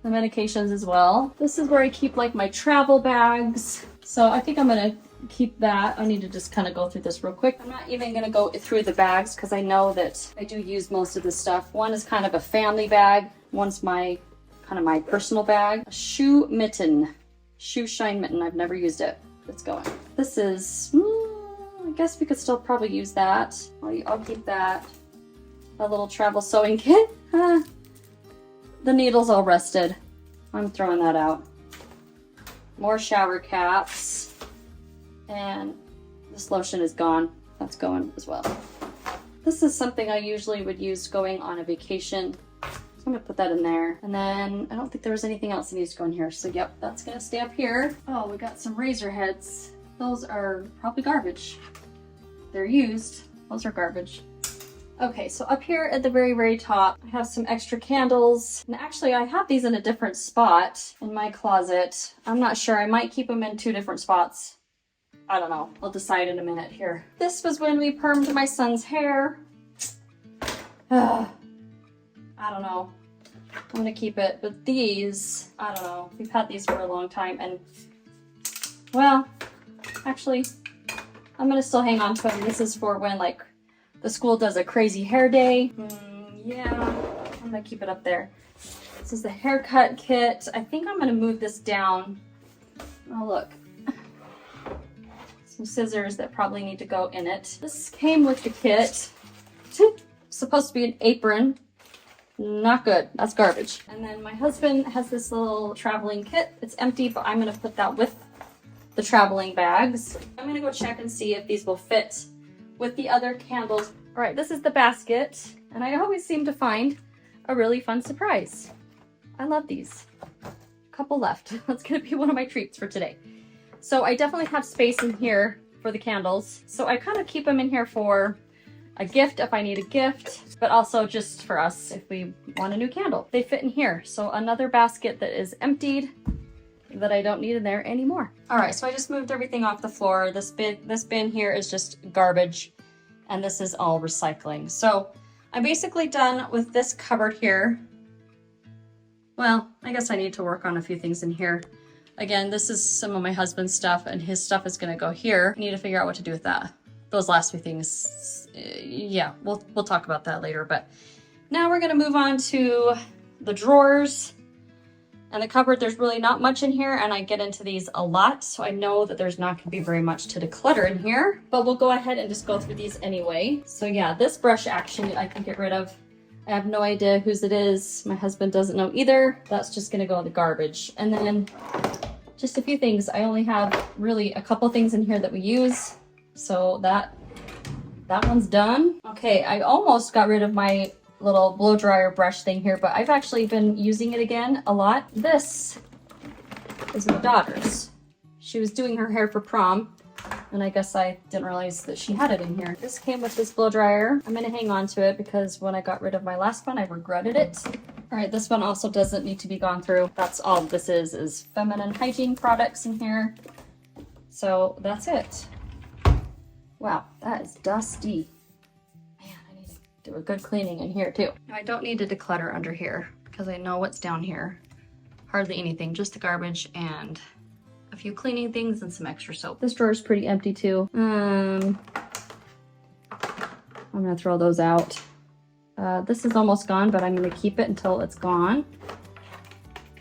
the medications as well. This is where I keep like my travel bags. So I think I'm gonna keep that. I need to just kind of go through this real quick. I'm not even gonna go through the bags because I know that I do use most of this stuff. One is kind of a family bag. One's my kind of my personal bag. A shoe mitten. Shoe shine mitten. I've never used it. It's going. This is, I guess we could still probably use that. I'll keep that. A little travel sewing kit. The needle's all rusted. I'm throwing that out. More shower caps. And this lotion is gone. that's going as well. This is something I usually would use going on a vacation. So I'm gonna put that in there. And then I don't think there was anything else that needs to go in here. So yep, that's gonna stay up here. Oh, we got some razor heads. Those are probably garbage. They're used. Those are garbage. Okay, so up here at the very, very top, I have some extra candles. And actually, I have these in a different spot in my closet. I'm not sure. I might keep them in 2 different spots. I don't know. I'll decide in a minute here. This was when we permed my son's hair. I don't know. I'm gonna keep it. But these, I don't know. We've had these for a long time. And, well, actually, I'm gonna still hang on to them. This is for when, like, the school does a crazy hair day. Yeah, I'm gonna keep it up there. This is the haircut kit. I think I'm gonna move this down. Oh, look. Some scissors that probably need to go in it. This came with the kit. Supposed to be an apron. Not good. That's garbage. And then my husband has this little traveling kit. It's empty, but I'm gonna put that with the traveling bags. I'm gonna go check and see if these will fit with the other candles. All right, this is the basket, and I always seem to find a really fun surprise. I love these. A couple left. That's gonna be one of my treats for today. So I definitely have space in here for the candles. So I kind of keep them in here for a gift if I need a gift, but also just for us if we want a new candle. They fit in here. So another basket that is emptied that I don't need in there anymore. All right, so I just moved everything off the floor. This bin here is just garbage, and this is all recycling. So I'm basically done with this cupboard here. Well, I guess I need to work on a few things in here. Again, this is some of my husband's stuff, and his stuff is gonna go here. I need to figure out what to do with that. Those last few things, yeah, we'll talk about that later. But now we're gonna move on to the drawers. And the cupboard, there's really not much in here, and I get into these a lot, so I know that there's not gonna be very much to declutter in here, but we'll go ahead and just go through these anyway. So yeah, this brush actually I can get rid of. I have no idea whose it is. My husband doesn't know either. That's just gonna go in the garbage. And then just a few things. I only have really a couple things in here that we use, so that one's done. Okay, I almost got rid of my little blow dryer brush thing here, but I've actually been using it again a lot. This is my daughter's. She was doing her hair for prom, and I guess I didn't realize that she had it in here. This came with this blow dryer. I'm gonna hang on to it because when I got rid of my last one, I regretted it. All right, this one also doesn't need to be gone through. That's all this is feminine hygiene products in here. So that's it. Wow, that is dusty. Do a good cleaning in here too. I don't need to declutter under here because I know what's down here. Hardly anything, just the garbage and a few cleaning things and some extra soap. This drawer is pretty empty too. I'm gonna throw those out. This is almost gone, but I'm gonna keep it until it's gone.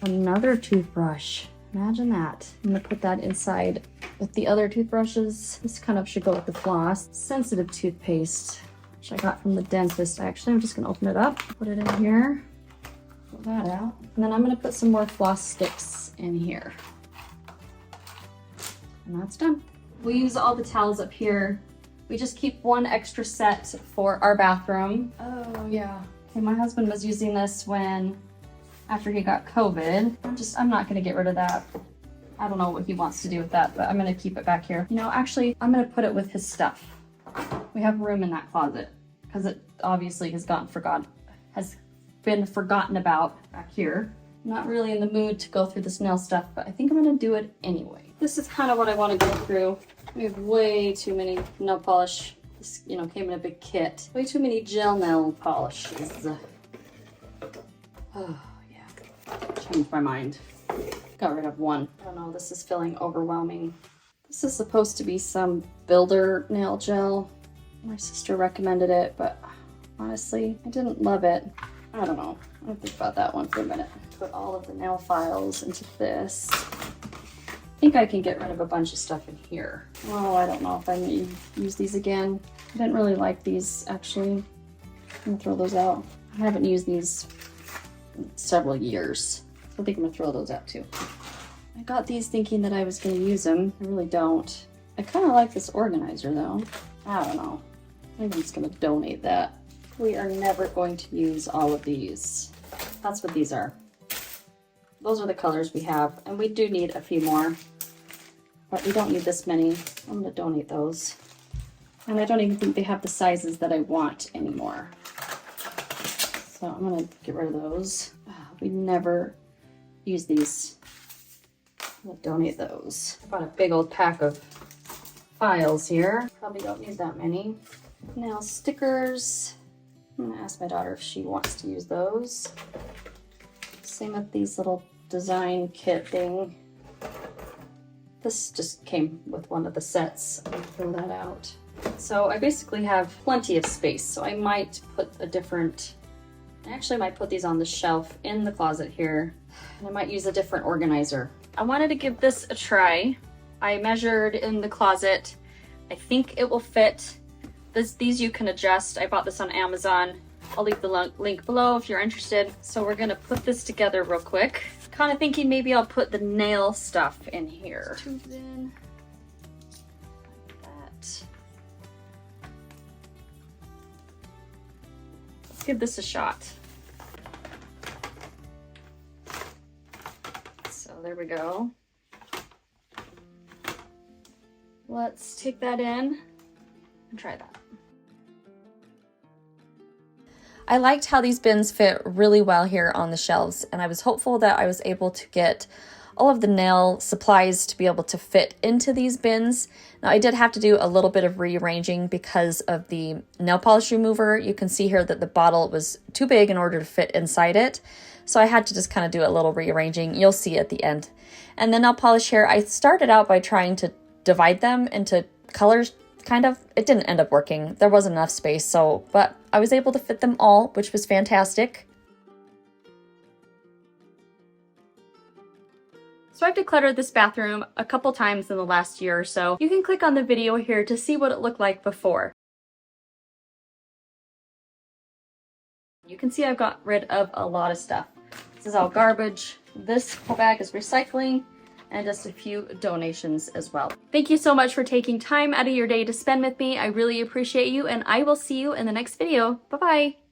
Another toothbrush. Imagine that. I'm gonna put that inside with the other toothbrushes. This kind of should go with the floss. Sensitive toothpaste, which I got from the dentist. Actually, I'm just gonna open it up, put it in here, pull that out. And then I'm gonna put some more floss sticks in here. And that's done. We use all the towels up here. We just keep one extra set for our bathroom. Oh yeah. Okay, my husband was using this after he got COVID. I'm not gonna get rid of that. I don't know what he wants to do with that, but I'm gonna keep it back here. You know, actually, I'm gonna put it with his stuff. We have room in that closet because it obviously has been forgotten about back here. I'm not really in the mood to go through this nail stuff, but I think I'm gonna do it anyway. This is kind of what I want to go through. We have way too many nail polish. This, you know, came in a big kit. Way too many gel nail polishes. Oh yeah, changed my mind. Got rid of one. I don't know, this is feeling overwhelming. This is supposed to be some builder nail gel. My sister recommended it, but honestly, I didn't love it. I don't know. I'm gonna think about that one for a minute. Put all of the nail files into this. I think I can get rid of a bunch of stuff in here. Oh, I don't know if I may use these again. I didn't really like these, actually. I'm gonna throw those out. I haven't used these in several years. I think I'm gonna throw those out too. I got these thinking that I was gonna use them. I really don't. I kind of like this organizer though. I don't know. I'm just gonna donate that. We are never going to use all of these. That's what these are. Those are the colors we have, and we do need a few more, but we don't need this many. I'm gonna donate those. And I don't even think they have the sizes that I want anymore. So I'm gonna get rid of those. We never use these. I'm gonna donate those. I bought a big old pack of files here. Probably don't need that many. Now stickers. I'm gonna ask my daughter if she wants to use those. Same with these little design kit thing. This just came with one of the sets. I'm gonna throw that out. So I basically have plenty of space. So I might put a different, I actually might put these on the shelf in the closet here. And I might use a different organizer. I wanted to give this a try. I measured in the closet. I think it will fit. These you can adjust. I bought this on Amazon. I'll leave the link below if you're interested. So we're gonna put this together real quick. Kind of thinking maybe I'll put the nail stuff in here. Tubes in. Like that. Let's give this a shot. So there we go. Let's take that in and try that. I liked how these bins fit really well here on the shelves, and I was hopeful that I was able to get all of the nail supplies to be able to fit into these bins. Now I did have to do a little bit of rearranging because of the nail polish remover. You can see here that the bottle was too big in order to fit inside it. So I had to just kind of do a little rearranging. You'll see at the end. And the nail polish here, I started out by trying to divide them into colors, kind of. It didn't end up working. There wasn't enough space, but I was able to fit them all, which was fantastic. So I've decluttered this bathroom a couple times in the last year or so. You can click on the video here to see what it looked like before. You can see I've got rid of a lot of stuff. This is all garbage. This whole bag is recycling, and just a few donations as well. Thank you so much for taking time out of your day to spend with me. I really appreciate you, and I will see you in the next video. Bye-bye.